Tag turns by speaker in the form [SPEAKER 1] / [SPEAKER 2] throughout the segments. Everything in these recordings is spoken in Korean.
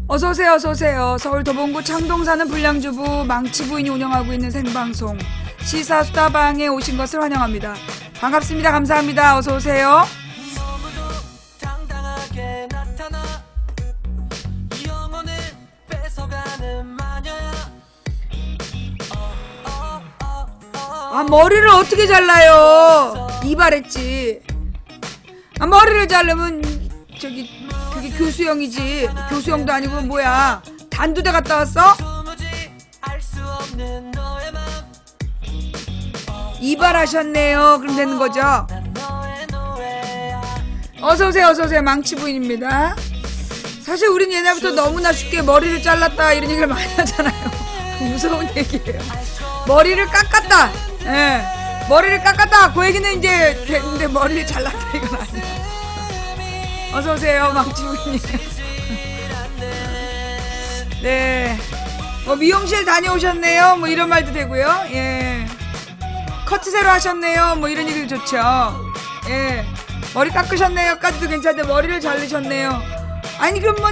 [SPEAKER 1] 어서오세요, 어서오세요. 서울 도봉구 창동 사는 불량주부 망치 부인이 운영하고 있는 생방송 시사수다방에 오신 것을 환영합니다. 반갑습니다. 감사합니다. 어서오세요. 아, 머리를 어떻게 잘라요? 이발했지. 아, 머리를 자르면 그게 교수형이지. 교수형도 아니고 뭐야, 단두대 갔다 왔어? 이발하셨네요. 그럼 되는 거죠? 어서오세요, 어서오세요. 망치부인입니다. 사실 우린 옛날부터 너무나 쉽게 머리를 잘랐다 이런 얘기를 많이 하잖아요. 무서운 얘기예요. 머리를 깎았다. 예. 머리를 깎았다. 그 얘기는 이제 됐는데 머리를 잘랐다 이건 아니에요. 어서오세요, 망치부인님. 네. 미용실 다녀오셨네요. 뭐 이런 말도 되고요. 예. 커트 새로 하셨네요. 뭐 이런 얘기도 좋죠. 예. 머리 깎으셨네요.까지도 괜찮은데 머리를 자르셨네요. 아니 그럼 뭐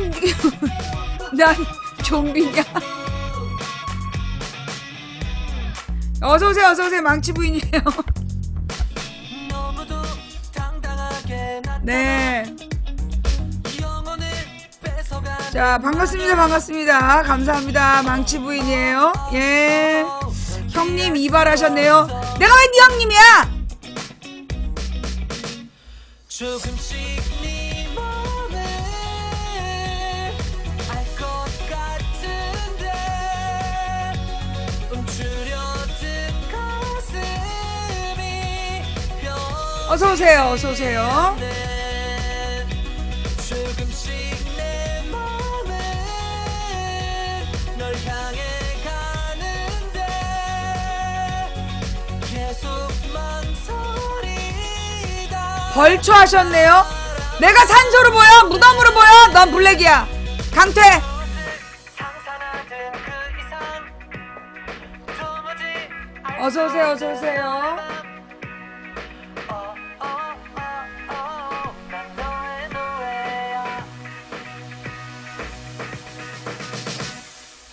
[SPEAKER 1] 난 좀비냐? 어서오세요, 어서오세요. 망치부인이에요. 네. 자, 반갑습니다. 반갑습니다. 감사합니다. 망치부인이에요. 예. 형님 이발하셨네요. 내가 왜 네 형님이야? 어서오세요, 어서오세요. 벌초 하셨네요. 내가 산소로 보여? 무덤으로 보여? 넌 블랙이야. 강퇴. 어서오세요, 어서오세요.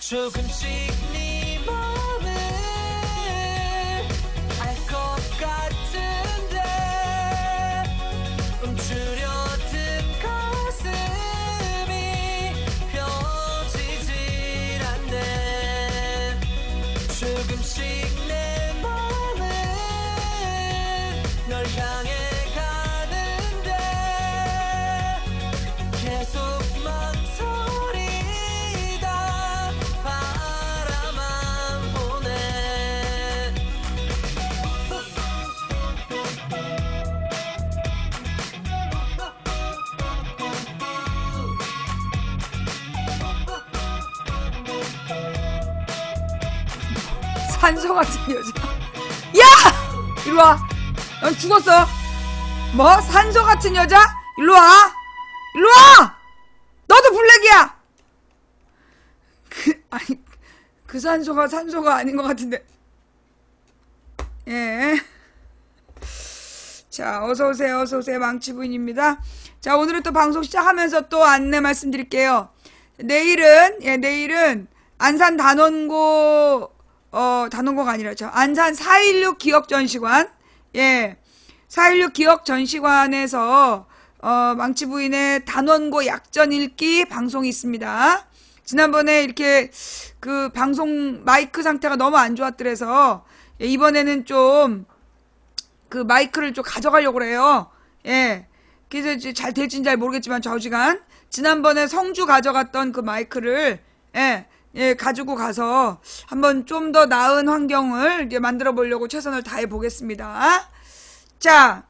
[SPEAKER 1] 조금씩 네 맘을 알 것 같은데 움츠려든 가슴이 펴지질 않네. 조금씩 내 맘을 널 향해 가는데 계속 망설이다 바라만 보네. 산소 같은 여자. 야! 이리 와. 넌 죽었어. 뭐? 산소 같은 여자? 일로 와. 일로 와! 너도 블랙이야! 아니, 그 산소가 아닌 것 같은데. 예. 자, 어서오세요, 어서오세요. 망치부인입니다. 자, 오늘은 또 방송 시작하면서 또 안내 말씀드릴게요. 내일은 안산 단원고가 아니라 안산 4.16 기억전시관, 예. 4.16 기억전시관에서 망치부인의 단원고 약전 읽기 방송이 있습니다. 지난번에 이렇게 그 방송 마이크 상태가 너무 안 좋았더래서, 예, 이번에는 좀 그 마이크를 좀 가져가려고 그래요. 예. 그래서 잘 될지는 잘 모르겠지만 좌우지간 지난번에 성주 가져갔던 그 마이크를 가지고 가서 한번 좀 더 나은 환경을 이제 만들어 보려고 최선을 다해 보겠습니다. 자,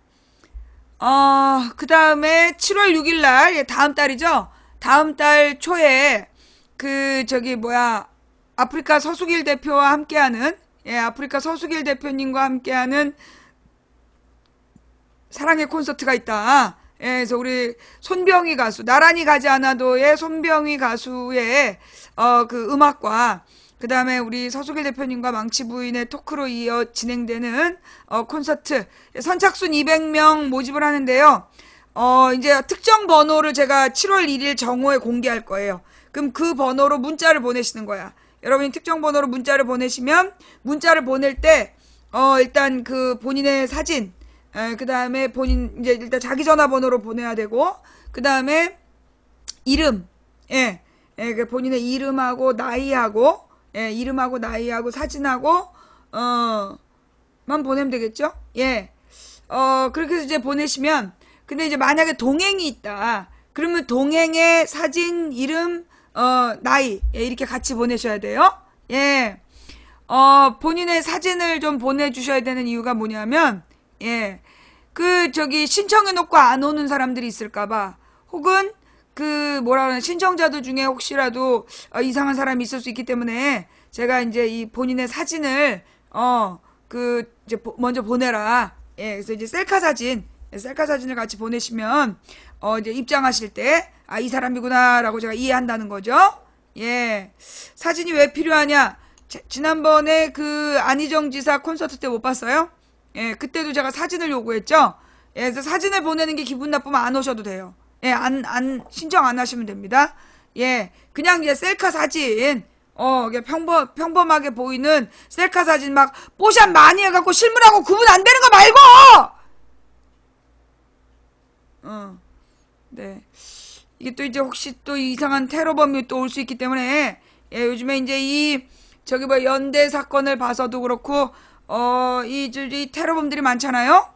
[SPEAKER 1] 그 다음에 7월 6일날, 다음 달이죠? 다음 달 초에, 아프리카 서수길 대표와 함께하는, 아프리카 서수길 대표님과 함께하는 사랑의 콘서트가 있다. 그래서 우리 손병희 가수, 나란히 가지 않아도의 손병희 가수의, 그 음악과, 그 다음에 우리 서수길 대표님과 망치부인의 토크로 이어 진행되는 콘서트 선착순 200명 모집을 하는데요. 이제 특정 번호를 제가 7월 1일 정오에 공개할 거예요. 그럼 그 번호로 문자를 보내시는 거야. 여러분이 특정 번호로 문자를 보내시면, 문자를 보낼 때, 일단 그 본인의 사진, 그 다음에 이제 일단 자기 전화번호로 보내야 되고, 그 다음에 이름, 그 본인의 이름하고 나이하고, 이름하고 나이하고 사진하고, 만 보내면 되겠죠? 그렇게 해서 이제 보내시면, 근데 이제 만약에 동행이 있다. 그러면 동행의 사진, 이름, 나이, 이렇게 같이 보내셔야 돼요. 본인의 사진을 좀 보내주셔야 되는 이유가 뭐냐면, 신청해놓고 안 오는 사람들이 있을까봐, 혹은, 신청자들 중에 혹시라도, 이상한 사람이 있을 수 있기 때문에, 제가 이제 이 본인의 사진을, 이제 먼저 보내라. 그래서 이제 셀카 사진을 같이 보내시면, 이제 입장하실 때, 이 사람이구나라고 제가 이해한다는 거죠. 사진이 왜 필요하냐? 지난번에 그 안희정 지사 콘서트 때 못 봤어요? 그때도 제가 사진을 요구했죠? 그래서 사진을 보내는 게 기분 나쁘면 안 오셔도 돼요. 신청 안 하시면 됩니다. 그냥 이제 셀카 사진, 평범하게 보이는 셀카 사진 막 뽀샵 많이 해갖고 실물하고 구분 안 되는 거 말고! 네. 이게 또 이제 혹시 또 이상한 테러범이 또 올 수 있기 때문에, 요즘에 이제 연대 사건을 봐서도 그렇고, 이 테러범들이 많잖아요?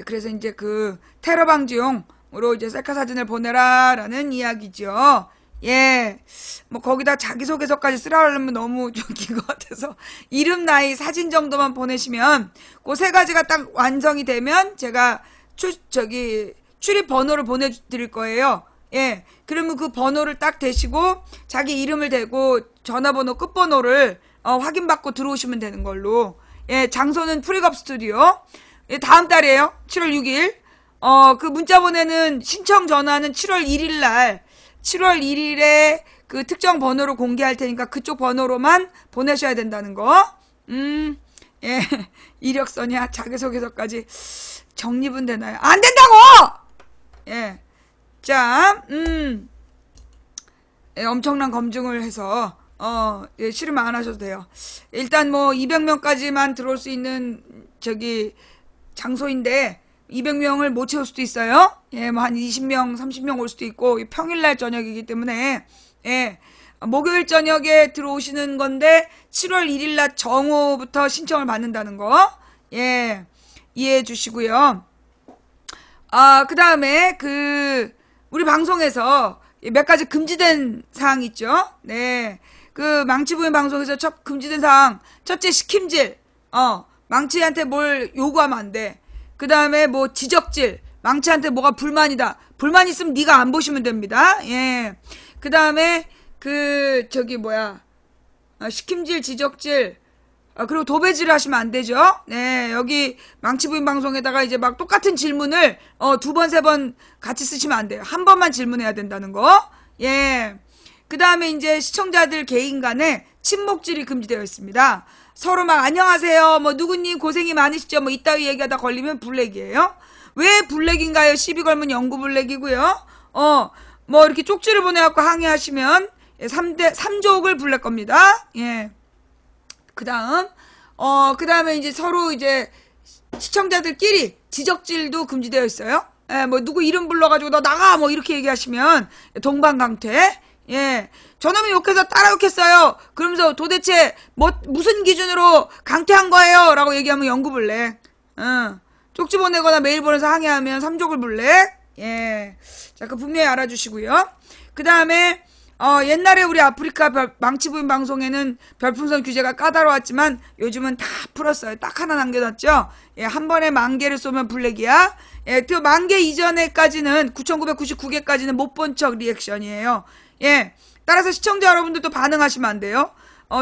[SPEAKER 1] 그래서 이제 그 테러 방지용으로 이제 셀카 사진을 보내라라는 이야기죠. 뭐 거기다 자기소개서까지 쓰라고 너무 좀 긴 것 같아서 이름, 나이, 사진 정도만 보내시면 그 세 가지가 딱 완성이 되면 제가 출입 번호를 보내드릴 거예요. 그러면 그 번호를 딱 대시고 자기 이름을 대고 전화번호 끝번호를 확인받고 들어오시면 되는 걸로. 장소는 프리겁 스튜디오. 다음 달이에요. 7월 6일. 그 문자 보내는 신청 전화는 7월 1일에 그 특정 번호로 공개할 테니까 그쪽 번호로만 보내셔야 된다는 거. 이력서냐, 자기소개서까지 정립은 되나요? 안 된다고! 자, 엄청난 검증을 해서, 싫으면 안 하셔도 돼요. 일단 뭐 200명까지만 들어올 수 있는 장소인데 200명을 못 채울 수도 있어요. 뭐 한 20명, 30명 올 수도 있고 평일날 저녁이기 때문에 목요일 저녁에 들어오시는 건데 7월 1일날 정오부터 신청을 받는다는 거 이해해 주시고요. 그 다음에 우리 방송에서 몇 가지 금지된 사항 있죠. 그 망치부인 방송에서 금지된 사항, 첫째 시킴질, 망치한테 뭘 요구하면 안 돼. 그 다음에 뭐 지적질, 망치한테 뭐가 불만이다. 불만 있으면 네가 안 보시면 됩니다. 그 다음에 시킴질, 지적질, 그리고 도배질을 하시면 안 되죠. 여기 망치부인 방송에다가 이제 막 똑같은 질문을 2번, 3번 같이 쓰시면 안 돼요. 한 번만 질문해야 된다는 거. 그 다음에 이제 시청자들 개인 간에 친목질이 금지되어 있습니다. 서로 막 안녕하세요, 뭐 누구님 고생이 많으시죠, 뭐 이따위 얘기하다 걸리면 블랙이에요. 왜 블랙인가요? 시비 걸면 영구 블랙이고요. 뭐 이렇게 쪽지를 보내갖고 항의하시면 3족을 블랙 겁니다. 그 다음에 이제 서로 이제 시청자들끼리 지적질도 금지되어 있어요. 뭐 누구 이름 불러가지고 너 나가 뭐 이렇게 얘기하시면 동방강퇴. 저놈이 욕해서 따라 욕했어요. 그러면서 도대체 무슨 기준으로 강퇴한 거예요? 라고 얘기하면 영구블랙. 쪽지 보내거나 메일 보내서 항의하면 3족을 블랙. 자, 그 분명히 알아주시고요. 그 다음에 옛날에 우리 아프리카 망치부인 방송에는 별풍선 규제가 까다로웠지만 요즘은 다 풀었어요. 딱 하나 남겨놨죠. 한 번에 10,000개를 쏘면 블랙이야. 그 10,000개 이전에까지는 9,999개까지는 못 본 척 리액션이에요. 따라서 시청자 여러분들도 반응하시면 안 돼요.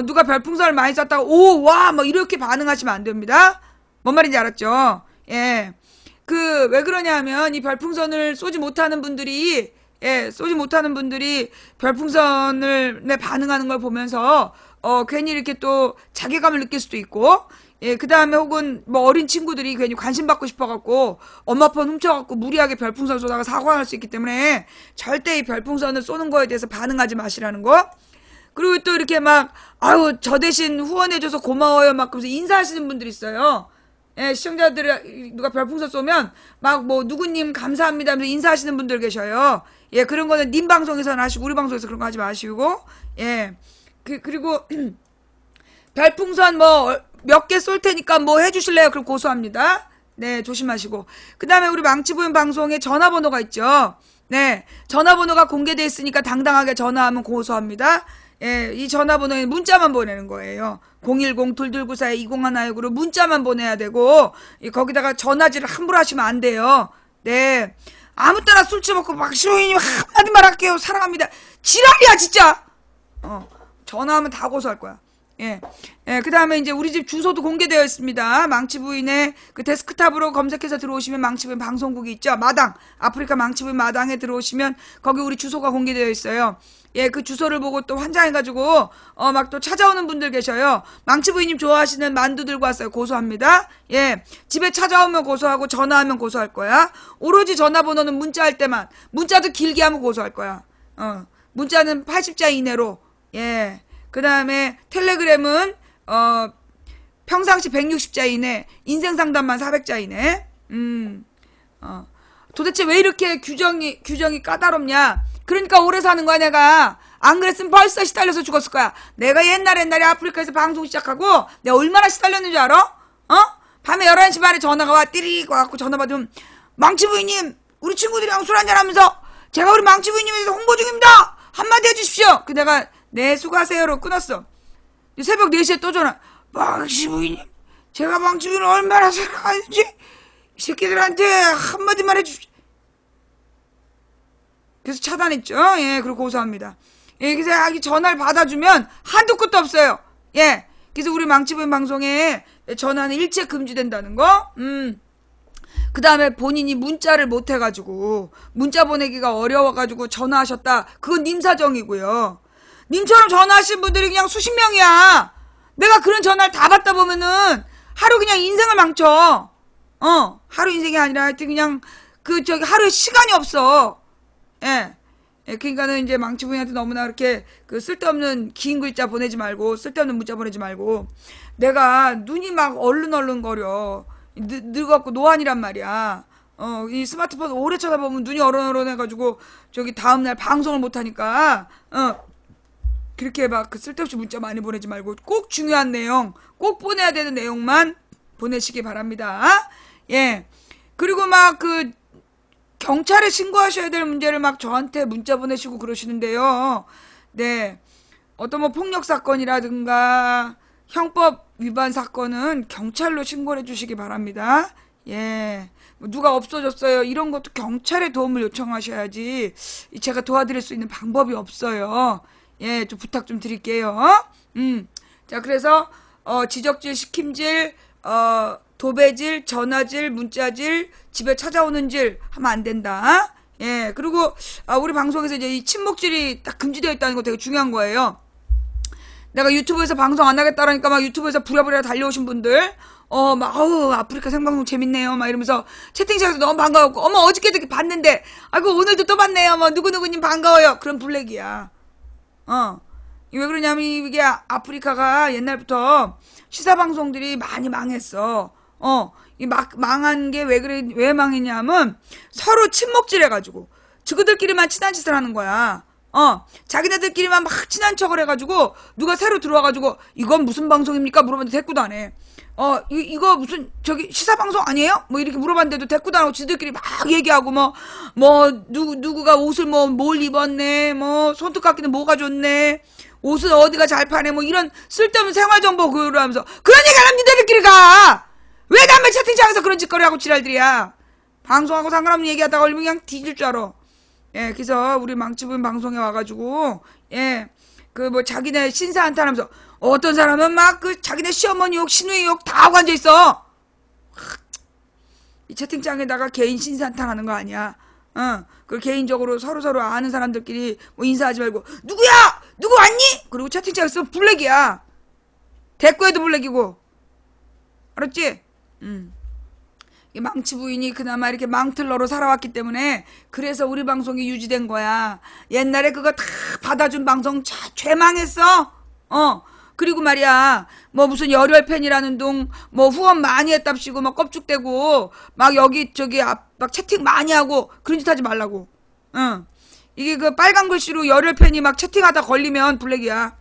[SPEAKER 1] 누가 별풍선을 많이 쐈다가 오, 와, 뭐 이렇게 반응하시면 안 됩니다. 뭔 말인지 알았죠? 왜 그러냐면 이 별풍선을 쏘지 못하는 분들이 별풍선을 반응하는 걸 보면서 괜히 이렇게 또 자괴감을 느낄 수도 있고, 예, 그 다음에 혹은 뭐 어린 친구들이 괜히 관심 받고 싶어갖고 엄마 폰 훔쳐갖고 무리하게 별풍선 쏘다가 사고가 날 수 있기 때문에 절대 이 별풍선을 쏘는 거에 대해서 반응하지 마시라는 거. 그리고 또 이렇게 막 아유 저 대신 후원해줘서 고마워요 막 그러면서 인사하시는 분들이 있어요. 예, 시청자들이 누가 별풍선 쏘면 막 뭐 누구님 감사합니다 하면서 인사하시는 분들 계셔요. 예, 그런 거는 님 방송에서는 하시고 우리 방송에서 그런 거 하지 마시고. 예, 그리고 별풍선 뭐 몇 개 쏠 테니까 뭐 해주실래요? 그럼 고소합니다. 네, 조심하시고. 그 다음에 우리 망치부인 방송에 전화번호가 있죠. 네, 전화번호가 공개되어 있으니까 당당하게 전화하면 고소합니다. 예, 이 전화번호에 문자만 보내는 거예요. 010-2294-2019로 문자만 보내야 되고, 거기다가 전화질을 함부로 하시면 안 돼요. 네. 아무 때나 술 처먹고 막 시로이님 한마디만 할게요. 사랑합니다. 지랄이야, 진짜! 전화하면 다 고소할 거야. 예. 예, 그 다음에 이제 우리 집 주소도 공개되어 있습니다. 망치부인의 그 데스크탑으로 검색해서 들어오시면 망치부인 방송국이 있죠. 마당. 아프리카 망치부인 마당에 들어오시면 거기 우리 주소가 공개되어 있어요. 예, 그 주소를 보고 또 환장해가지고, 막 또 찾아오는 분들 계셔요. 망치부인님 좋아하시는 만두 들고 왔어요. 고소합니다. 예. 집에 찾아오면 고소하고 전화하면 고소할 거야. 오로지 전화번호는 문자할 때만. 문자도 길게 하면 고소할 거야. 문자는 80자 이내로. 예. 그 다음에 텔레그램은 평상시 160자 이내, 인생 상담만 400자 이내. 도대체 왜 이렇게 규정이 까다롭냐? 그러니까 오래 사는 거야 내가. 안 그랬으면 벌써 시달려서 죽었을 거야. 내가 옛날에 아프리카에서 방송 시작하고 내가 얼마나 시달렸는 줄 알아? 밤에 11시 반에 전화가 와. 띠리릭 와갖고 전화 받으면 망치부인님 우리 친구들이랑 술 한잔 하면서 제가 우리 망치부인님에 대해서 홍보 중입니다. 한마디 해주십시오. 그 내가 네 수고하세요로 끊었어. 새벽 4시에 또 전화. 망치부인님 제가 망치부인을 얼마나 사랑하는지 이 새끼들한테 한마디만 해주십시오. 그래서 차단했죠. 예, 그리고 고소합니다. 예, 그래서 전화를 받아주면 한두 끝도 없어요. 예, 그래서 우리 망치부인 방송에 전화는 일체 금지된다는 거. 그 다음에 본인이 문자를 못해가지고 문자 보내기가 어려워가지고 전화하셨다. 그건 님 사정이고요. 님처럼 전화하신 분들이 그냥 수십 명이야. 내가 그런 전화를 다 받다 보면은 하루 그냥 인생을 망쳐. 하루 인생이 아니라 하여튼 그냥 하루에 시간이 없어. 예. 예, 그러니까는 이제 망치부인한테 너무나 그렇게 쓸데없는 긴 글자 보내지 말고 쓸데없는 문자 보내지 말고. 내가 눈이 막 얼른얼른거려. 늙었고 노안이란 말이야. 이 스마트폰 오래 쳐다보면 눈이 얼얼해가지고 다음날 방송을 못하니까 그렇게 막 쓸데없이 문자 많이 보내지 말고 꼭 중요한 내용, 꼭 보내야 되는 내용만 보내시기 바랍니다. 예. 그리고 막 경찰에 신고하셔야 될 문제를 막 저한테 문자 보내시고 그러시는데요. 네. 어떤 뭐 폭력 사건이라든가 형법 위반 사건은 경찰로 신고를 해주시기 바랍니다. 예. 누가 없어졌어요. 이런 것도 경찰에 도움을 요청하셔야지 제가 도와드릴 수 있는 방법이 없어요. 예, 좀 부탁 좀 드릴게요. 자, 그래서 지적질, 시킴질, 도배질, 전화질, 문자질, 집에 찾아오는 질 하면 안 된다. 예, 그리고 우리 방송에서 이제 이 침묵질이 딱 금지되어 있다는 거 되게 중요한 거예요. 내가 유튜브에서 방송 안 하겠다라니까 막 유튜브에서 부랴부랴 달려오신 분들 막 아프리카 생방송 재밌네요 막 이러면서 채팅창에서 너무 반가웠고 어머 어저께도 봤는데 아이고 오늘도 또 봤네요 뭐 누구누구님 반가워요. 그런 블랙이야. 왜 그러냐면 이게 아프리카가 옛날부터 시사방송들이 많이 망했어. 이 망한 게 왜 망했냐면 서로 침묵질 해가지고 저그들끼리만 친한 짓을 하는 거야. 자기네들끼리만 막 친한 척을 해가지고 누가 새로 들어와가지고 이건 무슨 방송입니까? 물어봤는데 대꾸도 안 해. 이거 무슨 시사방송 아니에요? 뭐 이렇게 물어봤는데도 대꾸도 안 하고 지들끼리 막 얘기하고 누구가 옷을 뭘 입었네 뭐 손톱깎이는 뭐가 좋네 옷은 어디가 잘 파네 뭐 이런 쓸데없는 생활정보 그걸 하면서 그런 얘기 안 하면 니들끼리 가! 왜 남의 채팅창에서 그런 짓거리 하고 지랄들이야. 방송하고 상관없는 얘기하다가 얼른 그냥 뒤질 줄 알아. 예, 그래서 우리 망치부인 방송에 와가지고 예, 자기네 신사 한탄하면서 어떤 사람은 막 자기네 시어머니 욕, 시누이 욕 다 하고 앉아 있어. 이 채팅창에다가 개인 신사 한탄하는 거 아니야. 그 개인적으로 서로 아는 사람들끼리 뭐 인사하지 말고 누구야, 누구 왔니? 그리고 채팅창에서 블랙이야. 대꾸에도 블랙이고. 알았지? 이 망치 부인이 그나마 이렇게 망틀러로 살아왔기 때문에 그래서 우리 방송이 유지된 거야. 옛날에 그거 다 받아준 방송 죄망했어. 그리고 말이야, 뭐 무슨 열혈팬이라는 둥, 뭐 후원 많이 했답시고, 막 껍죽대고, 막 여기 저기 막 채팅 많이 하고 그런 짓 하지 말라고. 이게 그 빨간 글씨로 열혈팬이 막 채팅하다 걸리면 블랙이야.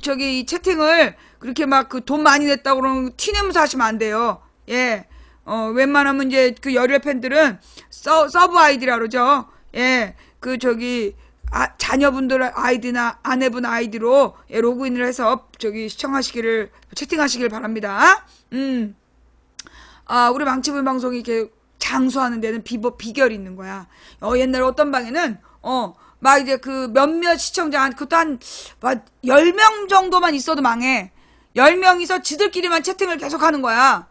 [SPEAKER 1] 저기 이 채팅을 그렇게 막 그 돈 많이 냈다고 그러면 티내면서 하시면 안 돼요. 예. 웬만하면 이제 그 열혈 팬들은 서브 아이디라 그러죠. 예. 그 저기 자녀분들 아이디나 아내분 아이디로 예, 로그인을 해서 저기 시청하시기를 채팅하시길 바랍니다. 우리 망치부인 방송이 이렇게 장수하는 데는 비결이 있는 거야. 옛날에 어떤 방에는 막 이제 그 몇몇 시청자 그것도 한 10명 정도만 있어도 망해. 10명이서 지들끼리만 채팅을 계속 하는 거야.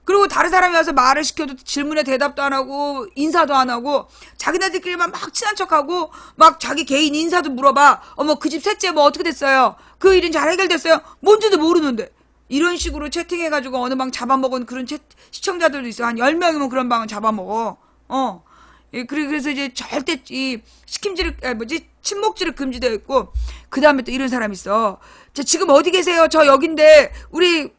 [SPEAKER 1] 그리고 다른 사람이 와서 말을 시켜도 질문에 대답도 안 하고 인사도 안 하고 자기네들끼리만 막 친한 척하고 막 자기 개인 인사도 물어봐. 어머 그 집 셋째 뭐 어떻게 됐어요? 그 일은 잘 해결됐어요? 뭔지도 모르는데. 이런 식으로 채팅해가지고 어느 방 잡아먹은 그런 시청자들도 있어. 한 10명이면 그런 방은 잡아먹어. 예, 그래서 이제 절대 이 침묵질을 금지되어 있고, 그 다음에 또 이런 사람이 있어. 지금 어디 계세요? 저 여긴데, 우리,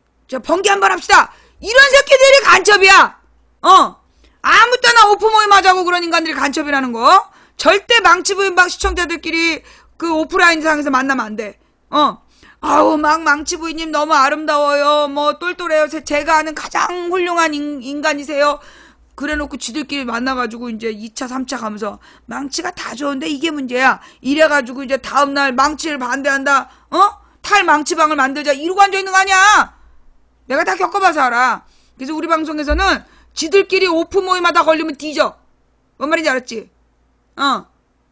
[SPEAKER 1] 번개 한번 합시다! 이런 새끼들이 간첩이야! 아무 때나 오프 모임 하자고 그런 인간들이 간첩이라는 거. 절대 망치부인방 시청자들끼리 그 오프라인 상에서 만나면 안 돼. 아우, 막 망치부인님 너무 아름다워요. 뭐, 똘똘해요. 제가 아는 가장 훌륭한 인간이세요. 그래 놓고 지들끼리 만나가지고 이제 2차, 3차 가면서 망치가 다 좋은데 이게 문제야. 이래가지고 이제 다음날 망치를 반대한다. 탈망치방을 만들자. 이러고 앉아있는 거 아니야. 내가 다 겪어봐서 알아. 그래서 우리 방송에서는 지들끼리 오프 모임하다 걸리면 뒤져. 뭔 말인지 알았지?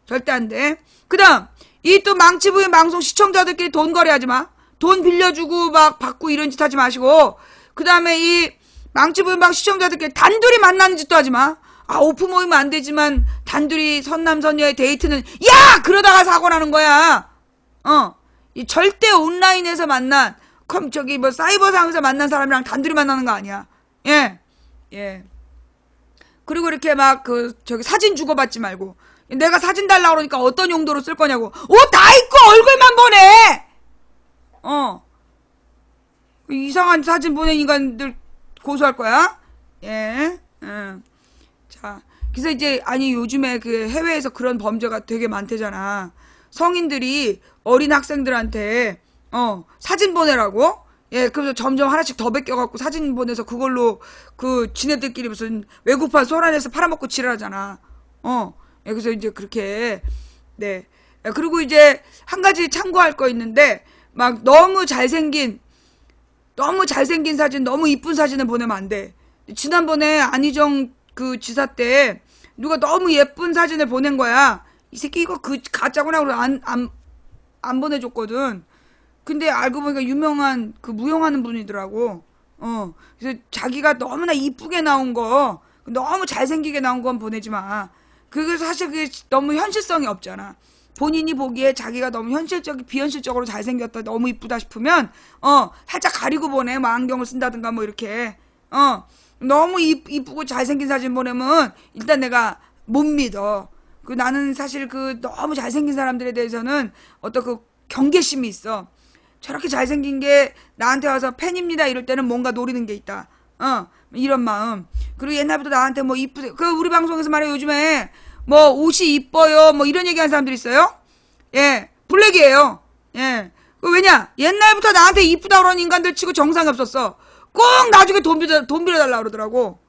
[SPEAKER 1] 절대 안 돼. 그 다음 이 또 망치부인 방송 시청자들끼리 돈 거래하지 마. 돈 빌려주고 막 받고 이런 짓 하지 마시고. 그 다음에 이 망치부인방 시청자들끼리 단둘이 만나는 짓도 하지 마. 오프 모이면 안 되지만 단둘이 선남선녀의 데이트는 야! 그러다가 사고 나는 거야. 이 절대 온라인에서 만난 저기 뭐 사이버상에서 만난 사람이랑 단둘이 만나는 거 아니야. 예. 그리고 이렇게 막 저기 사진 주고받지 말고. 내가 사진 달라고 그러니까 어떤 용도로 쓸 거냐고. 옷 다 입고 얼굴만 보내. 이상한 사진 보낸 인간들 고소할 거야. 예. 자, 그래서 이제 요즘에 그 해외에서 그런 범죄가 되게 많대잖아. 성인들이 어린 학생들한테 사진 보내라고. 예, 그래서 점점 하나씩 더 베껴갖고 사진 보내서 그걸로 지네들끼리 무슨 외국판 소란에서 팔아먹고 지랄하잖아. 예, 그래서 이제 그렇게 네. 그리고 이제 한 가지 참고할 거 있는데 막 너무 잘생긴 사진, 너무 이쁜 사진을 보내면 안 돼. 지난번에 안희정 그 지사 때 누가 너무 예쁜 사진을 보낸 거야. 이 새끼 이거 가짜구나 그러고 안 보내줬거든. 근데 알고 보니까 유명한 무용하는 분이더라고. 그래서 자기가 너무나 이쁘게 나온 거, 너무 잘생기게 나온 건 보내지 마. 사실 그게 너무 현실성이 없잖아. 본인이 보기에 자기가 너무 비현실적으로 잘생겼다, 너무 이쁘다 싶으면, 살짝 가리고 보내. 뭐 안경을 쓴다든가 뭐 이렇게. 너무 이쁘고 잘생긴 사진 보내면 일단 내가 못 믿어. 나는 사실 너무 잘생긴 사람들에 대해서는 어떤 경계심이 있어. 저렇게 잘생긴 게 나한테 와서 팬입니다 이럴 때는 뭔가 노리는 게 있다. 이런 마음. 그리고 옛날부터 나한테 뭐 이쁘대. 우리 방송에서 말해 요즘에 뭐 옷이 이뻐요 뭐 이런 얘기하는 사람들 있어요. 예, 블랙이에요. 예. 왜냐? 옛날부터 나한테 이쁘다 그러는 인간들 치고 정상이 없었어. 꼭 나중에 돈 빌려달라 그러더라고.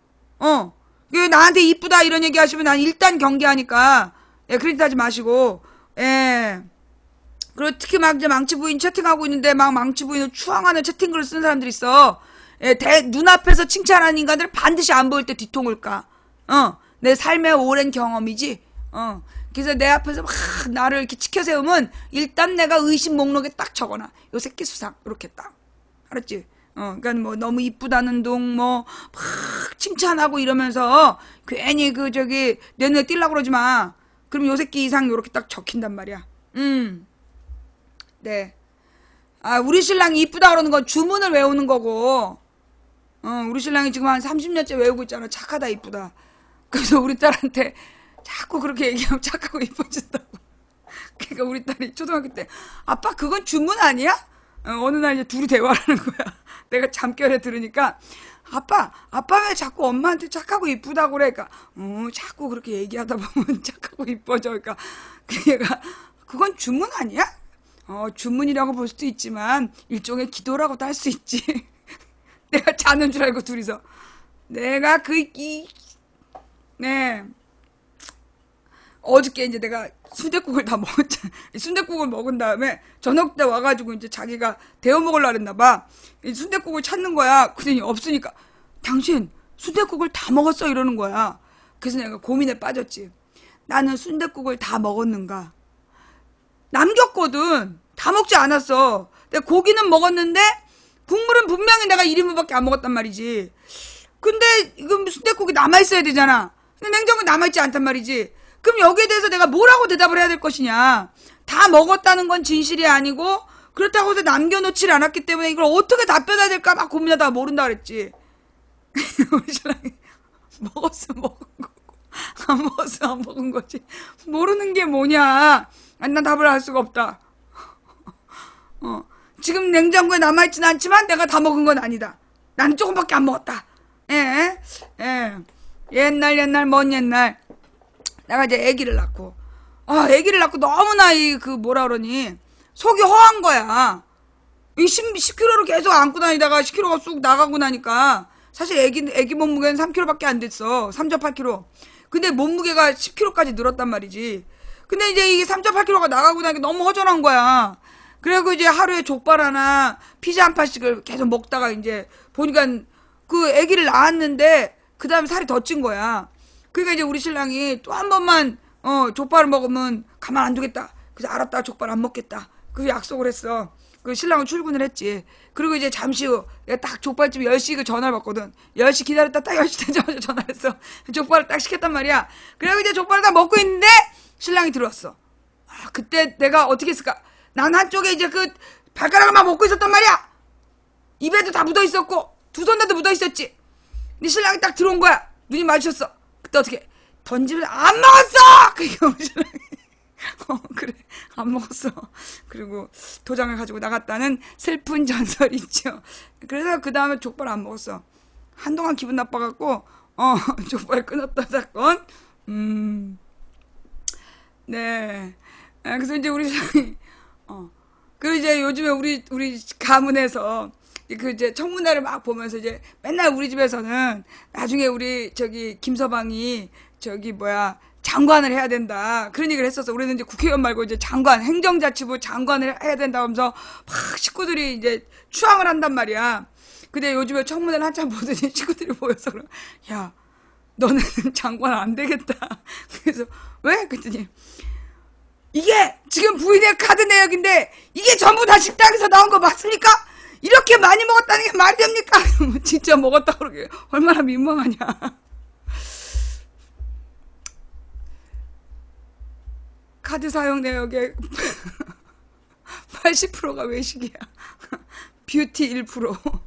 [SPEAKER 1] 나한테 이쁘다 이런 얘기 하시면 난 일단 경계하니까. 예, 그런 짓 하지 마시고. 예. 그리고 특히 막 이제 망치부인 채팅하고 있는데 막 망치부인을 추앙하는 채팅글을 쓰는 사람들이 있어. 예, 눈앞에서 칭찬하는 인간들은 반드시 안 보일 때 뒤통을 까. 내 삶의 오랜 경험이지. 그래서 내 앞에서 막 나를 이렇게 치켜 세우면 일단 내가 의심 목록에 딱 적어놔. 요 새끼 수상. 이렇게 딱. 알았지? 그러니까 뭐 너무 이쁘다는 둥 뭐 막 칭찬하고 이러면서 괜히 내 눈에 띄려고 그러지 마. 그럼 요 새끼 이상 요렇게 딱 적힌단 말이야. 네. 우리 신랑이 이쁘다 그러는 건 주문을 외우는 거고, 우리 신랑이 지금 한 30년째 외우고 있잖아. 착하다, 이쁘다. 그래서 우리 딸한테 자꾸 그렇게 얘기하면 착하고 이뻐진다고. 그러니까 우리 딸이 초등학교 때, 아빠, 그건 주문 아니야? 어느 날 이제 둘이 대화를 하는 거야. 내가 잠결에 들으니까, 아빠 왜 자꾸 엄마한테 착하고 이쁘다고 그래? 그러니까, 자꾸 그렇게 얘기하다 보면 착하고 이뻐져. 그러니까, 걔가, 그건 주문 아니야? 주문이라고 볼 수도 있지만, 일종의 기도라고도 할 수 있지. 내가 자는 줄 알고 둘이서. 내가 네. 어저께 이제 내가 순댓국을 다 먹었잖아. 순댓국을 먹은 다음에 저녁 때 와가지고 이제 자기가 데워 먹으려고 했나 봐. 순댓국을 찾는 거야. 그랬더니 없으니까 당신 순댓국을 다 먹었어 이러는 거야. 그래서 내가 고민에 빠졌지. 나는 순댓국을 다 먹었는가? 남겼거든. 다 먹지 않았어. 근데 고기는 먹었는데 국물은 분명히 내가 1인분밖에 안 먹었단 말이지. 근데 이건 순댓국이 남아있어야 되잖아. 근데 냉장고에 남아있지 않단 말이지. 그럼 여기에 대해서 내가 뭐라고 대답을 해야 될 것이냐. 다 먹었다는 건 진실이 아니고 그렇다고 해서 남겨놓질 않았기 때문에 이걸 어떻게 답변해야 될까 막 고민하다가 모른다 그랬지. 우리 신랑이 먹었으면 먹은 거고 안 먹었으면 안 먹은 거지. 모르는 게 뭐냐. 아니, 난 답을 할 수가 없다. 지금 냉장고에 남아있진 않지만 내가 다 먹은 건 아니다. 나는 조금밖에 안 먹었다. 예. 옛날 먼 옛날 내가 이제 아기를 낳고 너무나 뭐라 그러니 속이 허한 거야. 이 10kg로 계속 안고 다니다가 10kg가 쑥 나가고 나니까 사실 아기 몸무게는 3kg밖에 안 됐어. 3.8kg. 근데 몸무게가 10kg까지 늘었단 말이지. 근데 이제 이게 3.8kg가 나가고 나니까 너무 허전한 거야. 그래갖고 이제 하루에 족발 하나, 피자 한 판씩을 계속 먹다가 이제 보니까 그 아기를 낳았는데 그 다음에 살이 더 찐 거야. 그러니까 이제 우리 신랑이 또 한 번만 족발을 먹으면 가만 안 두겠다. 그래서 알았다, 족발 안 먹겠다. 그 약속을 했어. 그 신랑은 출근을 했지. 그리고 이제 잠시 후 내가 딱 족발집 10시 그 전화를 받거든. 10시 기다렸다 딱 10시 되자마자 전화를 했어. 족발을 딱 시켰단 말이야. 그래고 이제 족발을 다 먹고 있는데 신랑이 들어왔어. 그때 내가 어떻게 했을까? 난 한쪽에 이제 그 발가락을 막 먹고 있었단 말이야. 입에도 다 묻어 있었고 두 손에도 묻어 있었지. 근데 신랑이 딱 들어온 거야. 눈이 마주쳤어. 그때 어떻게 던지면 안 먹었어. 그러니까 우리 신랑이 그래 안 먹었어. 그리고 도장을 가지고 나갔다는 슬픈 전설이 있죠. 그래서 그 다음에 족발 안 먹었어. 한동안 기분 나빠갖고 족발 끊었던 사건. 네. 그래서 이제 우리 신랑이 그리고 이제 요즘에 우리 가문에서 그 이제 청문회를 막 보면서 이제 맨날 우리 집에서는 나중에 우리 김서방이 장관을 해야 된다. 그런 얘기를 했었어. 우리는 이제 국회의원 말고 이제 장관, 행정자치부 장관을 해야 된다 하면서 막 식구들이 이제 추앙을 한단 말이야. 근데 요즘에 청문회를 한참 보더니 식구들이 모여서 야, 너는 장관 안 되겠다. 그래서 왜? 그랬더니 이게 지금 부인의 카드 내역인데 이게 전부 다 식당에서 나온 거 맞습니까? 이렇게 많이 먹었다는 게 말이 됩니까? 진짜 먹었다 그러게 얼마나 민망하냐. 카드 사용 내역의 80%가 외식이야. 뷰티 1%,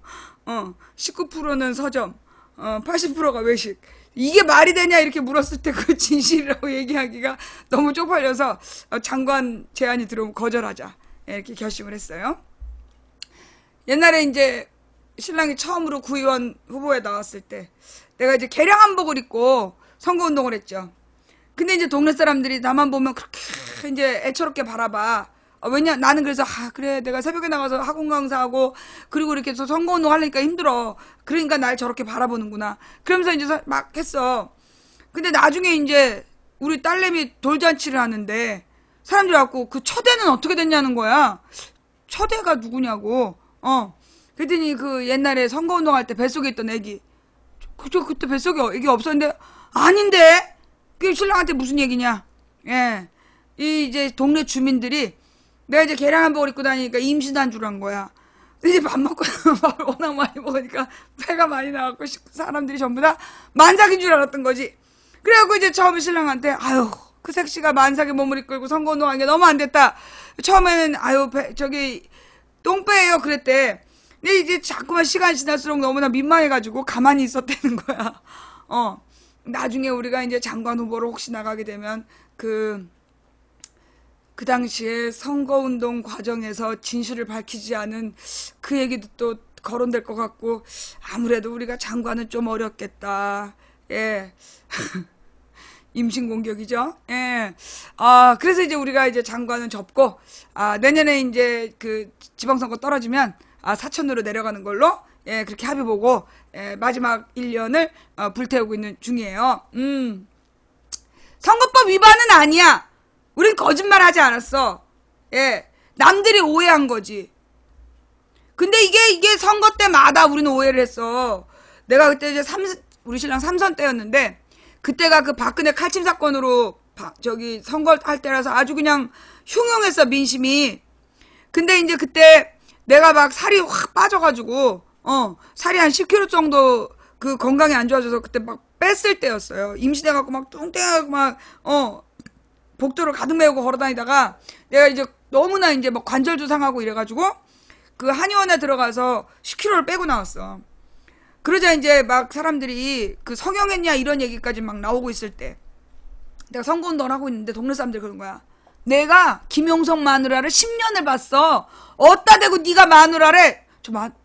[SPEAKER 1] 19%는 서점, 80%가 외식. 이게 말이 되냐 이렇게 물었을 때 그 진실이라고 얘기하기가 너무 쪽팔려서 장관 제안이 들어오면 거절하자 이렇게 결심을 했어요. 옛날에 이제 신랑이 처음으로 구의원 후보에 나왔을 때 내가 이제 개량 한복을 입고 선거운동을 했죠. 근데 이제 동네 사람들이 나만 보면 그렇게 이제 애처롭게 바라봐. 왜냐 나는 그래서 그래 내가 새벽에 나가서 학원 강사하고 그리고 이렇게 해서 선거운동 하려니까 힘들어. 그러니까 날 저렇게 바라보는구나. 그러면서 이제 막 했어. 근데 나중에 이제 우리 딸내미 돌잔치를 하는데 사람들이 와갖고 그 처대는 어떻게 됐냐는 거야. 처대가 누구냐고. 그랬더니 그 옛날에 선거운동 할 때 뱃속에 있던 애기. 그때 뱃속에 애기 없었는데 아닌데 그게 신랑한테 무슨 얘기냐. 예. 이제 동네 주민들이 내가 이제 계란 한복을 입고 다니니까 임신한 줄 안 거야. 이제 밥 먹고 밥을 워낙 많이 먹으니까 배가 많이 나왔고 사람들이 전부 다 만삭인 줄 알았던 거지. 그래갖고 이제 처음에 신랑한테 아유 그 색시가 만삭의 몸을 이끌고 선거운동한 게 너무 안 됐다. 처음에는 아유 똥배예요 그랬대. 근데 이제 자꾸만 시간이 지날수록 너무나 민망해가지고 가만히 있었다는 거야. 나중에 우리가 이제 장관 후보로 혹시 나가게 되면 그 당시에 선거운동 과정에서 진실을 밝히지 않은 그 얘기도 또 거론될 것 같고, 아무래도 우리가 장관은 좀 어렵겠다. 예. 임신 공격이죠. 예. 그래서 이제 우리가 이제 장관은 접고, 내년에 이제 그 지방선거 떨어지면, 사천으로 내려가는 걸로, 예, 그렇게 합의 보고, 예, 마지막 1년을, 불태우고 있는 중이에요. 선거법 위반은 아니야. 우린 거짓말 하지 않았어. 예. 남들이 오해한 거지. 근데 이게 선거 때마다 우리는 오해를 했어. 내가 그때 이제 우리 신랑 3선 때였는데, 그때가 그 박근혜 칼침 사건으로 선거할 때라서 아주 그냥 흉흉했어, 민심이. 근데 이제 그때 내가 막 살이 확 빠져가지고, 살이 한 10kg 정도 그 건강이 안 좋아져서 그때 막 뺐을 때였어요. 임신해갖고 막 뚱땡하고 막, 복도를 가득 메우고 걸어다니다가 내가 이제 너무나 이제 막 관절도 상하고 이래가지고 그 한의원에 들어가서 10kg를 빼고 나왔어. 그러자 이제 막 사람들이 그 성형했냐 이런 얘기까지 막 나오고 있을 때 내가 선거운동을 하고 있는데 동네 사람들이 그런 거야. 내가 김용석 마누라를 10년을 봤어. 어따 대고 네가 마누라래.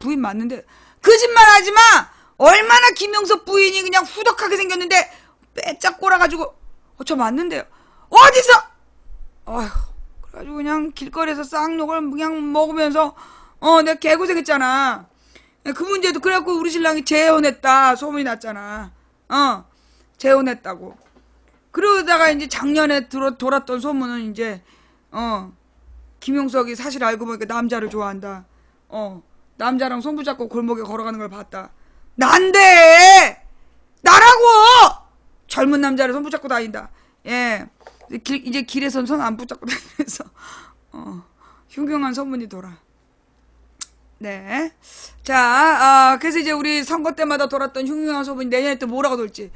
[SPEAKER 1] 부인 맞는데 거짓말 하지 마. 얼마나 김용석 부인이 그냥 후덕하게 생겼는데 빼짝 꼬라가지고 저 맞는데요. 어디서? 어휴, 그래가지고 그냥 길거리에서 쌍욕을 그냥 먹으면서 내가 개고생했잖아. 그 문제도 그래갖고 우리 신랑이 재혼했다 소문이 났잖아. 재혼했다고. 그러다가 이제 작년에 돌았던 소문은 이제 김용석이 사실 알고 보니까 남자를 좋아한다. 남자랑 손 붙잡고 골목에 걸어가는 걸 봤다. 난데 나라고 젊은 남자를 손 붙잡고 다닌다. 예, 이제 길에선 손 안 붙잡고 다니면서 흉흉한 소문이 돌아. 네. 자, 그래서 이제 우리 선거 때마다 돌았던 흉흉한 소문이 내년에 또 뭐라고 돌지.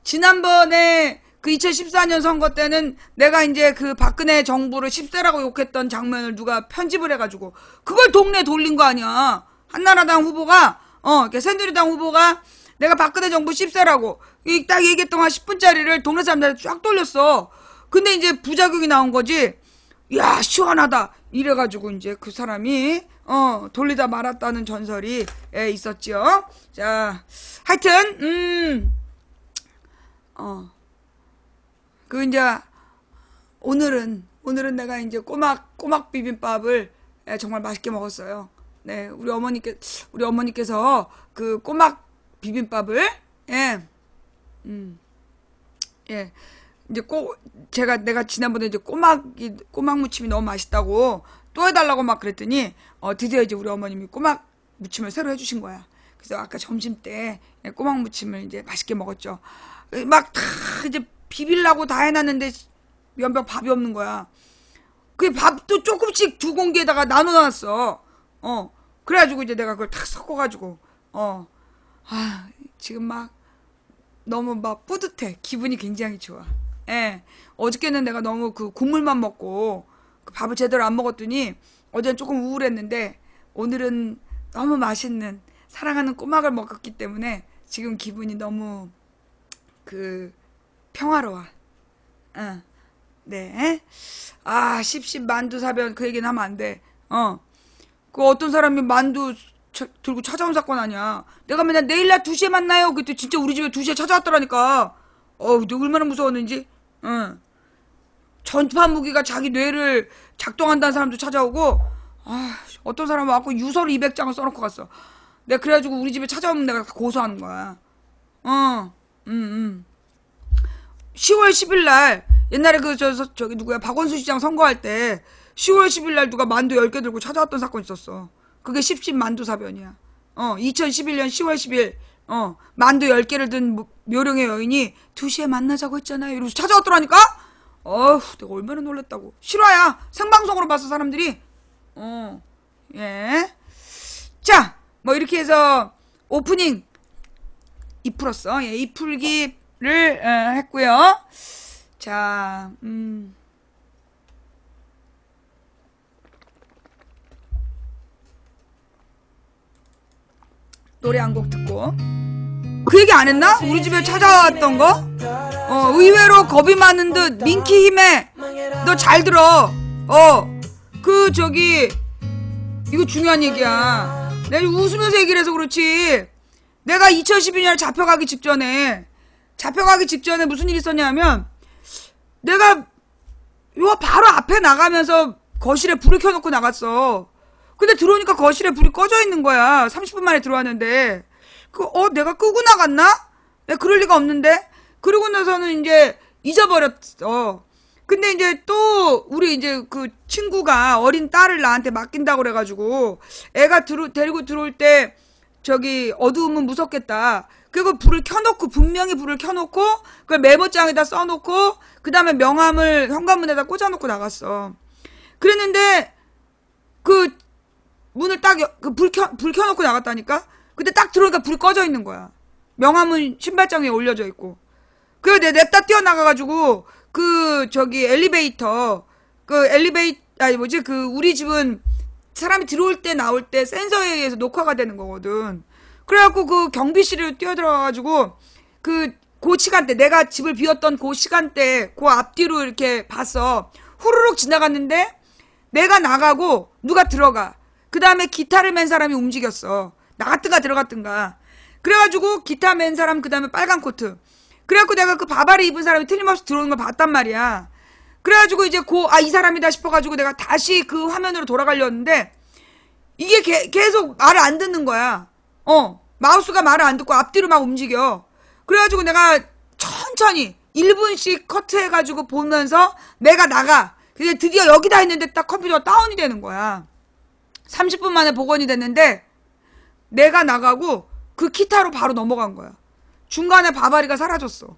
[SPEAKER 1] 지난번에 그 2014년 선거 때는 내가 이제 그 박근혜 정부를 10세라고 욕했던 장면을 누가 편집을 해가지고 그걸 동네에 돌린 거 아니야. 한나라당 후보가, 새누리당 후보가 내가 박근혜 정부 10세라고 딱 얘기했던 한 10분짜리를 동네 사람들한테 쫙 돌렸어. 근데 이제 부작용이 나온 거지. 야, 시원하다. 이래가지고 이제 그 사람이 돌리다 말았다는 전설이 있었죠. 자, 하여튼 그 이제 오늘은 내가 이제 꼬막 비빔밥을 정말 맛있게 먹었어요. 네, 우리 어머니께서 그 꼬막 비빔밥을 이제 내가 지난번에 이제 꼬막 무침이 너무 맛있다고 또 해달라고 막 그랬더니 드디어 이제 우리 어머님이 꼬막 무침을 새로 해주신 거야. 그래서 아까 점심 때 꼬막 무침을 이제 맛있게 먹었죠. 막 다 이제 비빌라고 다 해놨는데 연병 밥이 없는 거야. 그 밥도 조금씩 두 공기에다가 나눠놨어. 그래가지고 이제 내가 그걸 탁 섞어가지고 지금 막 너무 막 뿌듯해. 기분이 굉장히 좋아. 예. 어저께는 내가 너무 그 국물만 먹고 그 밥을 제대로 안 먹었더니 어제는 조금 우울했는데 오늘은 너무 맛있는 사랑하는 꼬막을 먹었기 때문에 지금 기분이 너무 평화로워. 네. 씹씹 만두 사변 그 얘기는 하면 안 돼. 그 어떤 사람이 만두 들고 찾아온 사건 아니야. 내가 맨날 내일 날 2시에 만나요. 그때 진짜 우리 집에 2시에 찾아왔더라니까. 너 얼마나 무서웠는지. 전파 무기가 자기 뇌를 작동한다는 사람도 찾아오고, 어떤 사람은 와갖고 유서를 200장을 써놓고 갔어. 내가 그래가지고 우리 집에 찾아오면 내가 다 고소하는 거야. 10월 10일 날 옛날에 저기 누구야 박원순 시장 선거할 때 10월 10일 날 누가 만두 10개 들고 찾아왔던 사건 있었어. 그게 씹씹 만두 사변이야. 2011년 10월 10일 만두 10개를 든 묘령의 여인이 2시에 만나자고 했잖아요. 이러면서 찾아왔더라니까. 내가 얼마나 놀랬다고. 실화야. 생방송으로 봤어 사람들이. 예. 자, 뭐 이렇게 해서 오프닝 2풀었어. 예, 2풀기를 했고요. 자, 노래 한 곡 듣고. 그 얘기 안 했나? 우리 집에 찾아왔던 거? 의외로 겁이 많은 듯 민키 힘에 너 잘 들어. 이거 중요한 얘기야. 내가 웃으면서 얘기를 해서 그렇지. 내가 2012년에 잡혀가기 직전에 무슨 일이 있었냐면, 내가 요 바로 앞에 나가면서 거실에 불을 켜놓고 나갔어. 근데 들어오니까 거실에 불이 꺼져 있는 거야. 30분 만에 들어왔는데. 내가 끄고 나갔나? 내가 그럴 리가 없는데? 그러고 나서는 이제 잊어버렸어. 근데 이제 또 우리 이제 그 친구가 어린 딸을 나한테 맡긴다고 그래가지고, 애가 데리고 들어올 때 어두우면 무섭겠다. 그리고 분명히 불을 켜놓고, 그걸 메모장에다 써놓고, 그 다음에 명함을 현관문에다 꽂아놓고 나갔어. 그랬는데, 문을 불 켜놓고 나갔다니까? 근데 딱 들어오니까 불이 꺼져 있는 거야. 명함은 신발장 위에 올려져 있고. 그래서 내가 냅다 뛰어나가가지고, 우리 집은 사람이 들어올 때 나올 때 센서에 의해서 녹화가 되는 거거든. 그래갖고 그 경비실을 뛰어들어가가지고 그 시간대, 내가 집을 비웠던 그 시간대 그 앞뒤로 이렇게 봤어. 후루룩 지나갔는데 내가 나가고 누가 들어가. 그 다음에 기타를 맨 사람이 움직였어. 나갔든가 들어갔든가. 그래가지고 기타 맨 사람, 그 다음에 빨간 코트. 그래갖고 내가 그 바바리 입은 사람이 틀림없이 들어오는 걸 봤단 말이야. 그래가지고 이제 이 사람이다 싶어가지고 내가 다시 그 화면으로 돌아가려는데 이게 계속 말을 안 듣는 거야. 마우스가 말을 안 듣고 앞뒤로 막 움직여. 그래가지고 내가 천천히 1분씩 커트해가지고 보면서 내가 나가. 근데 드디어 여기다 했는데 딱 컴퓨터가 다운이 되는 거야. 30분 만에 복원이 됐는데 내가 나가고 그 기타로 바로 넘어간 거야. 중간에 바바리가 사라졌어.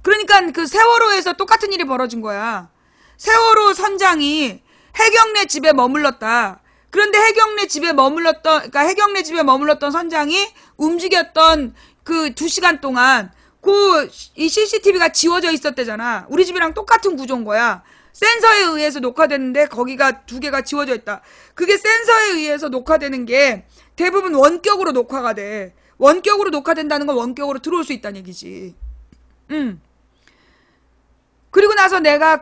[SPEAKER 1] 그러니까 그 세월호에서 똑같은 일이 벌어진 거야. 세월호 선장이 해경래 집에 머물렀다. 그런데 해경래 집에 머물렀던 선장이 움직였던 그 2시간 동안 이 CCTV가 지워져 있었대잖아. 우리 집이랑 똑같은 구조인 거야. 센서에 의해서 녹화됐는데 거기가 2개가 지워져 있다. 그게 센서에 의해서 녹화되는 게 대부분 원격으로 녹화가 돼. 원격으로 녹화된다는 건 원격으로 들어올 수 있다는 얘기지. 그리고 나서 내가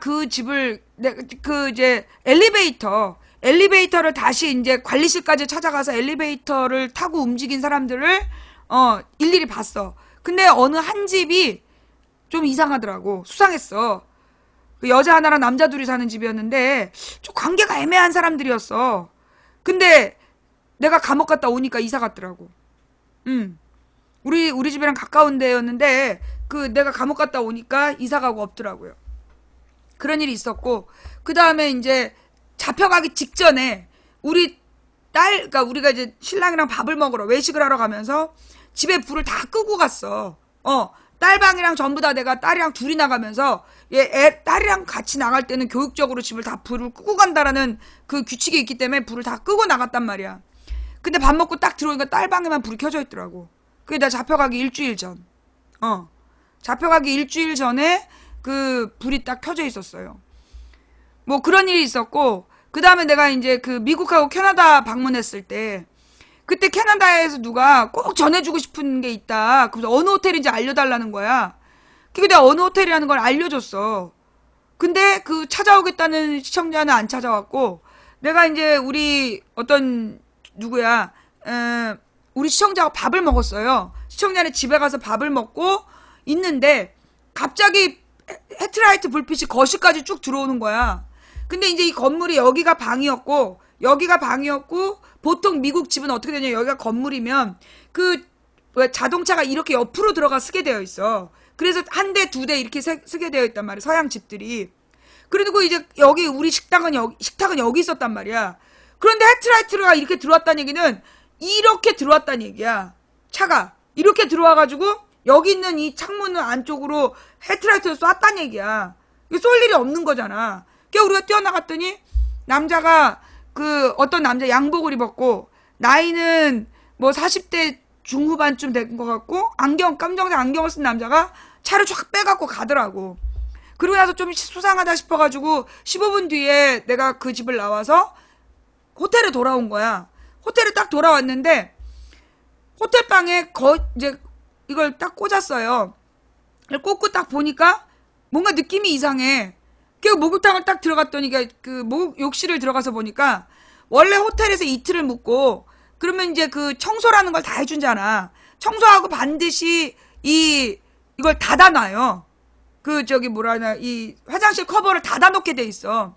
[SPEAKER 1] 이제 엘리베이터를 다시 이제 관리실까지 찾아가서 엘리베이터를 타고 움직인 사람들을 일일이 봤어. 근데 어느 한 집이 좀 이상하더라고. 수상했어. 그 여자 하나랑 남자 둘이 사는 집이었는데 좀 관계가 애매한 사람들이었어. 근데 내가 감옥 갔다 오니까 이사 갔더라고. 우리 집이랑 가까운 데였는데 내가 감옥 갔다 오니까 이사 가고 없더라고요. 그런 일이 있었고, 그 다음에 이제 잡혀가기 직전에 그러니까 우리가 이제 신랑이랑 밥을 먹으러 외식을 하러 가면서 집에 불을 다 끄고 갔어. 딸방이랑 전부 다 내가 딸이랑 둘이 나가면서 딸이랑 같이 나갈 때는 교육적으로 집을 다 불을 끄고 간다라는 그 규칙이 있기 때문에 불을 다 끄고 나갔단 말이야. 근데 밥 먹고 딱 들어오니까 딸방에만 불이 켜져 있더라고. 그게 나 잡혀가기 일주일 전. 잡혀가기 일주일 전에 그 불이 딱 켜져 있었어요. 뭐 그런 일이 있었고, 그 다음에 내가 이제 그 미국하고 캐나다 방문했을 때, 그때 캐나다에서 누가 꼭 전해주고 싶은 게 있다. 그래서 어느 호텔인지 알려달라는 거야. 그리고 내가 어느 호텔이라는 걸 알려줬어. 근데 그 찾아오겠다는 시청자는 안 찾아왔고, 내가 이제 우리 우리 시청자가 밥을 먹었어요. 시청자네 집에 가서 밥을 먹고 있는데 갑자기 헤드라이트 불빛이 거실까지 쭉 들어오는 거야. 근데 이제 이 건물이 여기가 방이었고 보통 미국 집은 어떻게 되냐, 여기가 건물이면 자동차가 이렇게 옆으로 들어가 쓰게 되어 있어. 그래서 한 대, 2대 이렇게 쓰게 되어 있단 말이야, 서양 집들이. 그리고 이제 우리 식탁은 여기 있었단 말이야. 그런데 헤드라이트가 이렇게 들어왔다는 얘기는 이렇게 들어왔다는 얘기야. 차가 이렇게 들어와가지고 여기 있는 이 창문 안쪽으로 헤드라이트를 쐈다는 얘기야. 이게 쏠 일이 없는 거잖아. 그래서 우리가 뛰어나갔더니 남자가 어떤 남자 양복을 입었고, 나이는 뭐 40대 중후반쯤 된 것 같고, 깜정색 안경을 쓴 남자가 차를 쫙 빼갖고 가더라고. 그러고 나서 좀 수상하다 싶어가지고 15분 뒤에 내가 그 집을 나와서 호텔에 돌아온 거야. 호텔에 딱 돌아왔는데 호텔방에 이제 이걸 딱 꽂았어요. 꽂고 딱 보니까 뭔가 느낌이 이상해. 그 목욕탕을 딱 들어갔더니 그 욕실을 들어가서 보니까 원래 호텔에서 이틀을 묵고 그러면 이제 그 청소라는 걸 다 해준잖아. 청소하고 반드시 이걸 닫아놔요. 그 저기 뭐라나 이 화장실 커버를 닫아놓게 돼 있어.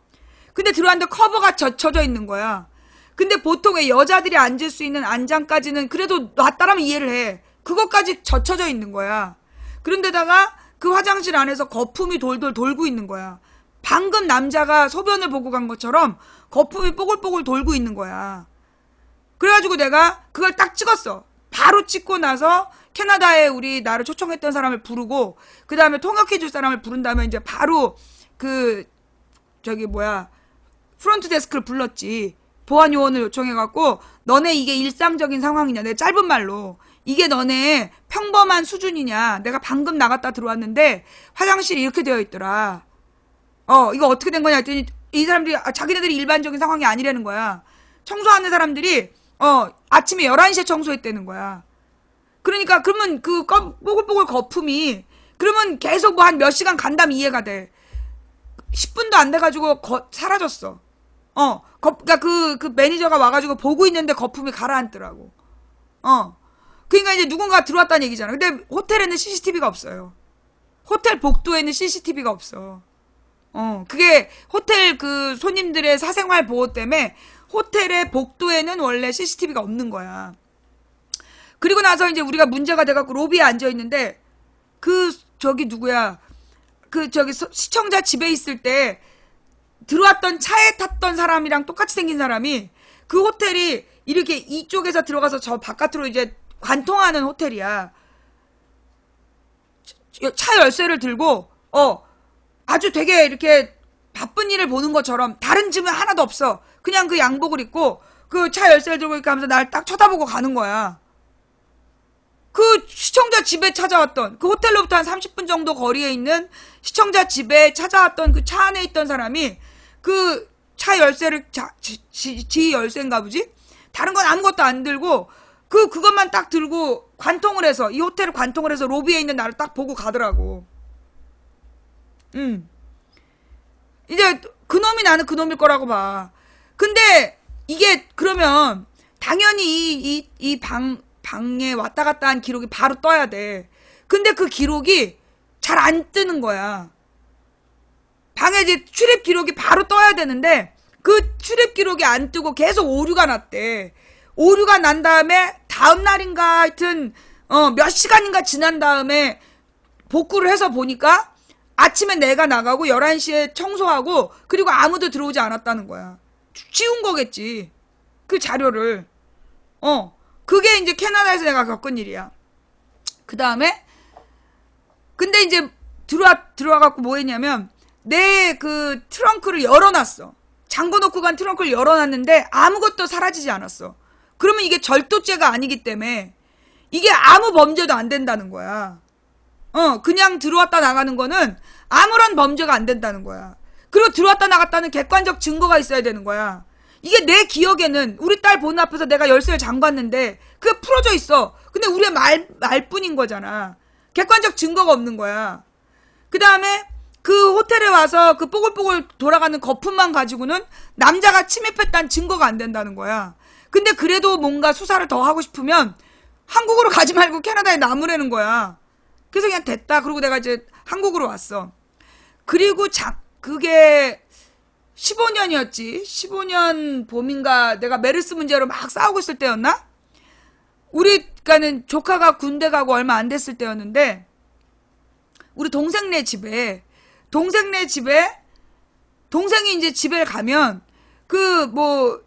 [SPEAKER 1] 근데 들어왔는데 커버가 젖혀져 있는 거야. 근데 보통 왜 여자들이 앉을 수 있는 안장까지는 그래도 놨다라면 이해를 해. 그것까지 젖혀져 있는 거야. 그런데다가 그 화장실 안에서 거품이 돌돌 돌고 있는 거야. 방금 남자가 소변을 보고 간 것처럼 거품이 뽀글뽀글 돌고 있는 거야. 그래가지고 내가 그걸 딱 찍었어. 바로 찍고 나서 캐나다에 나를 초청했던 사람을 부르고 그 다음에 통역해줄 사람을 부른 다음에 이제 바로 프론트 데스크를 불렀지. 보안 요원을 요청해갖고 너네 이게 일상적인 상황이냐. 내가 짧은 말로 이게 너네 평범한 수준이냐. 내가 방금 나갔다 들어왔는데 화장실이 이렇게 되어 있더라. 이거 어떻게 된 거냐 했더니 이 사람들이 자기네들이 일반적인 상황이 아니라는 거야. 청소하는 사람들이 아침에 11시에 청소했다는 거야. 그러니까 그러면 그 뽀글뽀글 거품이 그러면 계속 뭐 한 몇 시간 간다면 이해가 돼. 10분도 안 돼가지고 사라졌어. 그러니까 그 매니저가 와가지고 보고 있는데 거품이 가라앉더라고. 그러니까 이제 누군가 들어왔다는 얘기잖아. 근데 호텔에는 CCTV가 없어요. 호텔 복도에는 CCTV가 없어. 그게 호텔 그 손님들의 사생활 보호 때문에 호텔의 복도에는 원래 CCTV가 없는 거야. 그리고 나서 이제 우리가 문제가 돼갖고 로비에 앉아있는데 시청자 집에 있을 때 들어왔던 차에 탔던 사람이랑 똑같이 생긴 사람이 그 호텔이 이렇게 이쪽에서 들어가서 저 바깥으로 이제 관통하는 호텔이야. 차 열쇠를 들고 아주 되게 이렇게 바쁜 일을 보는 것처럼 다른 짐은 하나도 없어. 그냥 그 양복을 입고 그 차 열쇠를 들고 이렇게 하면서 날 딱 쳐다보고 가는 거야. 그 시청자 집에 찾아왔던 그 호텔로부터 한 30분 정도 거리에 있는 시청자 집에 찾아왔던 그 차 안에 있던 사람이 그 차 열쇠를 지 열쇠인가 보지? 다른 건 아무것도 안 들고 그것만 딱 들고 관통을 해서 이 호텔을 관통을 해서 로비에 있는 나를 딱 보고 가더라고. 이제 그놈이 나는 그놈일 거라고 봐. 근데 이게 그러면 당연히 이 방에 왔다 갔다 한 기록이 바로 떠야 돼. 근데 그 기록이 잘 안 뜨는 거야. 방에 이제 출입 기록이 바로 떠야 되는데 그 출입 기록이 안 뜨고 계속 오류가 났대. 오류가 난 다음에 다음 날인가 하여튼 몇 시간인가 지난 다음에 복구를 해서 보니까 아침에 내가 나가고 11시에 청소하고 그리고 아무도 들어오지 않았다는 거야. 지운 거겠지. 그 자료를. 그게 이제 캐나다에서 내가 겪은 일이야. 그 다음에 근데 이제 들어와갖고 뭐 했냐면 내 그 트렁크를 열어놨어. 잠궈놓고 간 트렁크를 열어놨는데 아무것도 사라지지 않았어. 그러면 이게 절도죄가 아니기 때문에 이게 아무 범죄도 안 된다는 거야. 그냥 들어왔다 나가는 거는 아무런 범죄가 안 된다는 거야. 그리고 들어왔다 나갔다는 객관적 증거가 있어야 되는 거야. 이게 내 기억에는 우리 딸 보는 앞에서 내가 열쇠를 잠갔는데 그게 풀어져 있어. 근데 우리의 말뿐인 거잖아. 객관적 증거가 없는 거야. 그 다음에 그 호텔에 와서 그 뽀글뽀글 돌아가는 거품만 가지고는 남자가 침입했다는 증거가 안 된다는 거야. 근데 그래도 뭔가 수사를 더 하고 싶으면 한국으로 가지 말고 캐나다에 남으라는 거야. 그래서 그냥 됐다. 그리고 내가 이제 한국으로 왔어. 그리고 그게 15년이었지. 15년 봄인가 내가 메르스 문제로 막 싸우고 있을 때였나? 그러니까는 조카가 군대 가고 얼마 안 됐을 때였는데 우리 동생네 집에 동생이 이제 집에 가면 그 뭐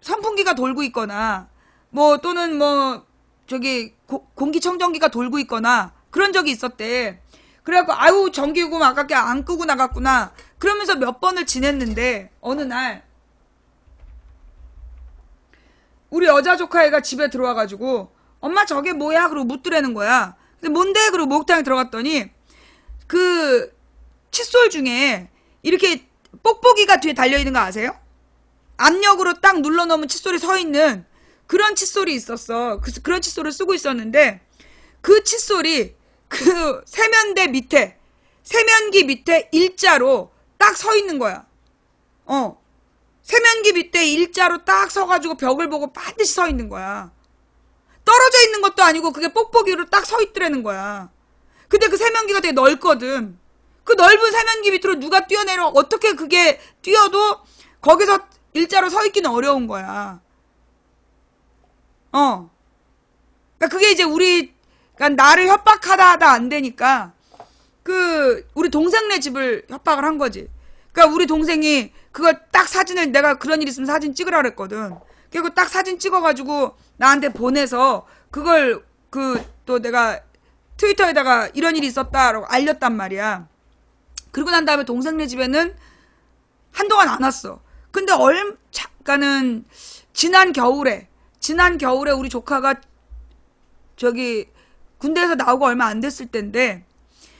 [SPEAKER 1] 선풍기가 돌고 있거나 뭐 또는 뭐 저기 공기청정기가 돌고 있거나 그런 적이 있었대. 그래갖고 아유 전기요금 아깝게 안 끄고 나갔구나 그러면서 몇 번을 지냈는데 어느 날 우리 여자 조카애가 집에 들어와가지고 엄마 저게 뭐야? 그러고 묻더라는 거야. 근데 뭔데? 그러고 목욕탕에 들어갔더니 그 칫솔 중에 이렇게 뽁뽁이가 뒤에 달려있는 거 아세요? 압력으로 딱 눌러놓으면 칫솔이 서있는 그런 칫솔이 있었어. 그런 칫솔을 쓰고 있었는데 그 칫솔이 그 세면대 밑에 세면기 밑에 일자로 딱 서 있는 거야. 세면기 밑에 일자로 딱 서가지고 벽을 보고 반드시 서 있는 거야. 떨어져 있는 것도 아니고 그게 뽁뽁이로 딱 서 있더라는 거야. 근데 그 세면기가 되게 넓거든. 그 넓은 세면기 밑으로 누가 뛰어내려 어떻게 그게 뛰어도 거기서 일자로 서 있기는 어려운 거야. 그러니까 그게 이제 그러니까 나를 협박하다 하다 안 되니까 우리 동생네 집을 협박을 한 거지. 그러니까 우리 동생이 그걸 딱 사진을 내가 그런 일 있으면 사진 찍으라 그랬거든. 그리고 딱 사진 찍어가지고 나한테 보내서 그걸 또 내가 트위터에다가 이런 일이 있었다라고 알렸단 말이야. 그러고 난 다음에 동생네 집에는 한동안 안 왔어. 근데 잠깐은 지난 겨울에 우리 조카가 저기 군대에서 나오고 얼마 안 됐을 때인데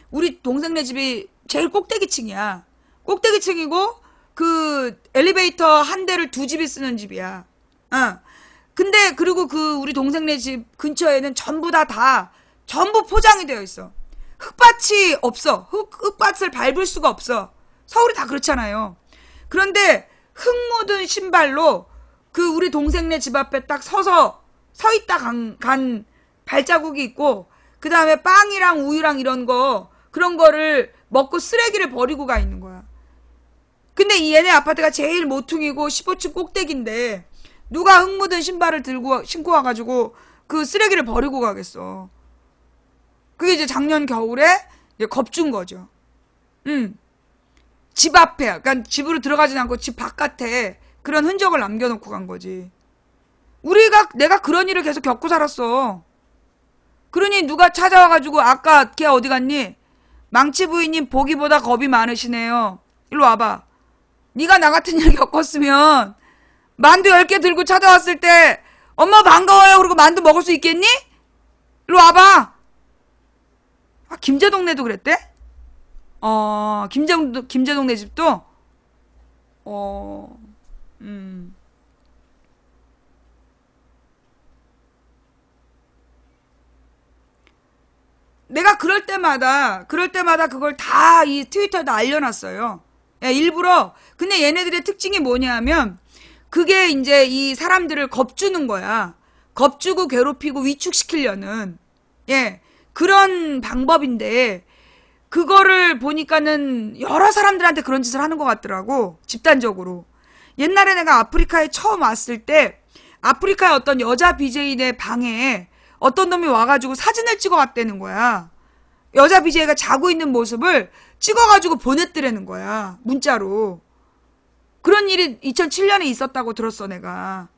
[SPEAKER 1] 우리 동생네 집이 제일 꼭대기층이야. 꼭대기층이고 그 엘리베이터 한 대를 두 집이 쓰는 집이야. 근데 그리고 우리 동생네 집 근처에는 전부 전부 포장이 되어 있어. 흙밭이 없어. 흙밭을 밟을 수가 없어. 서울이 다 그렇잖아요. 그런데 흙 묻은 신발로 우리 동생네 집 앞에 딱 서 있다 간 발자국이 있고, 그 다음에 빵이랑 우유랑 그런 거를 먹고 쓰레기를 버리고 가 있는 거야. 근데 얘네 아파트가 제일 모퉁이고 15층 꼭대기인데 누가 흙 묻은 신발을 신고 와가지고 그 쓰레기를 버리고 가겠어. 그게 이제 작년 겨울에 이제 겁준 거죠. 집 앞에, 그러니까 집으로 들어가진 않고 집 바깥에 그런 흔적을 남겨놓고 간 거지. 내가 그런 일을 계속 겪고 살았어. 그러니 누가 찾아와가지고 아까 걔 어디 갔니? 망치 부인님 보기보다 겁이 많으시네요. 일로 와봐. 네가 나 같은 일 겪었으면 만두 10개 들고 찾아왔을 때 엄마 반가워요 그러고 만두 먹을 수 있겠니? 일로 와봐. 김제동네도 그랬대? 김제동네 집도? 내가 그럴 때마다 그걸 다 이 트위터에다 알려놨어요. 일부러. 근데 얘네들의 특징이 뭐냐면 그게 이제 이 사람들을 겁주는 거야. 겁주고 괴롭히고 위축시키려는 그런 방법인데, 그거를 보니까는 여러 사람들한테 그런 짓을 하는 것 같더라고. 집단적으로. 옛날에 내가 아프리카에 처음 왔을 때 아프리카의 어떤 여자 BJ네 방에 어떤 놈이 와가지고 사진을 찍어왔다는 거야. 여자 BJ가 자고 있는 모습을 찍어가지고 보냈더라는 거야. 문자로. 그런 일이 2007년에 있었다고 들었어, 내가.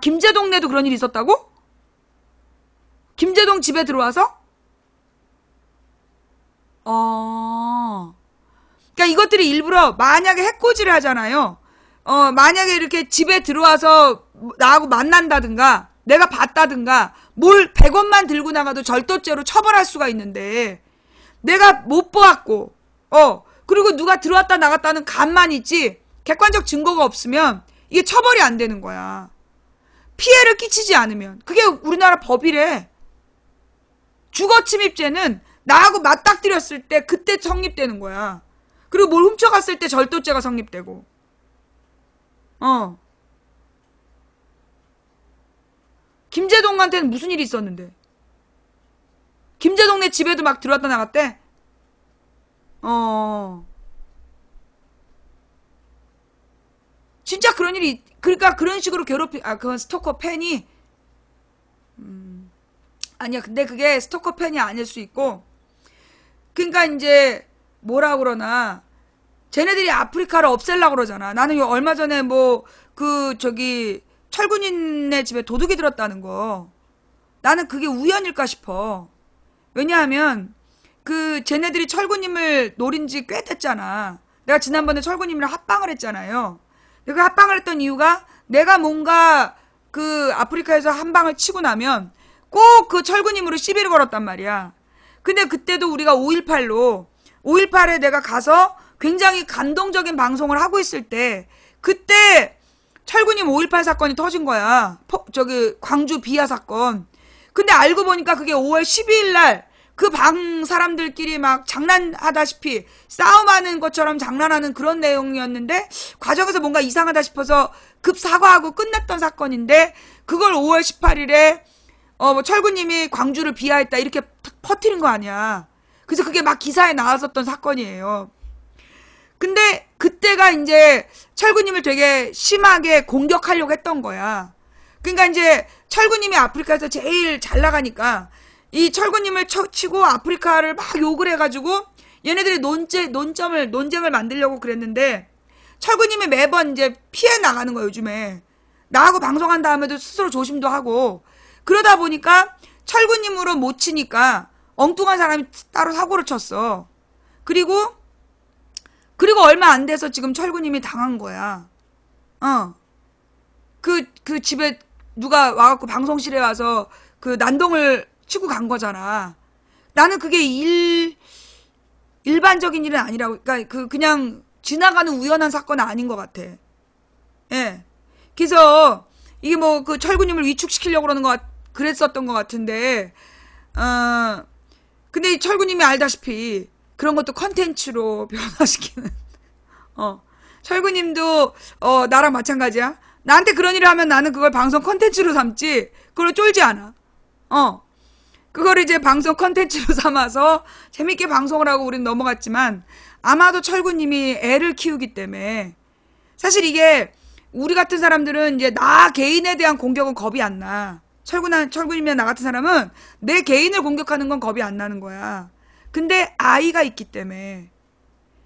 [SPEAKER 1] 김제동네도 그런 일이 있었다고? 김제동 집에 들어와서? 그러니까 이것들이 일부러 만약에 해코지를 하잖아요. 만약에 이렇게 집에 들어와서 나하고 만난다든가 내가 봤다든가 뭘 100원만 들고 나가도 절도죄로 처벌할 수가 있는데 내가 못 보았고 그리고 누가 들어왔다 나갔다는 간만 있지 객관적 증거가 없으면 이게 처벌이 안 되는 거야. 피해를 끼치지 않으면. 그게 우리나라 법이래. 주거침입죄는 나하고 맞닥뜨렸을 때 그때 성립되는 거야. 그리고 뭘 훔쳐갔을 때 절도죄가 성립되고. 김제동한테는 무슨 일이 있었는데? 김제동네 집에도 막 들어왔다 나갔대? 진짜 그런 일이, 그러니까 그런 식으로 그건 스토커 팬이, 아니야. 근데 그게 스토커 팬이 아닐 수 있고, 그러니까 이제 뭐라 그러나, 쟤네들이 아프리카를 없애려고 그러잖아. 나는 얼마 전에 철군인네 집에 도둑이 들었다는 거. 나는 그게 우연일까 싶어. 왜냐하면 쟤네들이 철군님을 노린 지 꽤 됐잖아. 내가 지난번에 철군님이랑 합방을 했잖아요. 그 합방을 했던 이유가 내가 뭔가 아프리카에서 한 방을 치고 나면 꼭 그 철군님으로 시비를 걸었단 말이야. 근데 그때도 우리가 5.18에 내가 가서 굉장히 감동적인 방송을 하고 있을 때 그때 철구님 5.18 사건이 터진 거야. 광주 비하 사건. 근데 알고 보니까 그게 5월 12일 날 그 방 사람들끼리 막 장난하다시피 싸움하는 것처럼 장난하는 그런 내용이었는데 과정에서 뭔가 이상하다 싶어서 급 사과하고 끝냈던 사건인데 그걸 5월 18일에 뭐 철구님이 광주를 비하했다 이렇게 퍼뜨린 거 아니야. 그래서 그게 막 기사에 나왔었던 사건이에요. 근데 그때가 이제 철구님을 되게 심하게 공격하려고 했던 거야. 그러니까 이제 철구님이 아프리카에서 제일 잘 나가니까 이 철구님을 치고 아프리카를 막 욕을 해가지고 얘네들이 논쟁을 만들려고 그랬는데 철구님이 매번 이제 피해 나가는 거야, 요즘에. 나하고 방송한 다음에도 스스로 조심도 하고. 그러다 보니까 철구님으로 못 치니까 엉뚱한 사람이 따로 사고를 쳤어. 그리고 얼마 안 돼서 지금 철구님이 당한 거야. 그 집에 누가 와갖고 방송실에 와서 그 난동을 치고 간 거잖아. 나는 그게 일반적인 일은 아니라고, 그러니까 그냥 지나가는 우연한 사건은 아닌 것 같아. 예. 그래서 이게 뭐 그 철구님을 위축시키려고 그랬었던 것 같은데, 근데 이 철구님이 알다시피 그런 것도 컨텐츠로 변화시키는, 철구님도 나랑 마찬가지야. 나한테 그런 일을 하면 나는 그걸 방송 컨텐츠로 삼지 그걸로 쫄지 않아. 그거를 이제 방송 컨텐츠로 삼아서 재밌게 방송을 하고 우린 넘어갔지만 아마도 철구님이 애를 키우기 때문에 사실 이게 우리 같은 사람들은 이제 나 개인에 대한 공격은 겁이 안 나. 철구님이나 나 같은 사람은 내 개인을 공격하는 건 겁이 안 나는 거야. 근데 아이가 있기 때문에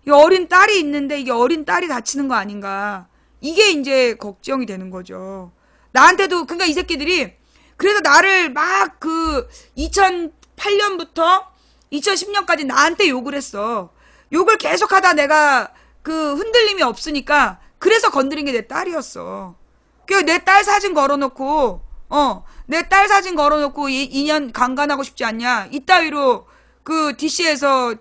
[SPEAKER 1] 이 어린 딸이 있는데 이게 어린 딸이 다치는 거 아닌가. 이게 이제 걱정이 되는 거죠. 나한테도 그러니까 이 새끼들이 그래서 나를 막 그 2008년부터 2010년까지 나한테 욕을 했어. 욕을 계속하다 내가 그 흔들림이 없으니까 그래서 건드린 게 내 딸이었어. 그래서 내 딸 사진 걸어놓고 내 딸 사진 걸어놓고 2년 강간하고 싶지 않냐. 이따위로 그 DC에서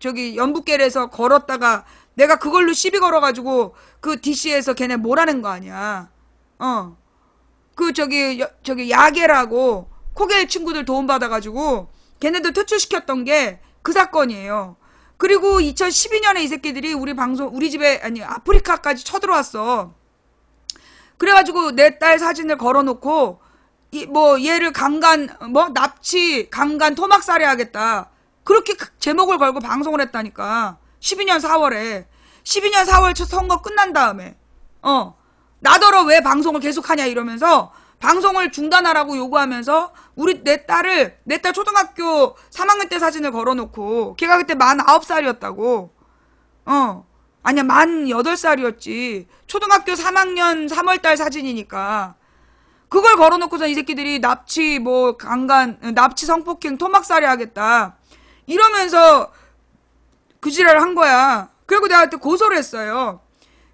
[SPEAKER 1] 연북계에서 걸었다가 내가 그걸로 시비 걸어가지고 그 DC에서 걔네 뭐라는 거 아니야. 야계라고 코겔 친구들 도움받아가지고 걔네들 퇴출시켰던 게 그 사건이에요. 그리고 2012년에 이 새끼들이 우리 집에 아프리카까지 쳐들어왔어. 그래가지고 내 딸 사진을 걸어놓고 얘를 납치 강간 토막살이 하겠다. 그렇게 제목을 걸고 방송을 했다니까. 12년 4월 첫 선거 끝난 다음에 나더러 왜 방송을 계속하냐 이러면서 방송을 중단하라고 요구하면서 내 딸 초등학교 3학년 때 사진을 걸어놓고 걔가 그때 만 9살이었다고. 아니야 만 8살이었지. 초등학교 3학년 3월달 사진이니까. 그걸 걸어놓고서 이 새끼들이 납치 강간 납치 성폭행 토막살이 하겠다 이러면서 그 지랄을 한 거야. 그리고 내가 그때 고소를 했어요.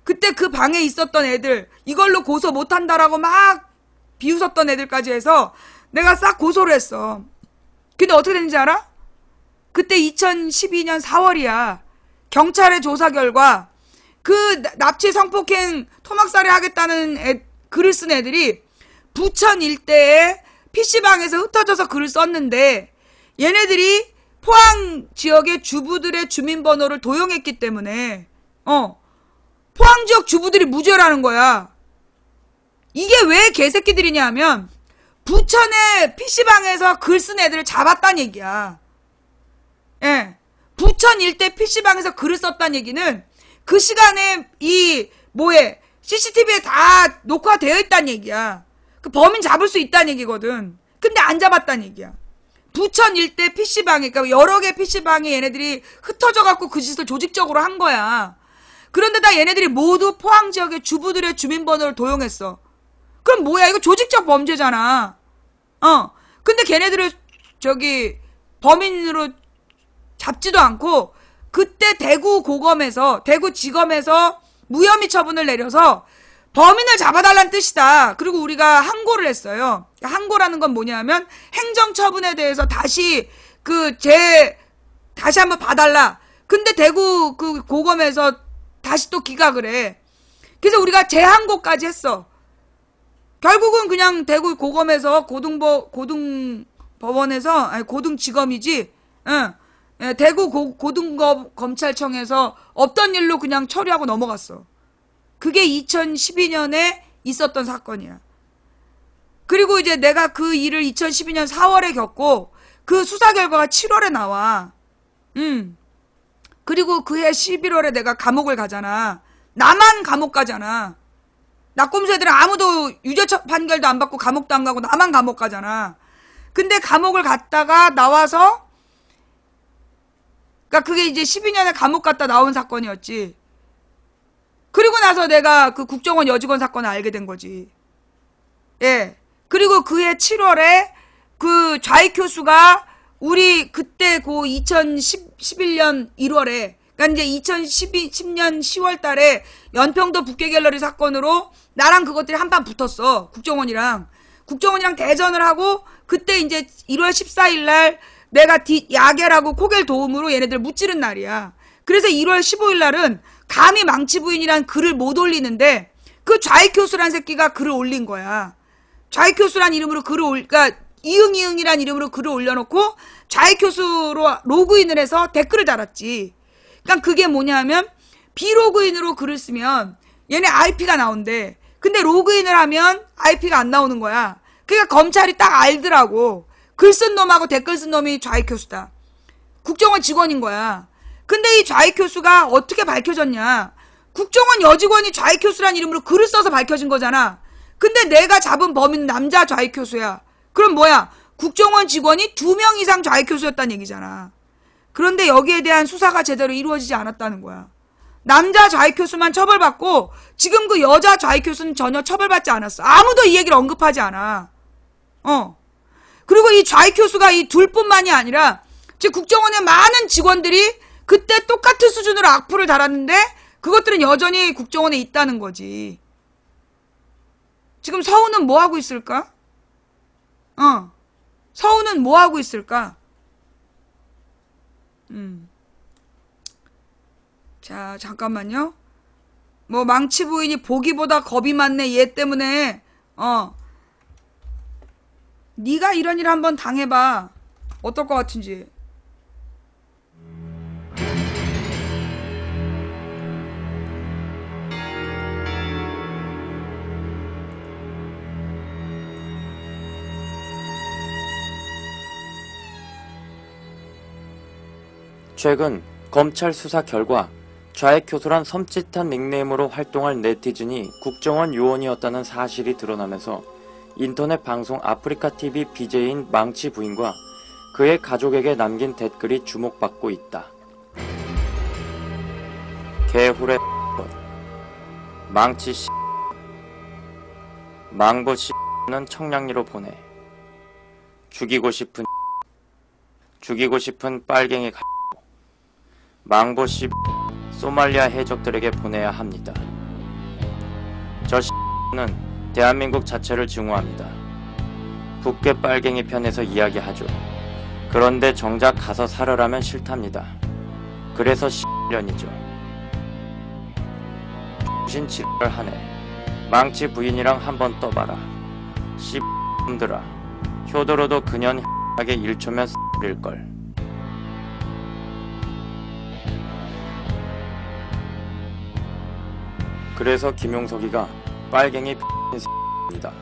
[SPEAKER 1] 그때 그 방에 있었던 애들 이걸로 고소 못한다라고 막 비웃었던 애들까지 해서 내가 싹 고소를 했어. 근데 어떻게 됐는지 알아? 그때 2012년 4월이야. 경찰의 조사 결과 그 납치 성폭행 토막살이 하겠다는 글을 쓴 애들이 부천 일대에 PC방에서 흩어져서 글을 썼는데 얘네들이 포항 지역의 주부들의 주민번호를 도용했기 때문에 포항 지역 주부들이 무죄라는 거야. 이게 왜 개새끼들이냐 하면 부천의 PC방에서 글 쓴 애들을 잡았다는 얘기야. 예. 부천 일대 PC방에서 글을 썼다는 얘기는 그 시간에 CCTV에 다 녹화되어 있다는 얘기야. 그 범인 잡을 수 있다는 얘기거든. 근데 안 잡았다는 얘기야. 부천 일대 PC방에, 그러니까 여러 개 PC방에 얘네들이 흩어져갖고 그 짓을 조직적으로 한 거야. 그런데다 얘네들이 모두 포항 지역의 주부들의 주민번호를 도용했어. 그럼 뭐야? 이거 조직적 범죄잖아. 근데 걔네들을 범인으로 잡지도 않고 그때 대구지검에서 무혐의 처분을 내려서 범인을 잡아달라는 뜻이다. 그리고 우리가 항고를 했어요. 항고라는 건 뭐냐면 행정처분에 대해서 다시 한번 봐달라. 근데 대구 고검에서 다시 또 기각을 해. 그래서 우리가 재항고까지 했어. 결국은 그냥 대구 고검에서 고등법원에서, 아니 고등지검이지, 응. 대구 고등검찰청에서 없던 일로 그냥 처리하고 넘어갔어. 그게 2012년에 있었던 사건이야. 그리고 이제 내가 그 일을 2012년 4월에 겪고 그 수사 결과가 7월에 나와. 그리고 그해 11월에 내가 감옥을 가잖아. 나만 감옥 가잖아. 낙검수 애들은 아무도 유죄 판결도 안 받고 감옥도 안 가고 나만 감옥 가잖아. 근데 감옥을 갔다가 나와서, 그러니까 그게 이제 12년에 감옥 갔다 나온 사건이었지. 그리고 나서 내가 그 국정원 여직원 사건을 알게 된 거지. 예. 그리고 그해 7월에 그 좌익 교수가 우리 그때 그 2011년 1월에, 그러니까 이제 2010년 10월 달에 연평도 북계 갤러리 사건으로 나랑 그것들이 한판 붙었어. 국정원이랑 대전을 하고, 그때 이제 1월 14일 날 내가 야겔하고 코겔 도움으로 얘네들 무찌른 날이야. 그래서 1월 15일 날은 감히 망치 부인이란 글을 못 올리는데 그 좌익 교수란 새끼가 글을 올린 거야. 좌익 교수란 이름으로 그러니까 이응이응이란 이름으로 글을 올려놓고 좌익 교수로 로그인을 해서 댓글을 달았지. 그러니까 그게 뭐냐면 비로그인으로 글을 쓰면 얘네 IP가 나온대. 근데 로그인을 하면 IP가 안 나오는 거야. 그러니까 검찰이 딱 알더라고. 글 쓴 놈하고 댓글 쓴 놈이 좌익 교수다. 국정원 직원인 거야. 근데 이 좌익 교수가 어떻게 밝혀졌냐. 국정원 여직원이 좌익 교수란 이름으로 글을 써서 밝혀진 거잖아. 근데 내가 잡은 범인은 남자 좌익 교수야. 그럼 뭐야? 국정원 직원이 2명 이상 좌익 교수였다는 얘기잖아. 그런데 여기에 대한 수사가 제대로 이루어지지 않았다는 거야. 남자 좌익 교수만 처벌받고 지금 그 여자 좌익 교수는 전혀 처벌받지 않았어. 아무도 이 얘기를 언급하지 않아. 그리고 이 좌익 교수가 이 둘뿐만이 아니라 지금 국정원의 많은 직원들이 그때 똑같은 수준으로 악플을 달았는데 그것들은 여전히 국정원에 있다는 거지. 지금 서훈은 뭐 하고 있을까? 서훈은 뭐 하고 있을까? 자, 잠깐만요. 뭐 망치 부인이 보기보다 겁이 많네. 얘 때문에. 네가 이런 일 한번 당해봐. 어떨 것 같은지.
[SPEAKER 2] 최근 검찰 수사 결과 좌익 교수란 섬찟한 닉네임으로 활동할 네티즌이 국정원 요원이었다는 사실이 드러나면서 인터넷 방송 아프리카TV BJ인 망치 부인과 그의 가족에게 남긴 댓글이 주목받고 있다. 개hure 것 망치 씨 망보 씨는 청량리로 보내 죽이고 싶은 빨갱이 망보 씨 소말리아 해적들에게 보내야 합니다. 저 씨는 대한민국 자체를 증오합니다. 국계 빨갱이 편에서 이야기하죠. 그런데 정작 가서 살으라면 싫답니다. 그래서 씨년이죠. 정신 지랄을 하네. 망치 부인이랑 한번 떠봐라. 씨놈들아. 효도로도 그년 하게 1초면 릴걸. 그래서 김용석이가 빨갱이 입니다.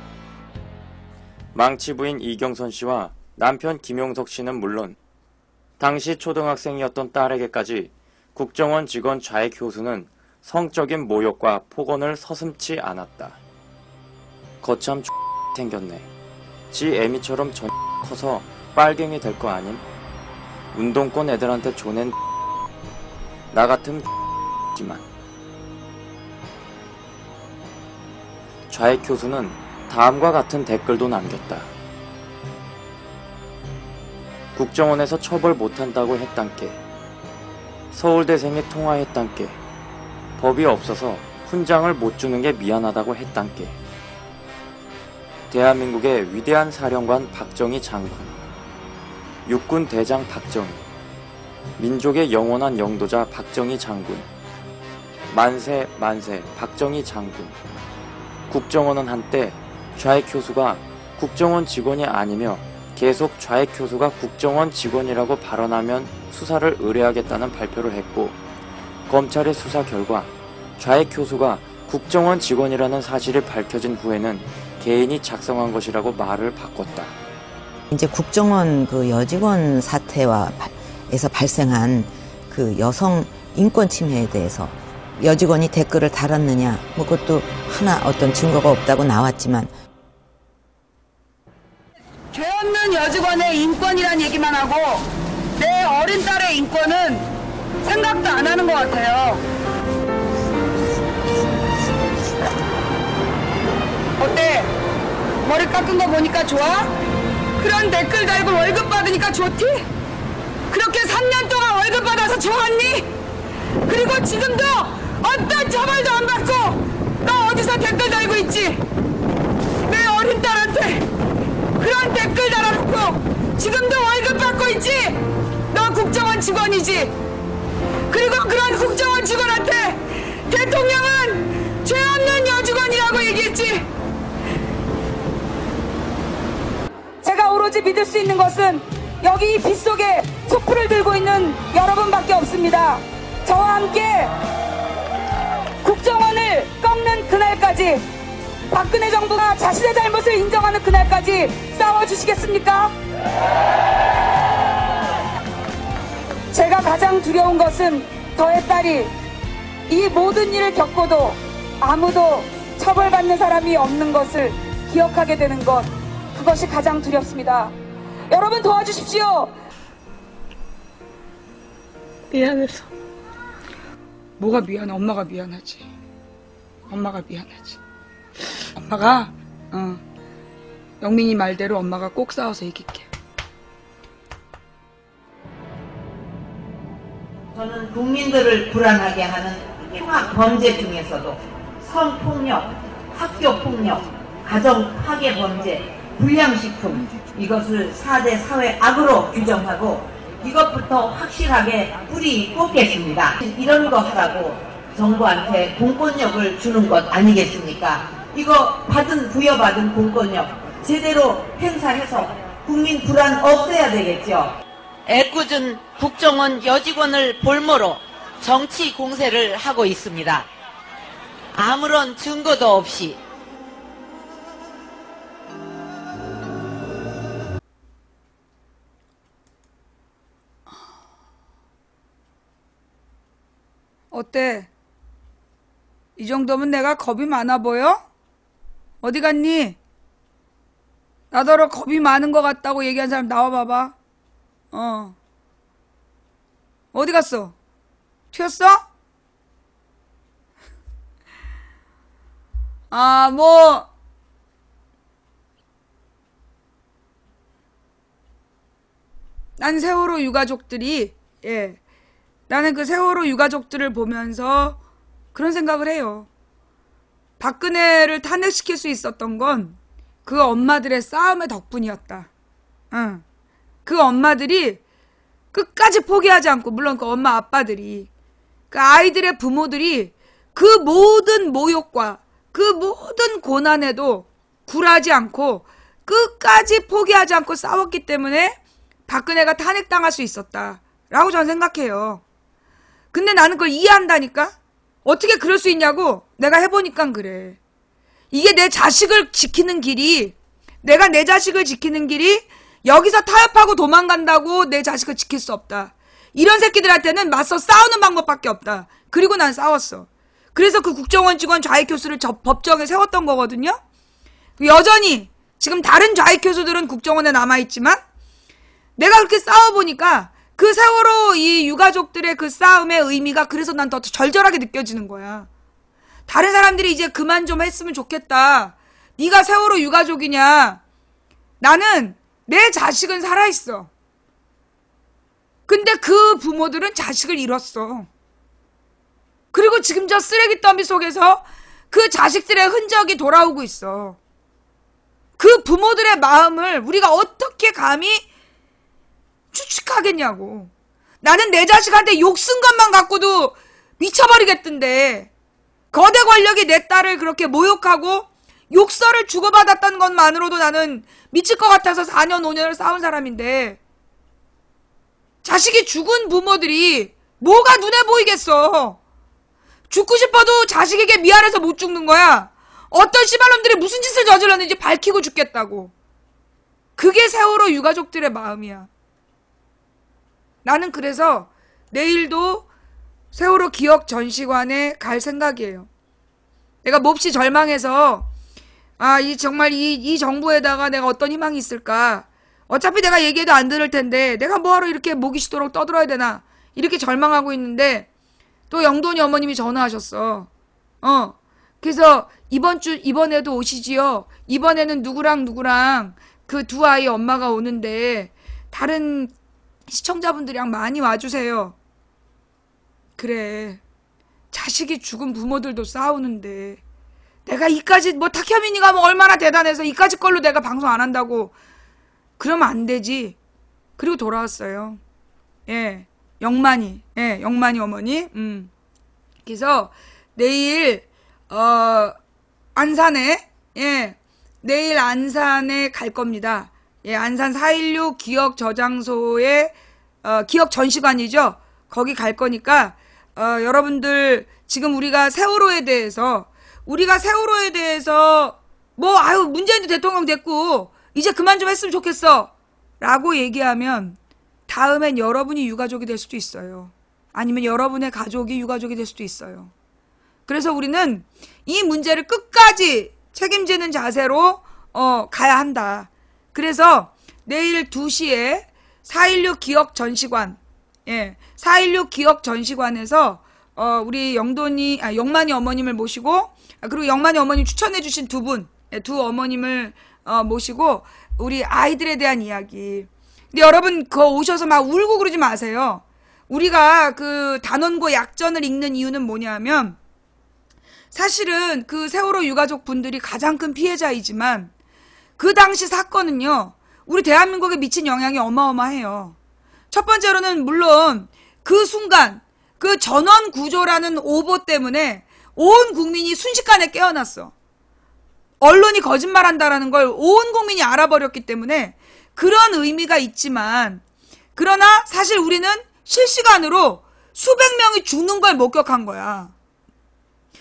[SPEAKER 2] 망치 부인 이경선 씨와 남편 김용석 씨는 물론 당시 초등학생이었던 딸에게까지 국정원 직원 좌익 교수는 성적인 모욕과 폭언을 서슴지 않았다. 거참 생겼네. 지 애미처럼 전 커서 빨갱이 될 거 아님? 운동권 애들한테 조낸 나 같은 지만. 좌익 교수는 다음과 같은 댓글도 남겼다. 국정원에서 처벌 못한다고 했단께. 서울대생이 통화했단께. 법이 없어서 훈장을 못 주는 게 미안하다고 했단께. 대한민국의 위대한 사령관 박정희 장군, 육군 대장 박정희, 민족의 영원한 영도자 박정희 장군, 만세 만세 박정희 장군. 국정원은 한때 좌익 교수가 국정원 직원이 아니며 계속 좌익 교수가 국정원 직원이라고 발언하면 수사를 의뢰하겠다는 발표를 했고, 검찰의 수사 결과 좌익 교수가 국정원 직원이라는 사실이 밝혀진 후에는 개인이 작성한 것이라고 말을 바꿨다.
[SPEAKER 3] 이제 국정원 그 여직원 사태에서 발생한 그 여성 인권 침해에 대해서 여직원이 댓글을 달았느냐, 뭐 그것도 하나 어떤 증거가 없다고 나왔지만,
[SPEAKER 1] 죄 없는 여직원의 인권이란 얘기만 하고 내 어린 딸의 인권은 생각도 안 하는 것 같아요. 어때? 머리 깎은 거 보니까 좋아? 그런 댓글 달고 월급 받으니까 좋디? 그렇게 3년 동안 월급 받아서 좋았니? 그리고 지금도 어떤 처벌도 안 받고 너 어디서 댓글 달고 있지? 내 어린 딸한테 그런 댓글 달아놓고 지금도 월급 받고 있지? 너 국정원 직원이지? 그리고 그런 국정원 직원한테 대통령은 죄 없는 여직원이라고 얘기했지? 제가 오로지 믿을 수 있는 것은 여기 이 빗속에 촛불을 들고 있는 여러분밖에 없습니다. 저와 함께 국정원을 꺾는 그날까지, 박근혜 정부가 자신의 잘못을 인정하는 그날까지 싸워주시겠습니까? 제가 가장 두려운 것은 저의 딸이 이 모든 일을 겪고도 아무도 처벌받는 사람이 없는 것을 기억하게 되는 것, 그것이 가장 두렵습니다. 여러분 도와주십시오.
[SPEAKER 4] 미안해서.
[SPEAKER 1] 뭐가 미안해? 엄마가 미안하지. 엄마가 미안하지. 엄마가 영민이 말대로 엄마가 꼭 싸워서 이길게.
[SPEAKER 5] 저는 국민들을 불안하게 하는 흉악 범죄 중에서도 성폭력, 학교폭력, 가정 파괴 범죄, 불량식품, 이것을 4대 사회 악으로 규정하고 이것부터 확실하게 뿌리 뽑겠습니다. 이런 거 하라고 정부한테 공권력을 주는 것 아니겠습니까? 이거 부여받은 공권력 제대로 행사해서 국민 불안 없애야 되겠죠.
[SPEAKER 6] 애꿎은 국정원 여직원을 볼모로 정치 공세를 하고 있습니다. 아무런 증거도 없이.
[SPEAKER 1] 어때? 이 정도면 내가 겁이 많아 보여? 어디 갔니? 나더러 겁이 많은 것 같다고 얘기한 사람 나와봐봐. 어디 갔어? 튀었어? 난 세월호 유가족들이, 나는 그 세월호 유가족들을 보면서 그런 생각을 해요. 박근혜를 탄핵시킬 수 있었던 건 그 엄마들의 싸움의 덕분이었다. 그 엄마들이 끝까지 포기하지 않고, 물론 그 엄마 아빠들이, 그 아이들의 부모들이 그 모든 모욕과 그 모든 고난에도 굴하지 않고 끝까지 포기하지 않고 싸웠기 때문에 박근혜가 탄핵당할 수 있었다라고 저는 생각해요. 근데 나는 그걸 이해한다니까? 어떻게 그럴 수 있냐고 내가 해보니까 그래. 이게 내 자식을 지키는 길이, 내가 내 자식을 지키는 길이 여기서 타협하고 도망간다고 내 자식을 지킬 수 없다. 이런 새끼들한테는 맞서 싸우는 방법밖에 없다. 그리고 난 싸웠어. 그래서 그 국정원 직원 좌익 교수를 법정에 세웠던 거거든요. 여전히 지금 다른 좌익 교수들은 국정원에 남아있지만 내가 그렇게 싸워보니까 그 세월호 이 유가족들의 그 싸움의 의미가 그래서 난 더 절절하게 느껴지는 거야. 다른 사람들이 이제 그만 좀 했으면 좋겠다. 네가 세월호 유가족이냐? 나는 내 자식은 살아있어. 근데 그 부모들은 자식을 잃었어. 그리고 지금 저 쓰레기 더미 속에서 그 자식들의 흔적이 돌아오고 있어. 그 부모들의 마음을 우리가 어떻게 감히 추측하겠냐고. 나는 내 자식한테 욕 쓴 것만 갖고도 미쳐버리겠던데. 거대 권력이 내 딸을 그렇게 모욕하고 욕설을 주고받았다는 것만으로도 나는 미칠 것 같아서 4년 5년을 싸운 사람인데, 자식이 죽은 부모들이 뭐가 눈에 보이겠어. 죽고 싶어도 자식에게 미안해서 못 죽는 거야. 어떤 씨발놈들이 무슨 짓을 저질렀는지 밝히고 죽겠다고. 그게 세월호 유가족들의 마음이야. 나는 그래서 내일도 세월호 기억 전시관에 갈 생각이에요. 내가 몹시 절망해서 정말 이 정부에다가 내가 어떤 희망이 있을까. 어차피 내가 얘기해도 안 들을 텐데 내가 뭐하러 이렇게 목이 쉬도록 떠들어야 되나. 이렇게 절망하고 있는데 또 영돈이 어머님이 전화하셨어. 그래서 이번에도 오시지요. 이번에는 누구랑 그 두 아이 엄마가 오는데 다른 시청자분들이랑 많이 와주세요. 그래. 자식이 죽은 부모들도 싸우는데 내가 이까지 탁현민이가 얼마나 대단해서 이까지 걸로 내가 방송 안 한다고 그러면 안 되지. 그리고 돌아왔어요. 예. 영만이 어머니. 그래서 내일 안산에 내일 안산에 갈 겁니다. 예, 안산 4.16 기억 저장소에 기억 전시관이죠. 거기 갈 거니까 여러분들 지금 우리가 세월호에 대해서 문재인도 대통령 됐고 이제 그만 좀 했으면 좋겠어 라고 얘기하면 다음엔 여러분이 유가족이 될 수도 있어요. 아니면 여러분의 가족이 유가족이 될 수도 있어요. 그래서 우리는 이 문제를 끝까지 책임지는 자세로 가야 한다. 그래서 내일 2시에 4.16 기억 전시관, 4.16 기억 전시관에서 우리 영만이 어머님을 모시고, 그리고 영만이 어머님 추천해주신 두 어머님을 모시고 우리 아이들에 대한 이야기. 근데 여러분 그거 오셔서 막 울고 그러지 마세요. 우리가 그 단원고 약전을 읽는 이유는 뭐냐면, 사실은 그 세월호 유가족 분들이 가장 큰 피해자이지만 그 당시 사건은요, 우리 대한민국에 미친 영향이 어마어마해요. 첫 번째로는 물론 그 순간 그 전원 구조라는 오보 때문에 온 국민이 순식간에 깨어났어. 언론이 거짓말한다라는 걸 온 국민이 알아버렸기 때문에 그런 의미가 있지만, 그러나 사실 우리는 실시간으로 수백 명이 죽는 걸 목격한 거야.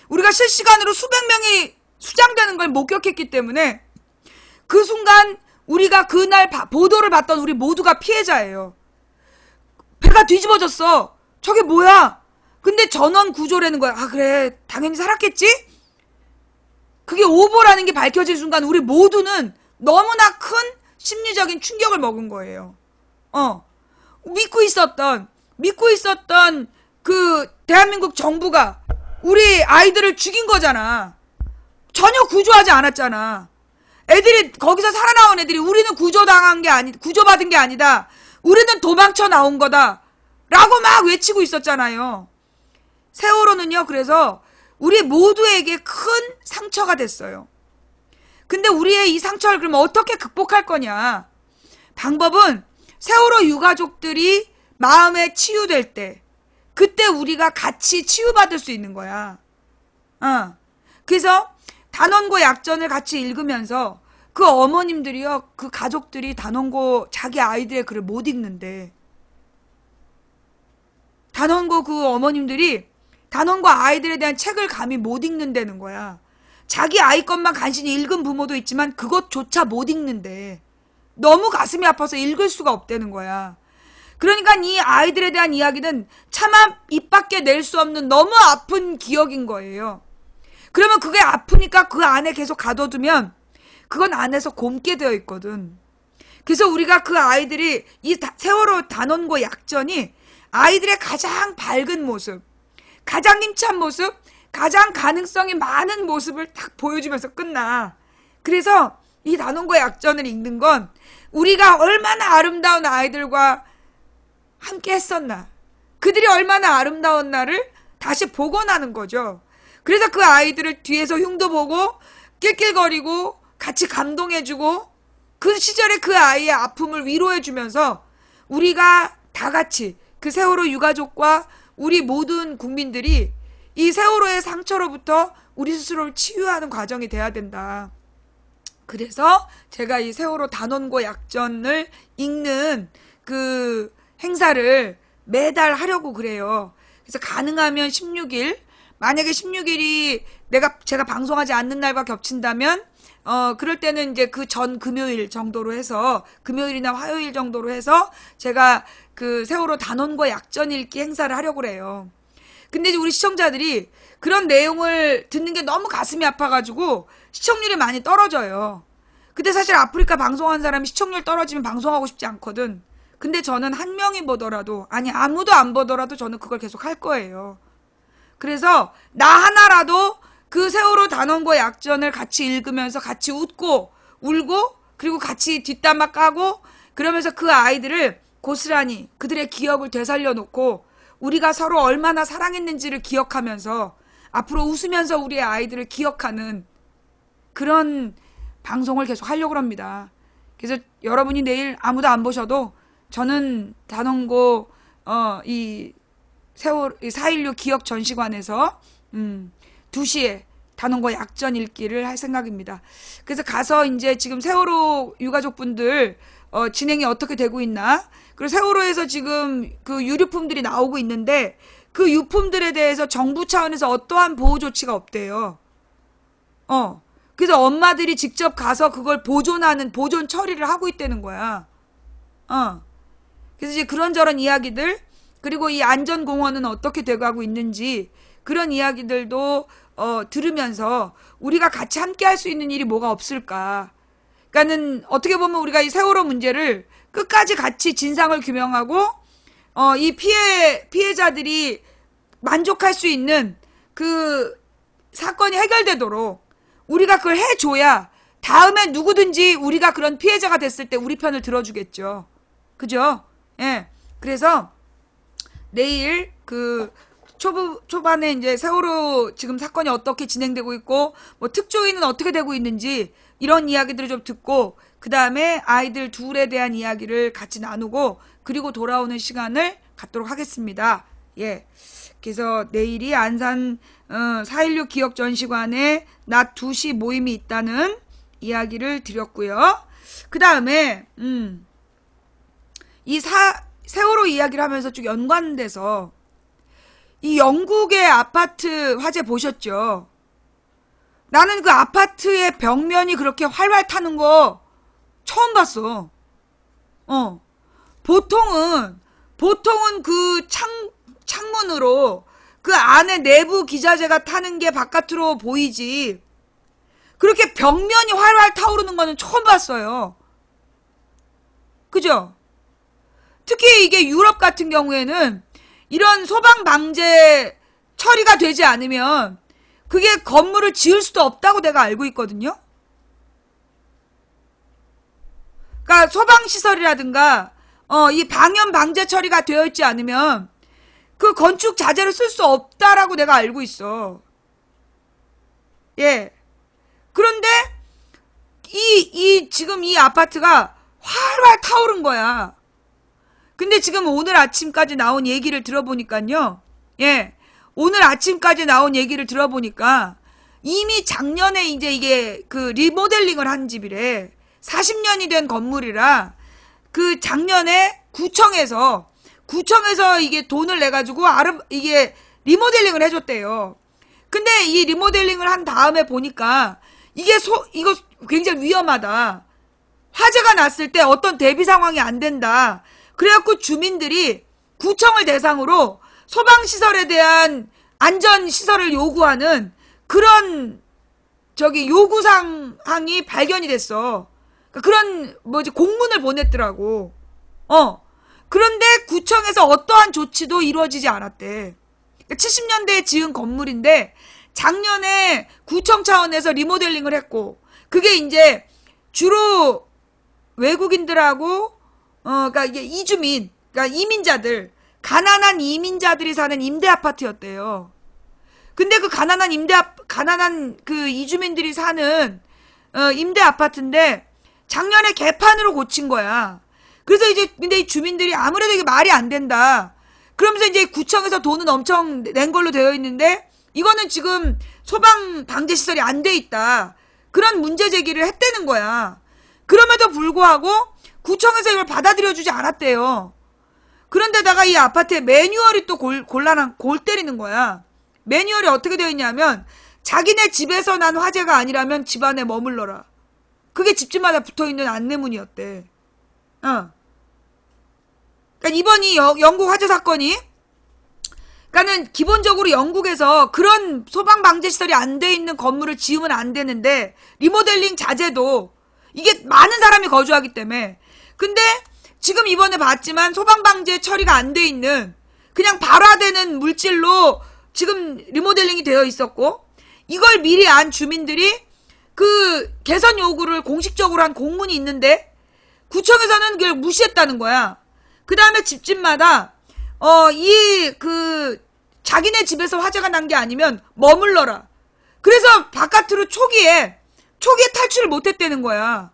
[SPEAKER 1] 우리가 실시간으로 수백 명이 수장되는 걸 목격했기 때문에 그 순간 우리가 그날 보도를 봤던 우리 모두가 피해자예요. 배가 뒤집어졌어. 저게 뭐야? 근데 전원 구조라는 거야. 그래, 당연히 살았겠지? 그게 오보라는 게 밝혀진 순간 우리 모두는 너무나 큰 심리적인 충격을 먹은 거예요. 믿고 있었던 그 대한민국 정부가 우리 아이들을 죽인 거잖아. 전혀 구조하지 않았잖아. 애들이 거기서 살아나온 애들이 우리는 구조받은 게 아니다. 우리는 도망쳐 나온 거다. 라고 막 외치고 있었잖아요. 세월호는요, 그래서 우리 모두에게 큰 상처가 됐어요. 근데 우리의 이 상처를 그러면 어떻게 극복할 거냐? 방법은 세월호 유가족들이 마음에 치유될 때, 그때 우리가 같이 치유받을 수 있는 거야. 그래서 단원고 약전을 같이 읽으면서 그 어머님들이요, 그 가족들이 단원고 자기 아이들의 글을 못 읽는데, 단원고 그 어머님들이 단원고 아이들에 대한 책을 감히 못 읽는다는 거야. 자기 아이 것만 간신히 읽은 부모도 있지만 그것조차 못 읽는데 너무 가슴이 아파서 읽을 수가 없다는 거야. 그러니까 이 아이들에 대한 이야기는 차마 입 밖에 낼 수 없는 너무 아픈 기억인 거예요. 그러면 그게 아프니까 그 안에 계속 가둬두면 그건 안에서 곪게 되어 있거든. 그래서 우리가 그 아이들이 이 세월호 단원고 약전이 아이들의 가장 밝은 모습, 가장 힘찬 모습, 가장 가능성이 많은 모습을 딱 보여주면서 끝나. 그래서 이 단원고 약전을 읽는 건 우리가 얼마나 아름다운 아이들과 함께 했었나, 그들이 얼마나 아름다운 날을 다시 복원하는 거죠. 그래서 그 아이들을 뒤에서 흉도 보고 낄낄거리고 같이 감동해주고 그 시절에 그 아이의 아픔을 위로해주면서 우리가 다 같이 그 세월호 유가족과 우리 모든 국민들이 이 세월호의 상처로부터 우리 스스로를 치유하는 과정이 돼야 된다. 그래서 제가 이 세월호 단원고 약전을 읽는 그 행사를 매달 하려고 그래요. 그래서 가능하면 16일, 만약에 16일이 제가 방송하지 않는 날과 겹친다면 그럴 때는 이제 그 전 금요일 정도로 해서, 금요일이나 화요일 정도로 해서 제가 그 세월호 단원고 약전 읽기 행사를 하려고 그래요. 근데 이제 우리 시청자들이 그런 내용을 듣는 게 너무 가슴이 아파가지고 시청률이 많이 떨어져요. 근데 사실 아프리카 방송한 사람이 시청률 떨어지면 방송하고 싶지 않거든. 근데 저는 한 명이 보더라도, 아니 아무도 안 보더라도 저는 그걸 계속 할 거예요. 그래서 나 하나라도 그 세월호 단원고 약전을 같이 읽으면서 같이 웃고 울고 그리고 같이 뒷담화 까고 그러면서 그 아이들을 고스란히 그들의 기억을 되살려 놓고 우리가 서로 얼마나 사랑했는지를 기억하면서 앞으로 웃으면서 우리의 아이들을 기억하는 그런 방송을 계속 하려고 합니다. 그래서 여러분이 내일 아무도 안 보셔도 저는 단원고 이 4.16 기억 전시관에서 2시에 단원고 약전 읽기를 할 생각입니다. 그래서 가서 이제 지금 세월호 유가족분들 진행이 어떻게 되고 있나, 그리고 세월호에서 지금 그 유류품들이 나오고 있는데 그 유품들에 대해서 정부 차원에서 어떠한 보호 조치가 없대요. 그래서 엄마들이 직접 가서 그걸 보존 처리를 하고 있다는 거야. 그래서 이제 그런저런 이야기들, 그리고 이 안전공원은 어떻게 돼가고 있는지 그런 이야기들도 들으면서 우리가 같이 함께 할 수 있는 일이 뭐가 없을까. 그러니까는 어떻게 보면 우리가 이 세월호 문제를 끝까지 같이 진상을 규명하고 이 피해자들이 만족할 수 있는 그 사건이 해결되도록 우리가 그걸 해줘야 다음에 누구든지 우리가 그런 피해자가 됐을 때 우리 편을 들어주겠죠. 그죠? 예. 그래서 내일 그 초반에 이제 세월호 지금 사건이 어떻게 진행되고 있고 뭐 특조위는 어떻게 되고 있는지 이런 이야기들을 좀 듣고 그 다음에 아이들 둘에 대한 이야기를 같이 나누고 그리고 돌아오는 시간을 갖도록 하겠습니다. 예. 그래서 내일이 안산 4.16 기억전시관에 낮 2시 모임이 있다는 이야기를 드렸고요. 그 다음에 이 세월호 이야기를 하면서 쭉 연관돼서 이 영국의 아파트 화재 보셨죠? 나는 그 아파트의 벽면이 그렇게 활활 타는 거 처음 봤어. 보통은 그 창문으로 그 안에 내부 기자재가 타는 게 바깥으로 보이지. 그렇게 벽면이 활활 타오르는 거는 처음 봤어요. 그죠? 특히 이게 유럽 같은 경우에는 이런 소방 방제 처리가 되지 않으면 그게 건물을 지을 수도 없다고 내가 알고 있거든요. 그러니까 소방시설이라든가 이 방연 방제 처리가 되어 있지 않으면 그 건축 자재를 쓸 수 없다라고 내가 알고 있어. 예. 그런데 지금 이 아파트가 활활 타오른 거야. 근데 지금 오늘 아침까지 나온 얘기를 들어보니까요. 예. 오늘 아침까지 나온 얘기를 들어보니까 이미 작년에 이제 이게 그 리모델링을 한 집이래. 40년이 된 건물이라 그 작년에 구청에서 이게 돈을 내가지고 이게 리모델링을 해줬대요. 근데 이 리모델링을 한 다음에 보니까 이거 굉장히 위험하다. 화재가 났을 때 어떤 대비 상황이 안 된다. 그래갖고 주민들이 구청을 대상으로 소방시설에 대한 안전시설을 요구하는 그런 요구사항이 발견이 됐어. 그런 공문을 보냈더라고. 그런데 구청에서 어떠한 조치도 이루어지지 않았대. 70년대에 지은 건물인데 작년에 구청 차원에서 리모델링을 했고 그게 이제 주로 외국인들하고 그러니까 이게 이주민, 그러니까 이민자들, 가난한 이민자들이 사는 임대 아파트였대요. 근데 그 가난한 그 이주민들이 사는 임대 아파트인데 작년에 개판으로 고친 거야. 그래서 이제 근데 이 주민들이 아무래도 이게 말이 안 된다. 그러면서 이제 구청에서 돈은 엄청 낸 걸로 되어 있는데 이거는 지금 소방 방제 시설이 안 돼 있다. 그런 문제 제기를 했다는 거야. 그럼에도 불구하고 구청에서 이걸 받아들여주지 않았대요. 그런데다가 이 아파트의 매뉴얼이 또 곤란한 골 때리는 거야. 매뉴얼이 어떻게 되어 있냐면 자기네 집에서 난 화재가 아니라면 집안에 머물러라. 그게 집집마다 붙어있는 안내문이었대. 그러니까 이번 이 영국 화재 사건이 그러니까는 기본적으로 영국에서 그런 소방 방제 시설이 안 돼 있는 건물을 지으면 안 되는데 리모델링 자재도 이게 많은 사람이 거주하기 때문에 근데 지금 이번에 봤지만 소방 방제 처리가 안 돼 있는 그냥 발화되는 물질로 지금 리모델링이 되어 있었고 이걸 미리 안 주민들이 그 개선 요구를 공식적으로 한 공문이 있는데 구청에서는 그걸 무시했다는 거야. 그 다음에 집집마다 자기네 집에서 화재가 난 게 아니면 머물러라. 그래서 바깥으로 초기에 탈출을 못했다는 거야.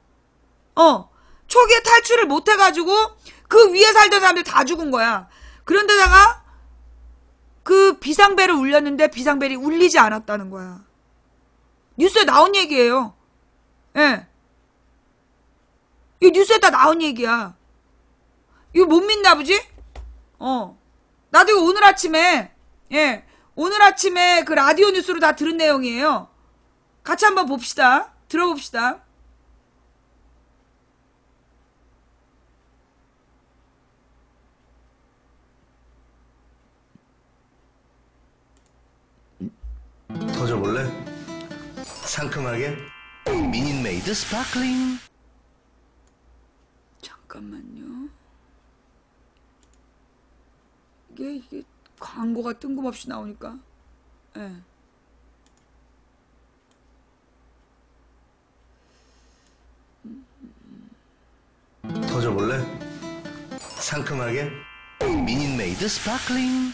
[SPEAKER 1] 초기에 탈출을 못해가지고 그 위에 살던 사람들 다 죽은 거야. 그런데다가 그 비상벨을 울렸는데 비상벨이 울리지 않았다는 거야. 뉴스에 나온 얘기예요. 예. 이 뉴스에 다 나온 얘기야. 이거 못 믿나 보지? 나도 이거 오늘 아침에 그 라디오 뉴스로 다 들은 내용이에요. 같이 한번 봅시다. 들어봅시다.
[SPEAKER 4] 터져볼래? 상큼하게? 미닛메이드 스파클링.
[SPEAKER 1] 잠깐만요. 이게 광고가 뜬금없이 나오니까. 예.
[SPEAKER 4] 터져볼래? 상큼하게? 미닛메이드 스파클링.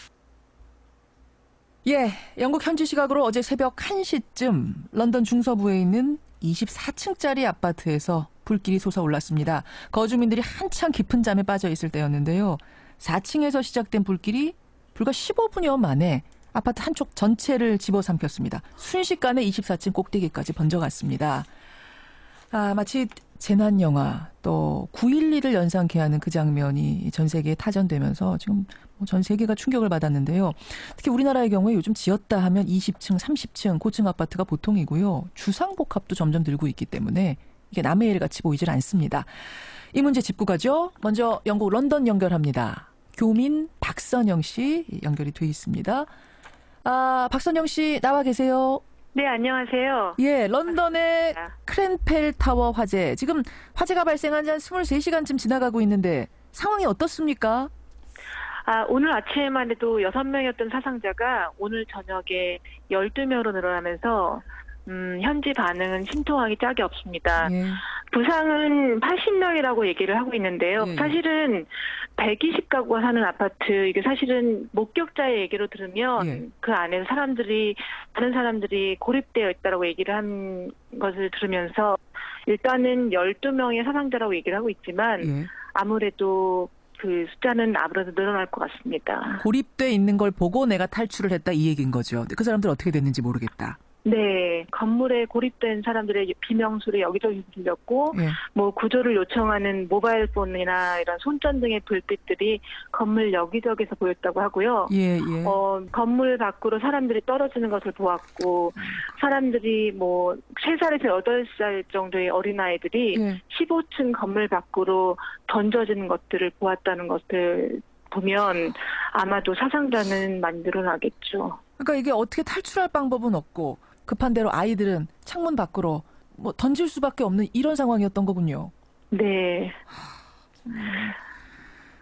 [SPEAKER 7] 예, 영국 현지 시각으로 어제 새벽 1시쯤 런던 중서부에 있는 24층짜리 아파트에서 불길이 솟아올랐습니다. 거주민들이 한창 깊은 잠에 빠져 있을 때였는데요. 4층에서 시작된 불길이 불과 15분여 만에 아파트 한쪽 전체를 집어삼켰습니다. 순식간에 24층 꼭대기까지 번져갔습니다. 마치 재난 영화 또 9.11을 연상케 하는 그 장면이 전 세계에 타전되면서 지금 전 세계가 충격을 받았는데요. 특히 우리나라의 경우에 요즘 지었다 하면 20층, 30층 고층 아파트가 보통이고요. 주상복합도 점점 늘고 있기 때문에 이게 남의 일 같이 보이질 않습니다. 이 문제 짚고 가죠. 먼저 영국 런던 연결합니다. 교민 박선영 씨 연결이 돼 있습니다. 박선영 씨 나와 계세요.
[SPEAKER 8] 네, 안녕하세요.
[SPEAKER 7] 예, 런던의 크랜펠 타워 화재. 지금 화재가 발생한 지 한 23시간쯤 지나가고 있는데 상황이 어떻습니까?
[SPEAKER 8] 오늘 아침에만 해도 6명이었던 사상자가 오늘 저녁에 12명으로 늘어나면서 현지 반응은 심통하기 짝이 없습니다.
[SPEAKER 7] 예.
[SPEAKER 8] 부상은 80명이라고 얘기를 하고 있는데요.
[SPEAKER 7] 예.
[SPEAKER 8] 사실은 120가구가 사는 아파트, 이게 사실은 목격자의 얘기로 들으면
[SPEAKER 7] 예.
[SPEAKER 8] 그 안에서 다른 사람들이 고립되어 있다라고 얘기를 한 것을 들으면서 일단은 12명의 사상자라고 얘기를 하고 있지만
[SPEAKER 7] 예.
[SPEAKER 8] 아무래도 그 숫자는 아무래도 늘어날 것 같습니다.
[SPEAKER 7] 고립돼 있는 걸 보고 내가 탈출을 했다 이 얘기인 거죠. 근데 그 사람들 어떻게 됐는지 모르겠다.
[SPEAKER 8] 네, 건물에 고립된 사람들의 비명소리 여기저기 들렸고,
[SPEAKER 7] 예.
[SPEAKER 8] 뭐 구조를 요청하는 모바일 폰이나 이런 손전등의 불빛들이 건물 여기저기서 보였다고 하고요.
[SPEAKER 7] 예, 예.
[SPEAKER 8] 건물 밖으로 사람들이 떨어지는 것을 보았고, 사람들이 뭐 3살에서 8살 정도의 어린아이들이
[SPEAKER 7] 예.
[SPEAKER 8] 15층 건물 밖으로 던져지는 것들을 보았다는 것을 보면 아마도 사상자는 많이 늘어나겠죠.
[SPEAKER 7] 그러니까 이게 어떻게 탈출할 방법은 없고 급한 대로 아이들은 창문 밖으로 뭐 던질 수밖에 없는 이런 상황이었던 거군요.
[SPEAKER 8] 네.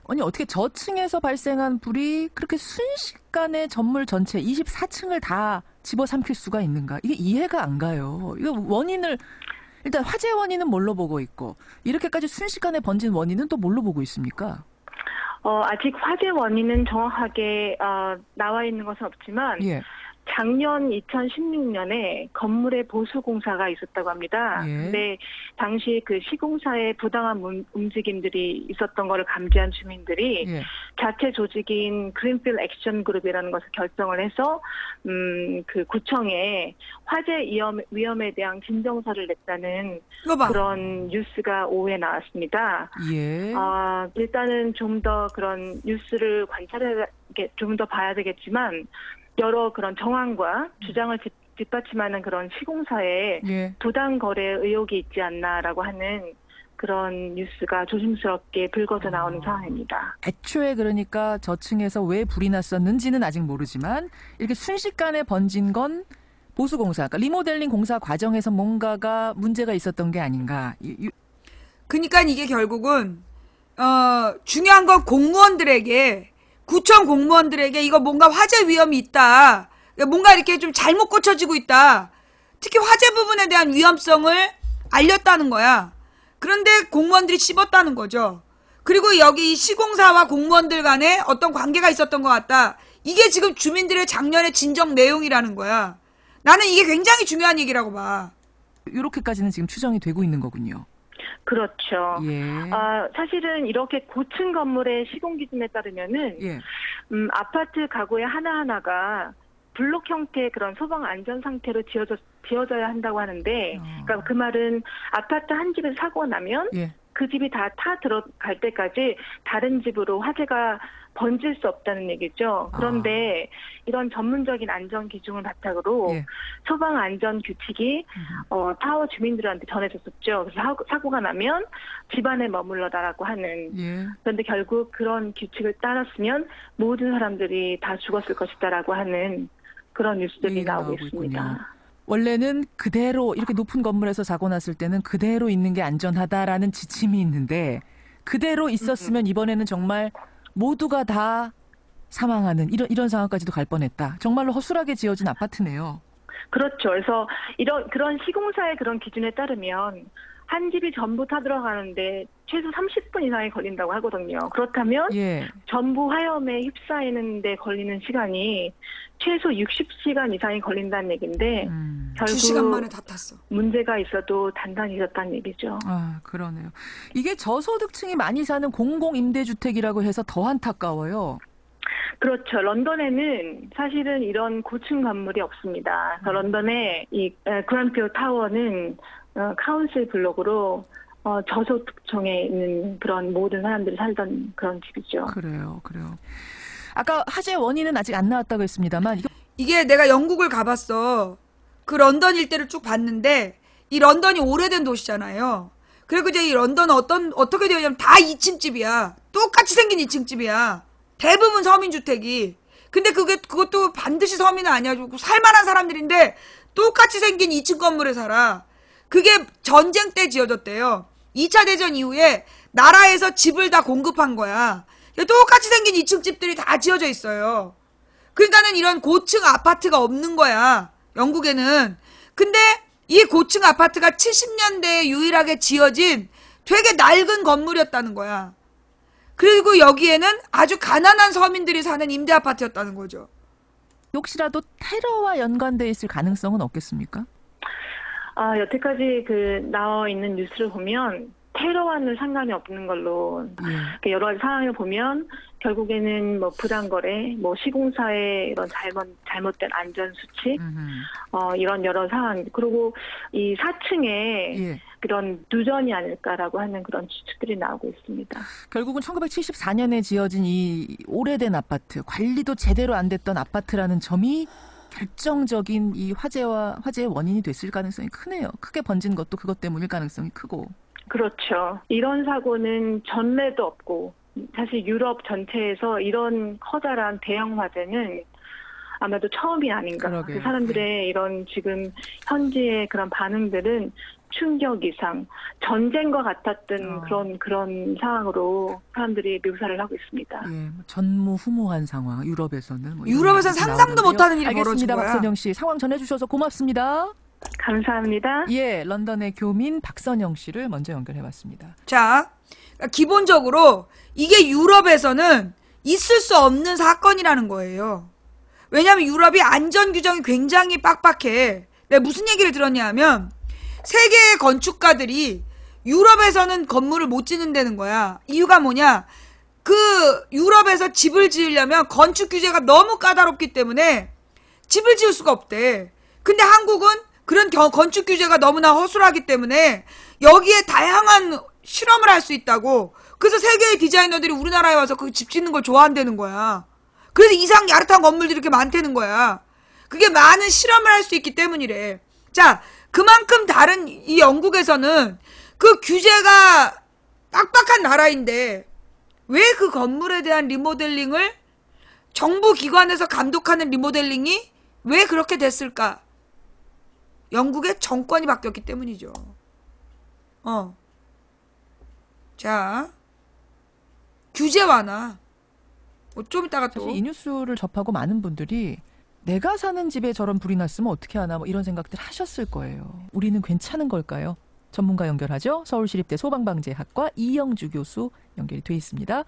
[SPEAKER 7] 아니 어떻게 저층에서 발생한 불이 그렇게 순식간에 건물 전체 24층을 다 집어삼킬 수가 있는가? 이게 이해가 안 가요. 이거 원인을 일단 화재 원인은 뭘로 보고 있고 이렇게까지 순식간에 번진 원인은 또 뭘로 보고 있습니까?
[SPEAKER 8] 아직 화재 원인은 정확하게 나와 있는 것은 없지만
[SPEAKER 7] 예.
[SPEAKER 8] 작년 2016년에 건물의 보수 공사가 있었다고 합니다.
[SPEAKER 7] 예.
[SPEAKER 8] 근데 당시 그 시공사의 부당한 움직임들이 있었던 것을 감지한 주민들이
[SPEAKER 7] 예.
[SPEAKER 8] 자체 조직인 그린필드 액션 그룹이라는 것을 결정을 해서 그 구청에 화재 위험에 대한 진정서를 냈다는
[SPEAKER 1] 이거 봐.
[SPEAKER 8] 그런 뉴스가 오후에 나왔습니다.
[SPEAKER 7] 예.
[SPEAKER 8] 일단은 좀 더 그런 뉴스를 좀 더 봐야 되겠지만 여러 그런 정황과 주장을 뒷받침하는 그런 시공사에
[SPEAKER 7] 예.
[SPEAKER 8] 부당 거래 의혹이 있지 않나라고 하는 그런 뉴스가 조심스럽게 불거져 나오는 상황입니다.
[SPEAKER 7] 애초에 그러니까 저층에서 왜 불이 났었는지는 아직 모르지만 이렇게 순식간에 번진 건 보수공사, 그러니까 리모델링 공사 과정에서 뭔가가 문제가 있었던 게 아닌가.
[SPEAKER 1] 그러니까 이게 결국은 중요한 건 공무원들에게, 구청 공무원들에게 이거 뭔가 화재 위험이 있다, 뭔가 이렇게 좀 잘못 고쳐지고 있다, 특히 화재 부분에 대한 위험성을 알렸다는 거야. 그런데 공무원들이 씹었다는 거죠. 그리고 여기 시공사와 공무원들 간에 어떤 관계가 있었던 것 같다. 이게 지금 주민들의 작년의 진정 내용이라는 거야. 나는 이게 굉장히 중요한 얘기라고 봐.
[SPEAKER 7] 이렇게까지는 지금 추정이 되고 있는 거군요.
[SPEAKER 8] 그렇죠.
[SPEAKER 7] 예.
[SPEAKER 8] 사실은 이렇게 고층 건물의 시공 기준에 따르면은
[SPEAKER 7] 예.
[SPEAKER 8] 아파트 가구의 하나하나가 블록 형태의 그런 소방 안전 상태로 지어져야 한다고 하는데, 그러니까 그 말은 아파트 한 집에서 사고가 나면
[SPEAKER 7] 예.
[SPEAKER 8] 그 집이 다 들어갈 때까지 다른 집으로 화재가 번질 수 없다는 얘기죠. 그런데 이런 전문적인 안전 기준을 바탕으로
[SPEAKER 7] 예.
[SPEAKER 8] 소방 안전 규칙이 타워 주민들한테 전해졌었죠. 그래서 사고가 나면 집안에 머물러다라고 하는.
[SPEAKER 7] 예.
[SPEAKER 8] 그런데 결국 그런 규칙을 따랐으면 모든 사람들이 다 죽었을 것이다라고 하는 그런 뉴스들이 나오고 있습니다.
[SPEAKER 7] 있군요. 원래는 그대로 이렇게 높은 건물에서 사고 났을 때는 그대로 있는 게 안전하다라는 지침이 있는데 그대로 있었으면 이번에는 정말 모두가 다 사망하는 이런 상황까지도 갈 뻔했다. 정말로 허술하게 지어진 아파트네요.
[SPEAKER 8] 그렇죠. 그래서 그런 시공사의 그런 기준에 따르면 한 집이 전부 타들어가는데 최소 30분 이상이 걸린다고 하거든요. 그렇다면
[SPEAKER 7] 예.
[SPEAKER 8] 전부 화염에 휩싸이는데 걸리는 시간이 최소 60시간 이상이 걸린다는 얘기인데 결국
[SPEAKER 1] 2시간 만에 다 탔어.
[SPEAKER 8] 문제가 있어도 단단히 있었다는 얘기죠.
[SPEAKER 7] 그러네요. 이게 저소득층이 많이 사는 공공임대주택이라고 해서 더 안타까워요.
[SPEAKER 8] 그렇죠. 런던에는 사실은 이런 고층 건물이 없습니다. 그래서 런던의 이 그랜필드 타워는 카운슬 블록으로 저소득층에 있는 그런 모든 사람들이 살던 그런 집이죠.
[SPEAKER 7] 그래요. 아까 화재 원인은 아직 안 나왔다고 했습니다만
[SPEAKER 1] 이게 내가 영국을 가봤어. 그 런던 일대를 쭉 봤는데 이 런던이 오래된 도시잖아요. 그리고 이제 이 런던은 어떻게 되어 있냐면 다 2층 집이야. 똑같이 생긴 2층 집이야. 대부분 서민주택이. 근데 그것도 반드시 서민은 아니야. 살만한 사람들인데 똑같이 생긴 2층 건물에 살아. 그게 전쟁 때 지어졌대요. 2차 대전 이후에 나라에서 집을 다 공급한 거야. 똑같이 생긴 2층 집들이 다 지어져 있어요. 그러니까는 이런 고층 아파트가 없는 거야. 영국에는. 근데 이 고층 아파트가 70년대에 유일하게 지어진 되게 낡은 건물이었다는 거야. 그리고 여기에는 아주 가난한 서민들이 사는 임대 아파트였다는 거죠.
[SPEAKER 7] 혹시라도 테러와 연관돼 있을 가능성은 없겠습니까?
[SPEAKER 8] 여태까지 나와 있는 뉴스를 보면 테러와는 상관이 없는 걸로 여러 가지 상황을 보면 결국에는 뭐 부당거래, 뭐 시공사의 이런 잘못된 안전 수칙, 이런 여러 상황, 그리고 이 4층에 그런 누전이 아닐까라고 하는 그런 추측들이 나오고 있습니다.
[SPEAKER 7] 결국은 1974년에 지어진 이 오래된 아파트, 관리도 제대로 안 됐던 아파트라는 점이 결정적인 이 화재의 원인이 됐을 가능성이 크네요. 크게 번진 것도 그것 때문일 가능성이 크고.
[SPEAKER 8] 그렇죠. 이런 사고는 전례도 없고 사실 유럽 전체에서 이런 커다란 대형 화재는 아마도 처음이 아닌가.
[SPEAKER 7] 그러게요.
[SPEAKER 8] 사람들의 이런 지금 현지의 그런 반응들은 충격 이상, 전쟁과 같았던 그런 상황으로 사람들이 묘사를 하고 있습니다.
[SPEAKER 7] 예, 전무후무한 상황, 유럽에서는.
[SPEAKER 1] 유럽에서는 상상도 못하는 일이 벌어진
[SPEAKER 7] 알겠습니다,
[SPEAKER 1] 거야.
[SPEAKER 7] 박선영 씨. 상황 전해주셔서 고맙습니다.
[SPEAKER 8] 감사합니다.
[SPEAKER 7] 예, 런던의 교민 박선영 씨를 먼저 연결해봤습니다.
[SPEAKER 1] 자, 기본적으로 이게 유럽에서는 있을 수 없는 사건이라는 거예요. 왜냐하면 유럽이 안전 규정이 굉장히 빡빡해. 내가 무슨 얘기를 들었냐 하면 세계의 건축가들이 유럽에서는 건물을 못 짓는다는 거야. 이유가 뭐냐? 그 유럽에서 집을 지으려면 건축 규제가 너무 까다롭기 때문에 집을 지을 수가 없대. 근데 한국은 그런 건축 규제가 너무나 허술하기 때문에 여기에 다양한 실험을 할 수 있다고. 그래서 세계의 디자이너들이 우리나라에 와서 그 집 짓는 걸 좋아한다는 거야. 그래서 이상 야릇한 건물들이 이렇게 많다는 거야. 그게 많은 실험을 할 수 있기 때문이래. 자, 그만큼 다른 이 영국에서는 그 규제가 빡빡한 나라인데 왜 그 건물에 대한 리모델링을 정부 기관에서 감독하는 리모델링이 왜 그렇게 됐을까? 영국의 정권이 바뀌었기 때문이죠. 자, 규제 완화. 좀 이따가 또.
[SPEAKER 7] 사실 이 뉴스를 접하고 많은 분들이 내가 사는 집에 저런 불이 났으면 어떻게 하나 뭐 이런 생각들 하셨을 거예요. 우리는 괜찮은 걸까요? 전문가 연결하죠. 서울시립대 소방방재학과 이영주 교수 연결이 돼 있습니다.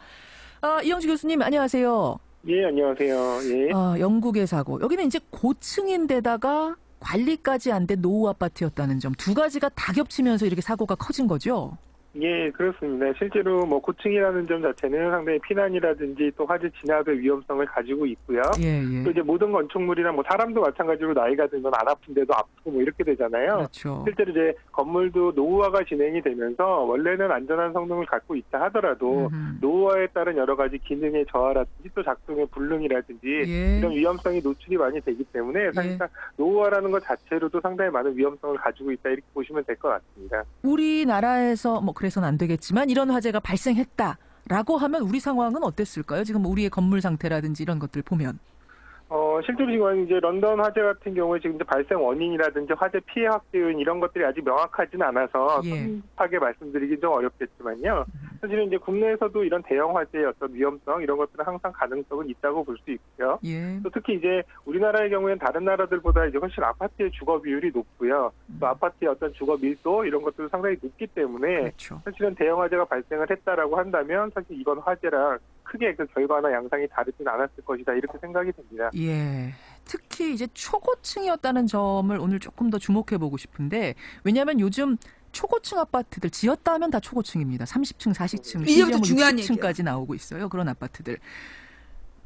[SPEAKER 7] 이영주 교수님 안녕하세요.
[SPEAKER 9] 예, 안녕하세요. 예.
[SPEAKER 7] 영국의 사고. 여기는 이제 고층인데다가 관리까지 안 된 노후 아파트였다는 점. 두 가지가 다 겹치면서 이렇게 사고가 커진 거죠?
[SPEAKER 9] 예, 그렇습니다. 실제로 뭐 고층이라는 점 자체는 상당히 피난이라든지 또 화재 진압의 위험성을 가지고 있고요.
[SPEAKER 7] 예.
[SPEAKER 9] 또 이제 모든 건축물이나 뭐 사람도 마찬가지로 나이가 들면 안 아픈데도 아프고 뭐 이렇게 되잖아요.
[SPEAKER 7] 그렇죠.
[SPEAKER 9] 실제로 이제 건물도 노후화가 진행이 되면서 원래는 안전한 성능을 갖고 있다 하더라도 노후화에 따른 여러 가지 기능의 저하라든지 또 작동의 불능이라든지 이런 위험성이 노출이 많이 되기 때문에 사실상 노후화라는 것 자체로도 상당히 많은 위험성을 가지고 있다 이렇게 보시면 될 것 같습니다.
[SPEAKER 7] 우리나라에서 뭐 그래서는 안 되겠지만 이런 화재가 발생했다라고 하면 우리 상황은 어땠을까요? 지금 우리의 건물 상태라든지 이런 것들 보면.
[SPEAKER 9] 실제로 지금 이제 런던 화재 같은 경우에 지금 이제 발생 원인이라든지 화재 피해 확대 요인 이런 것들이 아직 명확하지는 않아서 성급하게 말씀드리긴 좀 어렵겠지만요. 사실은 이제 국내에서도 이런 대형 화재의 어떤 위험성 이런 것들은 항상 가능성은 있다고 볼 수 있고요. 또 특히 이제 우리나라의 경우에는 다른 나라들보다 이제 훨씬 아파트의 주거 비율이 높고요. 또 아파트의 어떤 주거 밀도 이런 것들도 상당히 높기 때문에 사실은 대형 화재가 발생을 했다라고 한다면 사실 이번 화재랑 크게 그 결과나 양상이 다르진 않았을 것이다 이렇게 생각이 됩니다.
[SPEAKER 7] 예. 특히 이제 초고층이었다는 점을 오늘 조금 더 주목해보고 싶은데 왜냐하면 요즘 초고층 아파트들 지었다 하면 다 초고층입니다. 30층, 40층,
[SPEAKER 1] 이제부터 중요한
[SPEAKER 7] 60층까지 나오고 있어요. 그런 아파트들.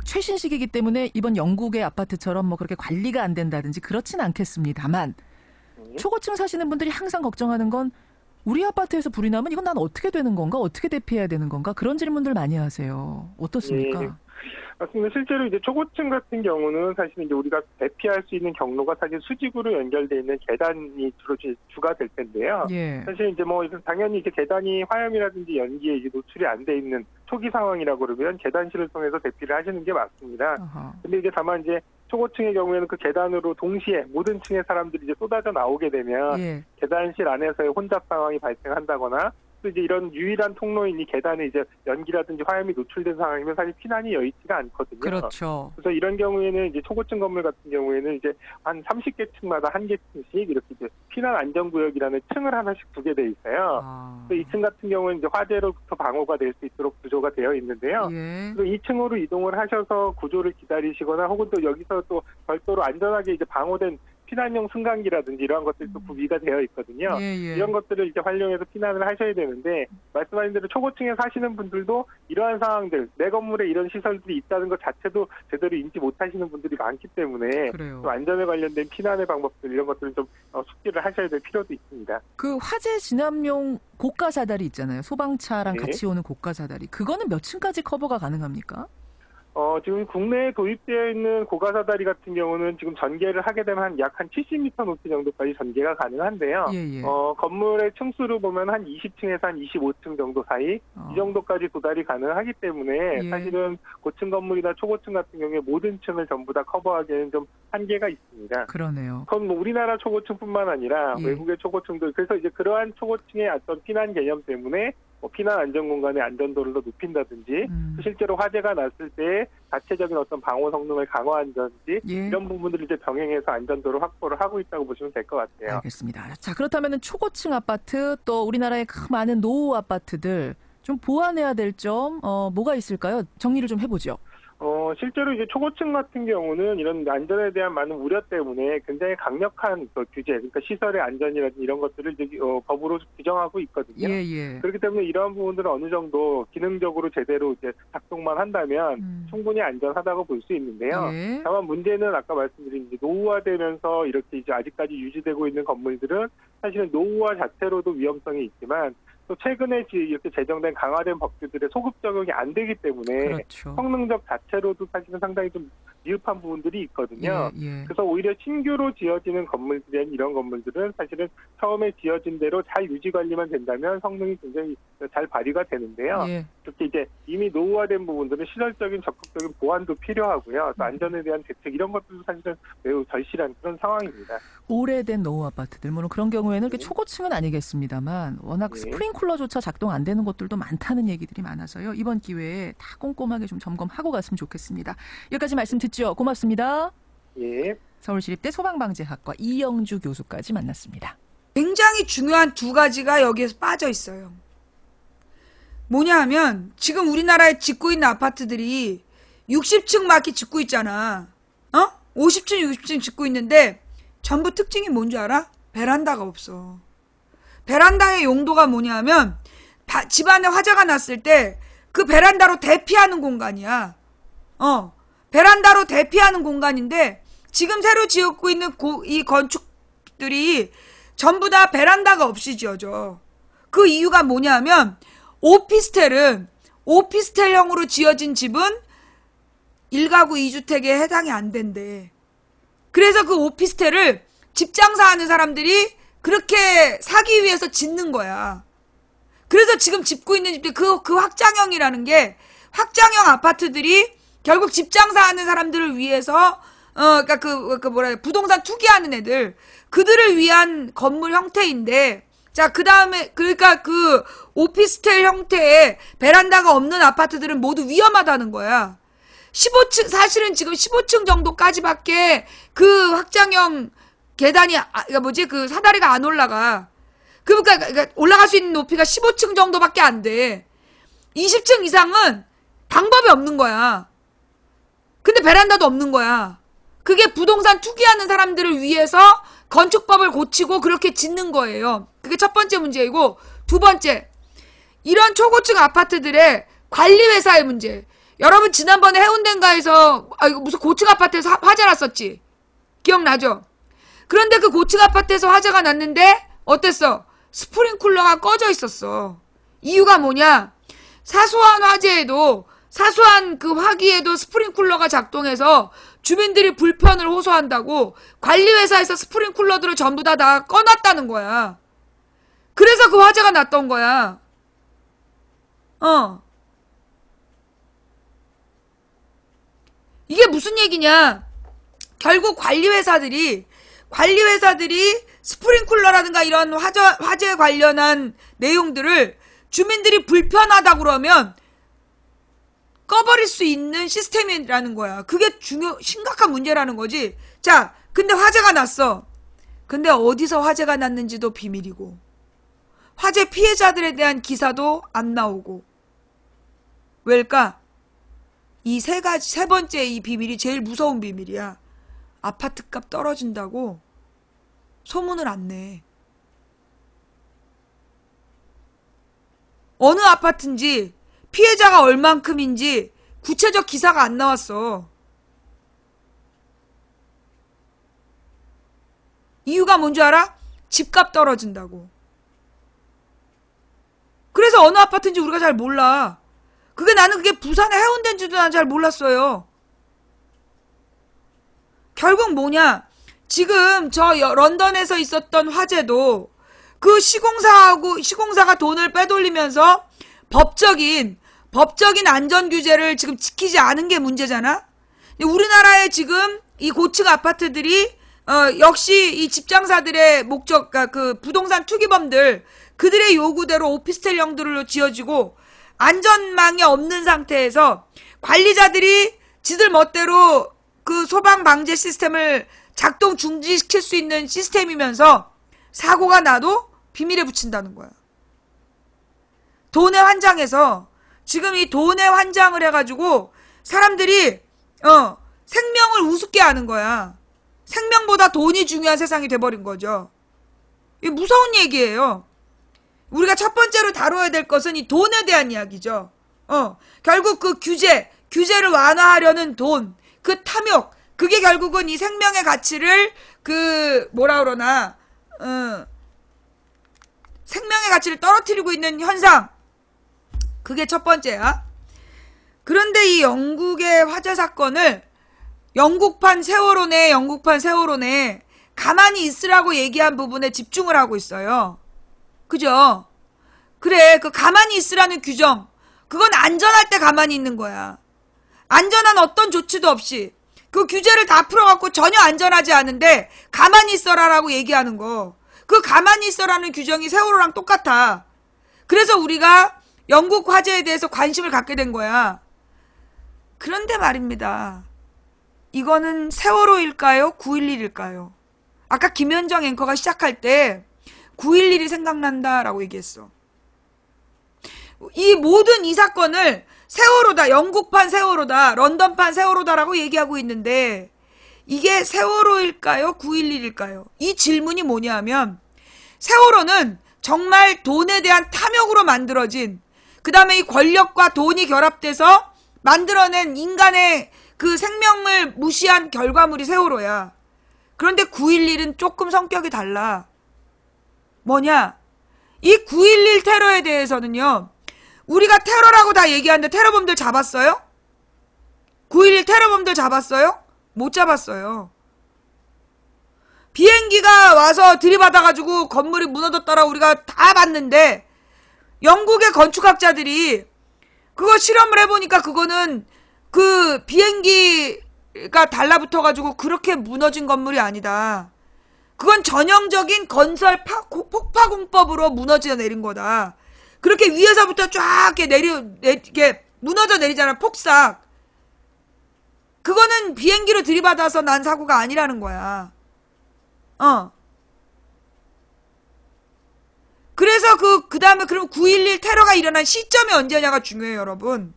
[SPEAKER 7] 최신식이기 때문에 이번 영국의 아파트처럼 뭐 그렇게 관리가 안 된다든지 그렇진 않겠습니다만 초고층 사시는 분들이 항상 걱정하는 건 우리 아파트에서 불이 나면 이건 난 어떻게 되는 건가? 어떻게 대피해야 되는 건가? 그런 질문들 많이 하세요. 어떻습니까?
[SPEAKER 9] 맞습니다. 실제로 이제 초고층 같은 경우는 사실 이제 우리가 대피할 수 있는 경로가 사실 수직으로 연결되어 있는 계단이 주로 주가 될 텐데요. 사실 이제 뭐 당연히 이제 계단이 화염이라든지 연기에 이제 노출이 안 돼 있는 초기 상황이라고 그러면 계단실을 통해서 대피를 하시는 게 맞습니다. 근데 이제 다만 이제 초고층의 경우에는 그 계단으로 동시에 모든 층의 사람들이 이제 쏟아져 나오게 되면 계단실 안에서의 혼잡 상황이 발생한다거나 또 이제 이런 유일한 통로인 이 계단에 이제 연기라든지 화염이 노출된 상황이면 사실 피난이 여의치가 않거든요.
[SPEAKER 7] 그렇죠.
[SPEAKER 9] 그래서 이런 경우에는 이제 초고층 건물 같은 경우에는 이제 한 30개 층마다 한 개 층씩 이렇게 이제 피난 안전구역이라는 층을 하나씩 두게 돼 있어요. 또 이 층 같은 경우는 이제 화재로부터 방어가 될 수 있도록 구조가 되어 있는데요. 또 이 층으로 이동을 하셔서 구조를 기다리시거나 혹은 또 여기서 또 별도로 안전하게 이제 방호된 피난용 승강기라든지 이러한 것들도 구비가 되어 있거든요. 이런 것들을 이제 활용해서 피난을 하셔야 되는데 말씀하신 대로 초고층에 사시는 분들도 이러한 상황들, 내 건물에 이런 시설들이 있다는 것 자체도 제대로 인지 못하시는 분들이 많기 때문에 좀 안전에 관련된 피난의 방법들 이런 것들은 좀 숙지를 하셔야 될 필요도 있습니다.
[SPEAKER 7] 그 화재 진압용 고가 사다리 있잖아요. 소방차랑 같이 오는 고가 사다리. 그거는 몇 층까지 커버가 가능합니까?
[SPEAKER 9] 지금 국내에 도입되어 있는 고가사다리 같은 경우는 지금 전개를 하게 되면 약 한 70m 높이 정도까지 전개가 가능한데요. 건물의 층수로 보면 한 20층에서 한 25층 정도 사이 이 정도까지 도달이 가능하기 때문에 사실은 고층 건물이나 초고층 같은 경우에 모든 층을 전부 다 커버하기에는 좀 한계가 있습니다.
[SPEAKER 7] 그러네요.
[SPEAKER 9] 그건 뭐 우리나라 초고층뿐만 아니라 외국의 초고층도 그래서 이제 그러한 초고층의 어떤 피난 개념 때문에 뭐 피난 안전 공간의 안전도를 더 높인다든지 실제로 화재가 났을 때 자체적인 어떤 방호 성능을 강화한다든지 이런 부분들을 이제 병행해서 안전도를 확보를 하고 있다고 보시면 될 것 같아요.
[SPEAKER 7] 알겠습니다. 자, 그렇다면 초고층 아파트 또 우리나라의 많은 노후 아파트들 좀 보완해야 될 점 뭐가 있을까요? 정리를 좀 해보죠.
[SPEAKER 9] 실제로 이제 초고층 같은 경우는 이런 안전에 대한 많은 우려 때문에 굉장히 강력한 그 규제, 그러니까 시설의 안전이라든지 이런 것들을 이제 법으로 규정하고 있거든요.
[SPEAKER 7] 예.
[SPEAKER 9] 그렇기 때문에 이러한 부분들은 어느 정도 기능적으로 제대로 이제 작동만 한다면 충분히 안전하다고 볼 수 있는데요.
[SPEAKER 7] 예.
[SPEAKER 9] 다만 문제는 아까 말씀드린 이제 노후화되면서 이렇게 이제 아직까지 유지되고 있는 건물들은 사실은 노후화 자체로도 위험성이 있지만 또 최근에 이렇게 제정된 강화된 법규들의 소급 적용이 안 되기 때문에
[SPEAKER 7] 그렇죠.
[SPEAKER 9] 성능적 자체로도 사실은 상당히 좀 미흡한 부분들이 있거든요.
[SPEAKER 7] 예.
[SPEAKER 9] 그래서 오히려 신규로 지어지는 건물들이 이런 건물들은 사실은 처음에 지어진 대로 잘 유지 관리만 된다면 성능이 굉장히 잘 발휘가 되는데요.
[SPEAKER 7] 예.
[SPEAKER 9] 특히 이제 이미 노후화된 부분들은 시설적인 적극적인 보완도 필요하고요. 또 안전에 대한 대책 이런 것들도 사실은 매우 절실한 그런 상황입니다.
[SPEAKER 7] 오래된 노후 아파트들, 물론 그런 경우에는 이렇게 초고층은 아니겠습니다만 워낙 스프링쿨러조차 작동 안 되는 곳들도 많다는 얘기들이 많아서요. 이번 기회에 다 꼼꼼하게 좀 점검하고 갔으면 좋겠습니다. 여기까지 말씀 듣죠. 고맙습니다.
[SPEAKER 9] 예.
[SPEAKER 7] 서울시립대 소방방재학과 이영주 교수까지 만났습니다.
[SPEAKER 1] 굉장히 중요한 두 가지가 여기에서 빠져 있어요. 뭐냐 하면 지금 우리나라에 짓고 있는 아파트들이 60층 막히 짓고 있잖아. 50층, 60층 짓고 있는데 전부 특징이 뭔지 알아? 베란다가 없어. 베란다의 용도가 뭐냐 하면 집안에 화재가 났을 때 그 베란다로 대피하는 공간이야. 베란다로 대피하는 공간인데 지금 새로 지었고 있는 이 건축들이 전부 다 베란다가 없이 지어져. 그 이유가 뭐냐 하면 오피스텔형으로 지어진 집은 1가구 2주택에 해당이 안 된대. 그래서 그 오피스텔을 집 장사하는 사람들이 그렇게 사기 위해서 짓는 거야. 그래서 지금 짓고 있는 집들 그 확장형이라는 게 확장형 아파트들이 결국 집 장사하는 사람들을 위해서 그러니까 부동산 투기하는 애들 그들을 위한 건물 형태인데 자 그다음에 그러니까 그 오피스텔 형태의 베란다가 없는 아파트들은 모두 위험하다는 거야. 15층 사실은 지금 15층 정도까지밖에 그 확장형 계단이 그 사다리가 안 올라가. 그러니까 올라갈 수 있는 높이가 15층 정도밖에 안 돼. 20층 이상은 방법이 없는 거야. 근데 베란다도 없는 거야. 그게 부동산 투기하는 사람들을 위해서 건축법을 고치고 그렇게 짓는 거예요. 그게 첫 번째 문제이고 두 번째 이런 초고층 아파트들의 관리회사의 문제. 여러분 지난번에 해운대인가에서 이거 무슨 고층 아파트에서 화재 났었지? 기억나죠? 그런데 그 고층 아파트에서 화재가 났는데 어땠어? 스프링쿨러가 꺼져 있었어. 이유가 뭐냐? 사소한 화재에도 사소한 그 화기에도 스프링쿨러가 작동해서 주민들이 불편을 호소한다고 관리회사에서 스프링쿨러들을 전부 다 꺼놨다는 거야. 그래서 그 화재가 났던 거야. 이게 무슨 얘기냐? 결국 관리회사들이 스프링쿨러라든가 이런 화재 관련한 내용들을 주민들이 불편하다 그러면 꺼버릴 수 있는 시스템이라는 거야. 그게 심각한 문제라는 거지. 자, 근데 화재가 났어. 근데 어디서 화재가 났는지도 비밀이고, 화재 피해자들에 대한 기사도 안 나오고. 왜일까? 이 세 번째 이 비밀이 제일 무서운 비밀이야. 아파트 값 떨어진다고 소문을 안 내. 어느 아파트인지 피해자가 얼만큼인지 구체적 기사가 안 나왔어. 이유가 뭔지 알아? 집값 떨어진다고. 그래서 어느 아파트인지 우리가 잘 몰라. 나는 그게 부산의 해운대인지도 난 잘 몰랐어요. 결국 뭐냐? 지금 런던에서 있었던 화재도 그 시공사가 돈을 빼돌리면서 법적인 안전 규제를 지금 지키지 않은 게 문제잖아. 우리나라에 지금 이 고층 아파트들이 역시 이 집장사들의 목적, 그 부동산 투기범들 그들의 요구대로 오피스텔형들로 지어지고 안전망이 없는 상태에서 관리자들이 지들 멋대로 그 소방 방제 시스템을 작동 중지시킬 수 있는 시스템이면서 사고가 나도 비밀에 붙인다는 거야. 돈의 환장에서 지금 이 돈의 환장을 해가지고 사람들이 생명을 우습게 하는 거야. 생명보다 돈이 중요한 세상이 돼버린 거죠. 이게 무서운 얘기예요. 우리가 첫 번째로 다뤄야 될 것은 이 돈에 대한 이야기죠. 결국 그 규제를 완화하려는 돈, 그 탐욕, 그게 결국은 이 생명의 가치를 생명의 가치를 떨어뜨리고 있는 현상. 그게 첫 번째야. 그런데 이 영국의 화재 사건을 영국판 세월호네 가만히 있으라고 얘기한 부분에 집중을 하고 있어요. 그죠? 그래, 그 가만히 있으라는 규정, 그건 안전할 때 가만히 있는 거야. 안전한 어떤 조치도 없이 그 규제를 다 풀어갖고 전혀 안전하지 않은데 가만히 있어라라고 얘기하는 거, 그 가만히 있어라는 규정이 세월호랑 똑같아. 그래서 우리가 영국 화재에 대해서 관심을 갖게 된 거야. 그런데 말입니다. 이거는 세월호일까요? 9.11일까요? 아까 김현정 앵커가 시작할 때 9.11이 생각난다라고 얘기했어. 이 모든 이 사건을 세월호다, 영국판 세월호다, 런던판 세월호다라고 얘기하고 있는데 이게 세월호일까요? 9.11일까요? 이 질문이 뭐냐면 세월호는 정말 돈에 대한 탐욕으로 만들어진, 그 다음에 이 권력과 돈이 결합돼서 만들어낸 인간의 그 생명을 무시한 결과물이 세월호야. 그런데 9.11은 조금 성격이 달라. 뭐냐? 이 9.11 테러에 대해서는요, 우리가 테러라고 다 얘기하는데 테러범들 잡았어요? 9.11 테러범들 잡았어요? 못 잡았어요. 비행기가 와서 들이받아가지고 건물이 무너졌더라 우리가 다 봤는데 영국의 건축학자들이 그거 실험을 해보니까 그거는 그 비행기가 달라붙어가지고 그렇게 무너진 건물이 아니다. 그건 전형적인 건설 폭파공법으로 무너져 내린 거다. 그렇게 위에서부터 쫙 이렇게 무너져 내리잖아, 폭삭. 그거는 비행기로 들이받아서 난 사고가 아니라는 거야. 그래서 그 다음에 그럼 9.11 테러가 일어난 시점이 언제냐가 중요해요, 여러분.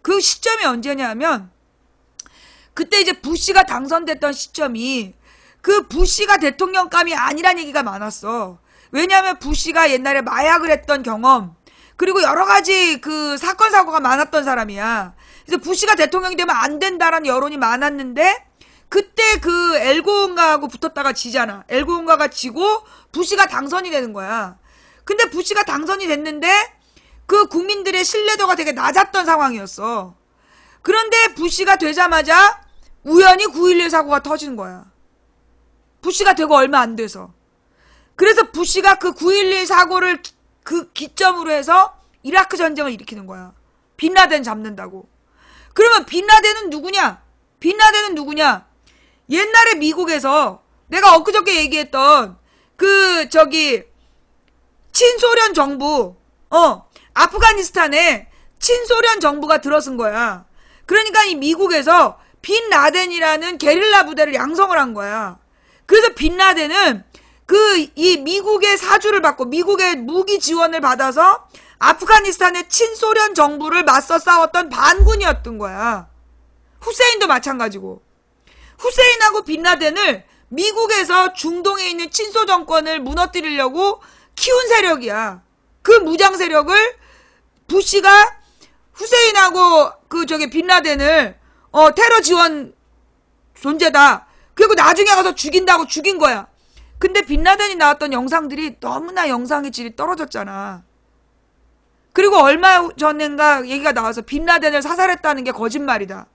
[SPEAKER 1] 그 시점이 언제냐면, 그때 이제 부시가 당선됐던 시점이 그 부시가 대통령감이 아니란 얘기가 많았어. 왜냐하면 부시가 옛날에 마약을 했던 경험, 그리고 여러 가지 그 사건 사고가 많았던 사람이야. 그래서 부시가 대통령이 되면 안 된다라는 여론이 많았는데 그때 그 엘고온가하고 붙었다가 지잖아. 엘고온가가 지고 부시가 당선이 되는 거야. 근데 부시가 당선이 됐는데 그 국민들의 신뢰도가 되게 낮았던 상황이었어. 그런데 부시가 되자마자 우연히 9.11 사고가 터진 거야. 부시가 되고 얼마 안 돼서. 그래서 부시가 그 9.11 사고를 그 기점으로 해서 이라크 전쟁을 일으키는 거야. 빈라덴 잡는다고. 그러면 빈라덴은 누구냐? 빈라덴은 누구냐? 옛날에 미국에서 내가 엊그저께 얘기했던 친소련 정부, 아프가니스탄에 친소련 정부가 들어선 거야. 그러니까 이 미국에서 빈라덴이라는 게릴라 부대를 양성을 한 거야. 그래서 빈라덴은 이 미국의 사주를 받고 미국의 무기 지원을 받아서 아프가니스탄의 친소련 정부를 맞서 싸웠던 반군이었던 거야. 후세인도 마찬가지고. 후세인하고 빈라덴을 미국에서 중동에 있는 친소 정권을 무너뜨리려고 키운 세력이야. 그 무장 세력을 부시가 후세인하고 빈라덴을 테러 지원 존재다. 그리고 나중에 가서 죽인다고 죽인 거야. 근데 빈라덴이 나왔던 영상들이 너무나 영상의 질이 떨어졌잖아. 그리고 얼마 전인가 얘기가 나와서 빈라덴을 사살했다는 게 거짓말이다.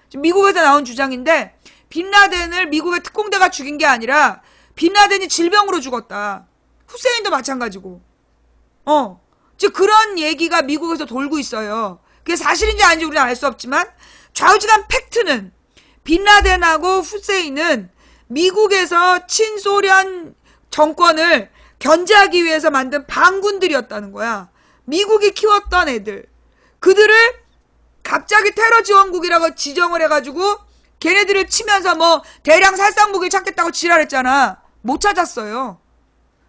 [SPEAKER 1] 지금 미국에서 나온 주장인데 빈라덴을 미국의 특공대가 죽인 게 아니라 빈라덴이 질병으로 죽었다. 후세인도 마찬가지고. 즉 그런 얘기가 미국에서 돌고 있어요. 그게 사실인지 아닌지 우리는 알 수 없지만 좌우지간 팩트는 빈라덴하고 후세인은 미국에서 친소련 정권을 견제하기 위해서 만든 반군들이었다는 거야. 미국이 키웠던 애들. 그들을 갑자기 테러 지원국이라고 지정을 해가지고 걔네들을 치면서 대량 살상무기 찾겠다고 지랄했잖아. 못 찾았어요.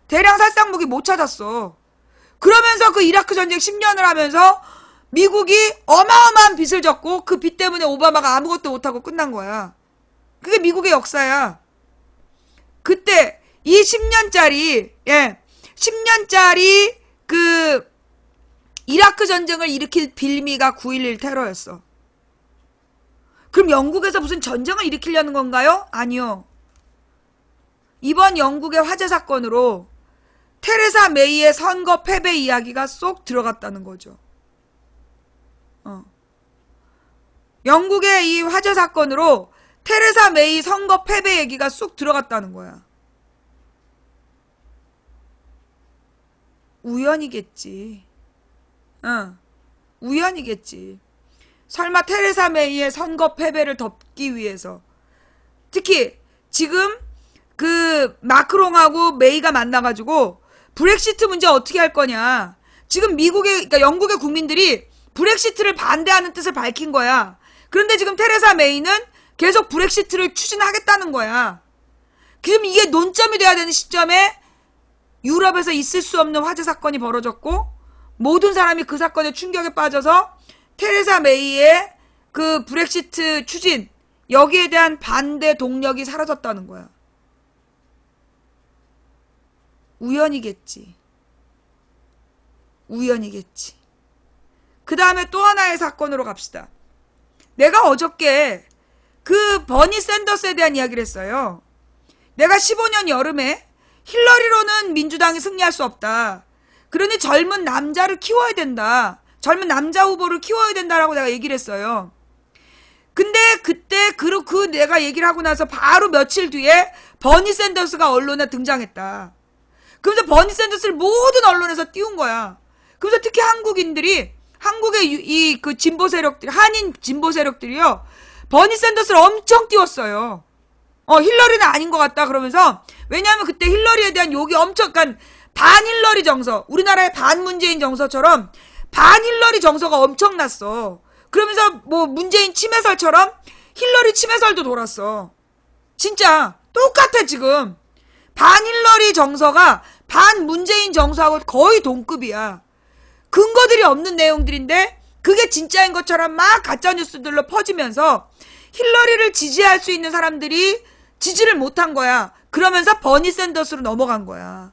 [SPEAKER 1] 대량 살상무기 못 찾았어. 그러면서 그 이라크 전쟁 10년을 하면서 미국이 어마어마한 빚을 졌고 그 빚 때문에 오바마가 아무것도 못하고 끝난 거야. 그게 미국의 역사야. 그때 이 10년짜리 10년짜리 그 이라크 전쟁을 일으킬 빌미가 9.11 테러였어. 그럼 영국에서 무슨 전쟁을 일으키려는 건가요? 아니요. 이번 영국의 화재 사건으로 테레사 메이의 선거 패배 이야기가 쏙 들어갔다는 거죠. 영국의 이 화재 사건으로 테레사 메이 선거 패배 얘기가 쑥 들어갔다는 거야. 우연이겠지. 우연이겠지. 설마 테레사 메이의 선거 패배를 덮기 위해서. 특히 지금 그 마크롱하고 메이가 만나가지고 브렉시트 문제 어떻게 할 거냐. 지금 그러니까 영국의 국민들이 브렉시트를 반대하는 뜻을 밝힌 거야. 그런데 지금 테레사 메이는 계속 브렉시트를 추진하겠다는 거야. 지금 이게 논점이 돼야 되는 시점에 유럽에서 있을 수 없는 화재 사건이 벌어졌고 모든 사람이 그 사건에 충격에 빠져서 테레사 메이의 그 브렉시트 추진 여기에 대한 반대 동력이 사라졌다는 거야. 우연이겠지. 우연이겠지. 그 다음에 또 하나의 사건으로 갑시다. 내가 어저께 그 버니 샌더스에 대한 이야기를 했어요. 내가 15년 여름에 힐러리로는 민주당이 승리할 수 없다. 그러니 젊은 남자를 키워야 된다. 젊은 남자 후보를 키워야 된다라고 내가 얘기를 했어요. 근데 그때 그 내가 얘기를 하고 나서 바로 며칠 뒤에 버니 샌더스가 언론에 등장했다. 그러면서 버니 샌더스를 모든 언론에서 띄운 거야. 그래서 특히 한국인들이 한국의 그 진보 세력들, 한인 진보 세력들이요. 버니 샌더스를 엄청 띄웠어요. 힐러리는 아닌 것 같다 그러면서 왜냐하면 그때 힐러리에 대한 욕이 엄청 그러니까 반 힐러리 정서, 우리나라의 반 문재인 정서처럼 반 힐러리 정서가 엄청났어. 그러면서 뭐 문재인 침해설처럼 힐러리 침해설도 돌았어. 진짜 똑같아 지금. 반 힐러리 정서가 반 문재인 정서하고 거의 동급이야. 근거들이 없는 내용들인데 그게 진짜인 것처럼 막 가짜뉴스들로 퍼지면서 힐러리를 지지할 수 있는 사람들이 지지를 못한 거야. 그러면서 버니 샌더스로 넘어간 거야.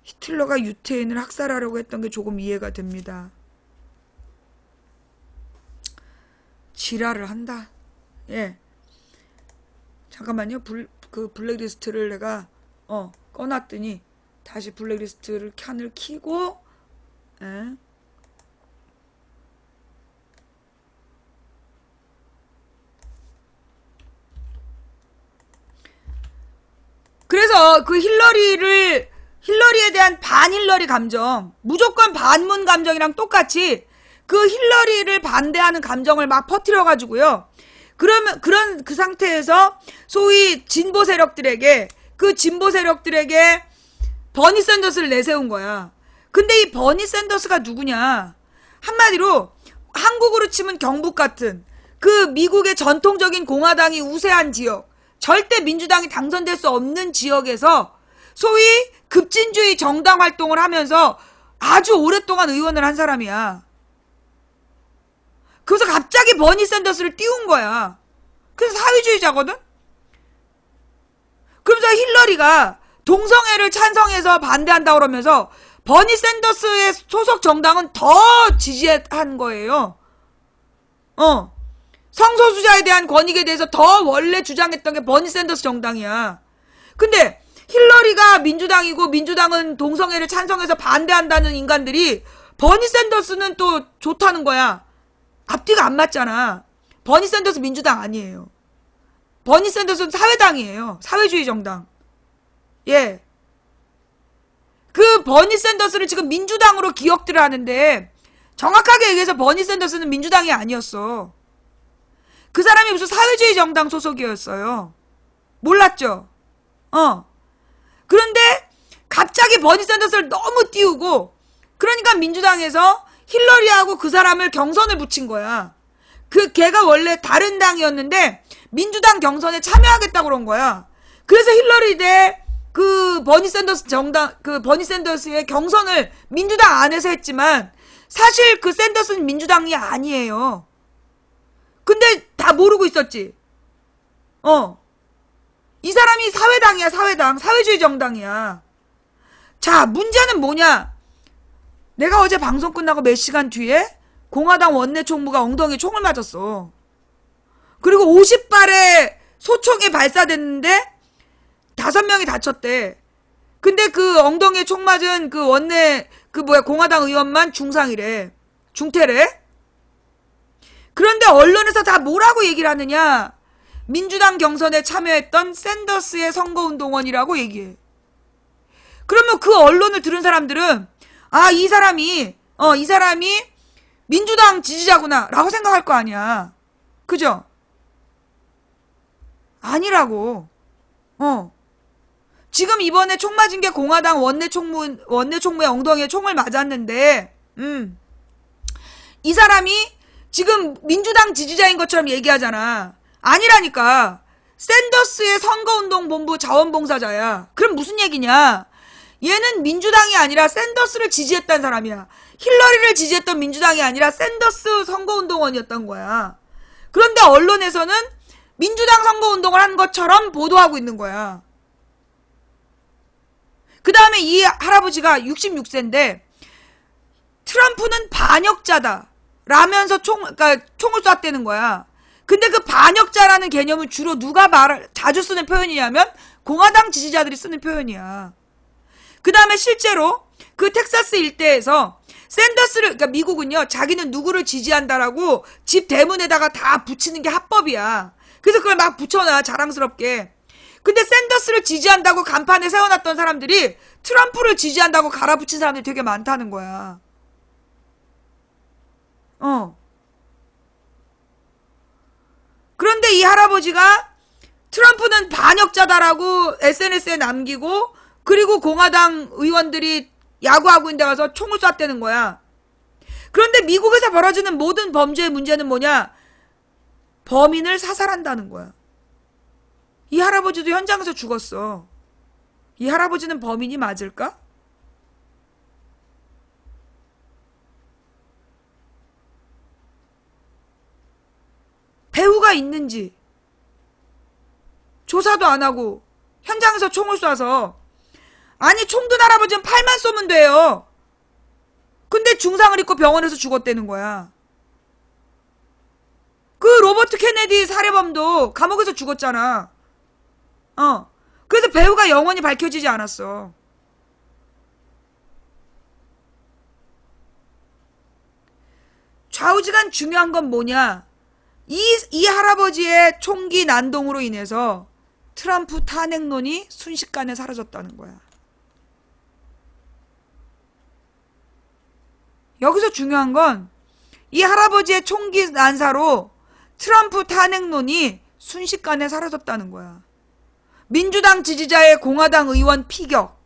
[SPEAKER 1] 히틀러가 유태인을 학살하려고 했던 게 조금 이해가 됩니다. 지랄을 한다. 예. 잠깐만요. 그 블랙리스트를 내가 꺼놨더니 다시 블랙리스트를 칸을 키고 예. 그래서 그 힐러리에 대한 반 힐러리 감정, 무조건 반문 감정이랑 똑같이 그 힐러리를 반대하는 감정을 막 퍼뜨려가지고요. 그러면 그 상태에서 소위 진보 세력들에게 버니 샌더스를 내세운 거야. 근데 이 버니 샌더스가 누구냐? 한마디로 한국으로 치면 경북 같은 그 미국의 전통적인 공화당이 우세한 지역, 절대 민주당이 당선될 수 없는 지역에서 소위 급진주의 정당 활동을 하면서 아주 오랫동안 의원을 한 사람이야. 그래서 갑자기 버니 샌더스를 띄운 거야. 그래서 사회주의자거든? 그러면서 힐러리가 동성애를 찬성해서 반대한다고 그러면서 버니 샌더스의 소속 정당은 더 지지한 거예요. 성소수자에 대한 권익에 대해서 더 원래 주장했던 게 버니 샌더스 정당이야. 근데 힐러리가 민주당이고 민주당은 동성애를 찬성해서 반대한다는 인간들이 버니 샌더스는 또 좋다는 거야. 앞뒤가 안 맞잖아. 버니 샌더스 민주당 아니에요. 버니 샌더스는 사회당이에요. 사회주의 정당. 예. 그 버니 샌더스를 지금 민주당으로 기억들을 하는데 정확하게 얘기해서 버니 샌더스는 민주당이 아니었어. 그 사람이 무슨 사회주의 정당 소속이었어요. 몰랐죠? 그런데 갑자기 버니 샌더스를 너무 띄우고 그러니까 민주당에서 힐러리하고 그 사람을 경선을 붙인 거야. 걔가 원래 다른 당이었는데 민주당 경선에 참여하겠다고 그런 거야. 그래서 힐러리 대 그 버니 샌더스 정당, 그 버니 샌더스의 경선을 민주당 안에서 했지만 사실 그 샌더스는 민주당이 아니에요. 근데 다 모르고 있었지. 이 사람이 사회당이야, 사회당. 사회주의 정당이야. 자, 문제는 뭐냐? 내가 어제 방송 끝나고 몇 시간 뒤에 공화당 원내 총무가 엉덩이에 총을 맞았어. 그리고 50발의 소총이 발사됐는데 5명이 다쳤대. 근데 그 엉덩이에 총 맞은 그 원내 공화당 의원만 중상이래. 중태래. 그런데 언론에서 다 뭐라고 얘기를 하느냐? 민주당 경선에 참여했던 샌더스의 선거운동원이라고 얘기해. 그러면 그 언론을 들은 사람들은 아, 이 사람이 민주당 지지자구나 라고 생각할 거 아니야. 그죠? 아니라고. 지금 이번에 총 맞은 게 공화당 원내 총무의 엉덩이에 총을 맞았는데, 이 사람이 지금 민주당 지지자인 것처럼 얘기하잖아. 아니라니까. 샌더스의 선거운동본부 자원봉사자야. 그럼 무슨 얘기냐? 얘는 민주당이 아니라 샌더스를 지지했던 사람이야. 힐러리를 지지했던 민주당이 아니라 샌더스 선거운동원이었던 거야. 그런데 언론에서는 민주당 선거운동을 한 것처럼 보도하고 있는 거야. 그 다음에 이 할아버지가 66세인데 트럼프는 반역자다 라면서 총을 쐈다는 거야. 근데 그 반역자라는 개념은 주로 누가 자주 쓰는 표현이냐면 공화당 지지자들이 쓰는 표현이야. 그 다음에 실제로 그 텍사스 일대에서 샌더스를, 그러니까 미국은요, 자기는 누구를 지지한다라고 집 대문에다가 다 붙이는 게 합법이야. 그래서 그걸 막 붙여놔, 자랑스럽게. 근데 샌더스를 지지한다고 간판에 세워놨던 사람들이 트럼프를 지지한다고 갈아붙인 사람들이 되게 많다는 거야. 그런데 이 할아버지가 트럼프는 반역자다라고 SNS에 남기고, 그리고 공화당 의원들이 야구하고 있는 데 가서 총을 쐈다는 거야. 그런데 미국에서 벌어지는 모든 범죄의 문제는 뭐냐? 범인을 사살한다는 거야. 이 할아버지도 현장에서 죽었어. 이 할아버지는 범인이 맞을까? 배후가 있는지 조사도 안 하고 현장에서 총을 쏴서, 아니 총 든 할아버지는 팔만 쏘면 돼요. 근데 중상을 입고 병원에서 죽었다는 거야. 그 로버트 케네디 살해범도 감옥에서 죽었잖아. 그래서 배후가 영원히 밝혀지지 않았어. 좌우지간 중요한 건 뭐냐? 이 할아버지의 총기 난동으로 인해서 트럼프 탄핵론이 순식간에 사라졌다는 거야. 여기서 중요한 건 이 할아버지의 총기 난사로 트럼프 탄핵론이 순식간에 사라졌다는 거야. 민주당 지지자의 공화당 의원 피격,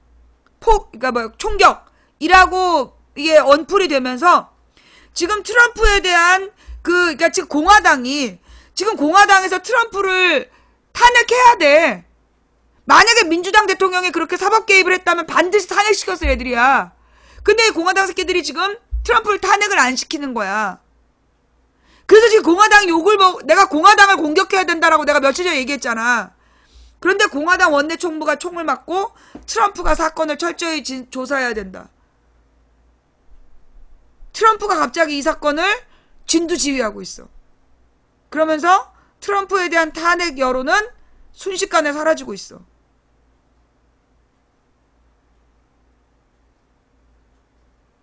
[SPEAKER 1] 그러니까 총격이라고 이게 언풀이 되면서 지금 트럼프에 대한 그러니까 지금 공화당에서 트럼프를 탄핵해야 돼. 만약에 민주당 대통령이 그렇게 사법 개입을 했다면 반드시 탄핵시켰을 애들이야. 근데 공화당 새끼들이 지금 트럼프를 탄핵을 안 시키는 거야. 그래서 지금 공화당 내가 공화당을 공격해야 된다라고 내가 며칠 전에 얘기했잖아. 그런데 공화당 원내 총무가 총을 맞고 트럼프가 사건을 철저히 조사해야 된다. 트럼프가 갑자기 이 사건을 진두지휘하고 있어. 그러면서 트럼프에 대한 탄핵 여론은 순식간에 사라지고 있어.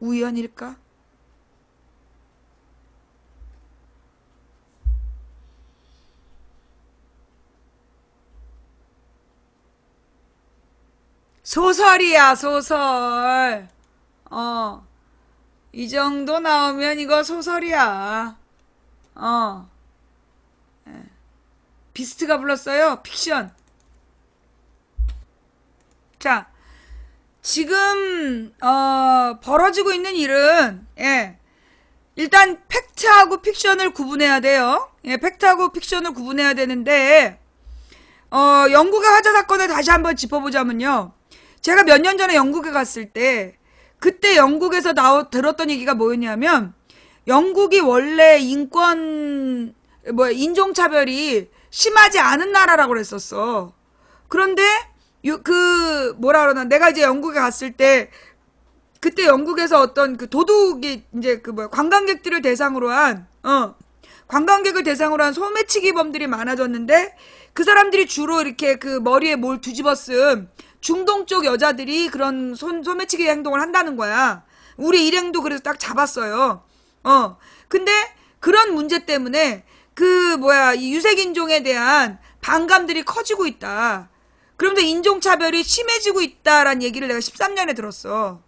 [SPEAKER 1] 우연일까? 소설이야, 소설. 이 정도 나오면 이거 소설이야. 비스트가 불렀어요. 픽션. 자, 지금 벌어지고 있는 일은 일단 팩트하고 픽션을 구분해야 돼요. 팩트하고 픽션을 구분해야 되는데 영국의 화재 사건을 다시 한번 짚어보자면요. 제가 몇 년 전에 영국에 갔을 때 그때 영국에서 들었던 얘기가 뭐였냐면 영국이 원래 인종차별이 심하지 않은 나라라고 그랬었어. 그런데 뭐라 그러나 내가 이제 영국에 갔을 때 그때 영국에서 어떤 그 도둑이 이제 관광객들을 대상으로 한 관광객을 대상으로 한 소매치기범들이 많아졌는데 그 사람들이 주로 이렇게 그 머리에 뭘 뒤집어 쓴 중동 쪽 여자들이 그런 소매치기 행동을 한다는 거야. 우리 일행도 그래서 딱 잡았어요. 근데 그런 문제 때문에 이 유색인종에 대한 반감들이 커지고 있다. 그러면서 인종차별이 심해지고 있다라는 얘기를 내가 13년에 들었어.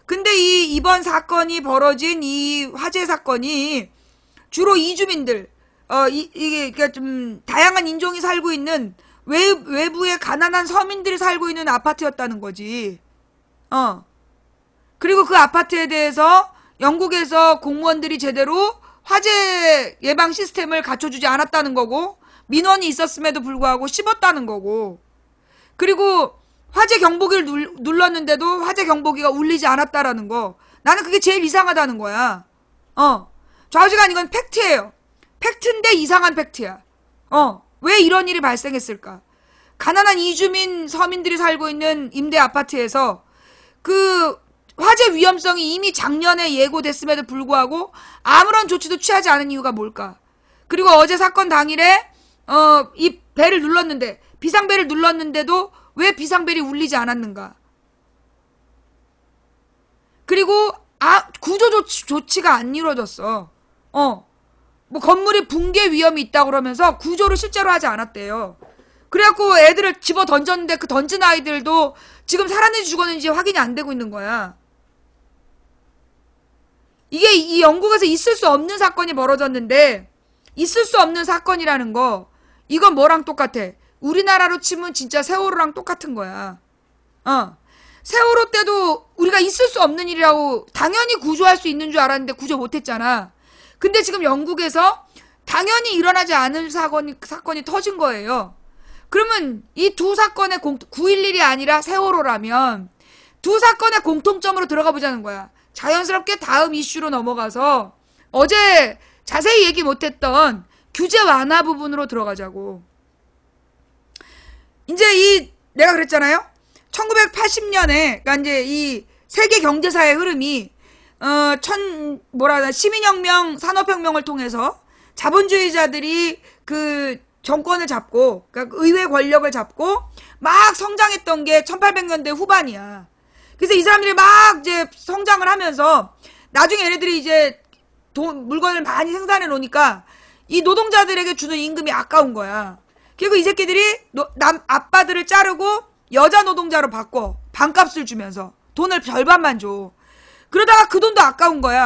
[SPEAKER 1] 근데 이번 사건이 벌어진 이 화재 사건이 주로 이주민들, 이게 그러니까 좀 다양한 인종이 살고 있는 외부의 가난한 서민들이 살고 있는 아파트였다는 거지. 그리고 그 아파트에 대해서 영국에서 공무원들이 제대로 화재 예방 시스템을 갖춰주지 않았다는 거고, 민원이 있었음에도 불구하고 씹었다는 거고, 그리고 화재 경보기를 눌렀는데도 화재 경보기가 울리지 않았다라는 거. 나는 그게 제일 이상하다는 거야. 좌우지간 이건 팩트예요. 팩트인데 이상한 팩트야. 왜 이런 일이 발생했을까? 가난한 이주민 서민들이 살고 있는 임대 아파트에서 그 화재 위험성이 이미 작년에 예고됐음에도 불구하고 아무런 조치도 취하지 않은 이유가 뭘까? 그리고 어제 사건 당일에 이 벨을 눌렀는데, 비상벨을 눌렀는데도 왜 비상벨이 울리지 않았는가? 그리고 구조 조치가 안 이루어졌어. 뭐 건물이 붕괴 위험이 있다고 그러면서 구조를 실제로 하지 않았대요. 그래갖고 애들을 집어 던졌는데 그 던진 아이들도 지금 살았는지 죽었는지 확인이 안 되고 있는 거야. 이게 이 영국에서 있을 수 없는 사건이 벌어졌는데, 있을 수 없는 사건이라는 거, 이건 뭐랑 똑같아? 우리나라로 치면 진짜 세월호랑 똑같은 거야. 세월호 때도 우리가 있을 수 없는 일이라고 당연히 구조할 수 있는 줄 알았는데 구조 못했잖아. 근데 지금 영국에서 당연히 일어나지 않을 사건이 터진 거예요. 그러면 이 두 사건의 9.11이 아니라 세월호라면 두 사건의 공통점으로 들어가 보자는 거야. 자연스럽게 다음 이슈로 넘어가서 어제 자세히 얘기 못했던 규제 완화 부분으로 들어가자고. 이제 내가 그랬잖아요. 1980년에, 그러니까 이제 이 세계 경제사의 흐름이, 시민혁명, 산업혁명을 통해서 자본주의자들이 그 정권을 잡고, 그러니까 의회 권력을 잡고 막 성장했던 게 1800년대 후반이야. 그래서 이 사람들이 막 이제 성장을 하면서 나중에 얘네들이 이제 물건을 많이 생산해 놓으니까 이 노동자들에게 주는 임금이 아까운 거야. 그리고 이 새끼들이 아빠들을 자르고 여자 노동자로 바꿔. 반값을 주면서 돈을 절반만 줘. 그러다가 그 돈도 아까운 거야.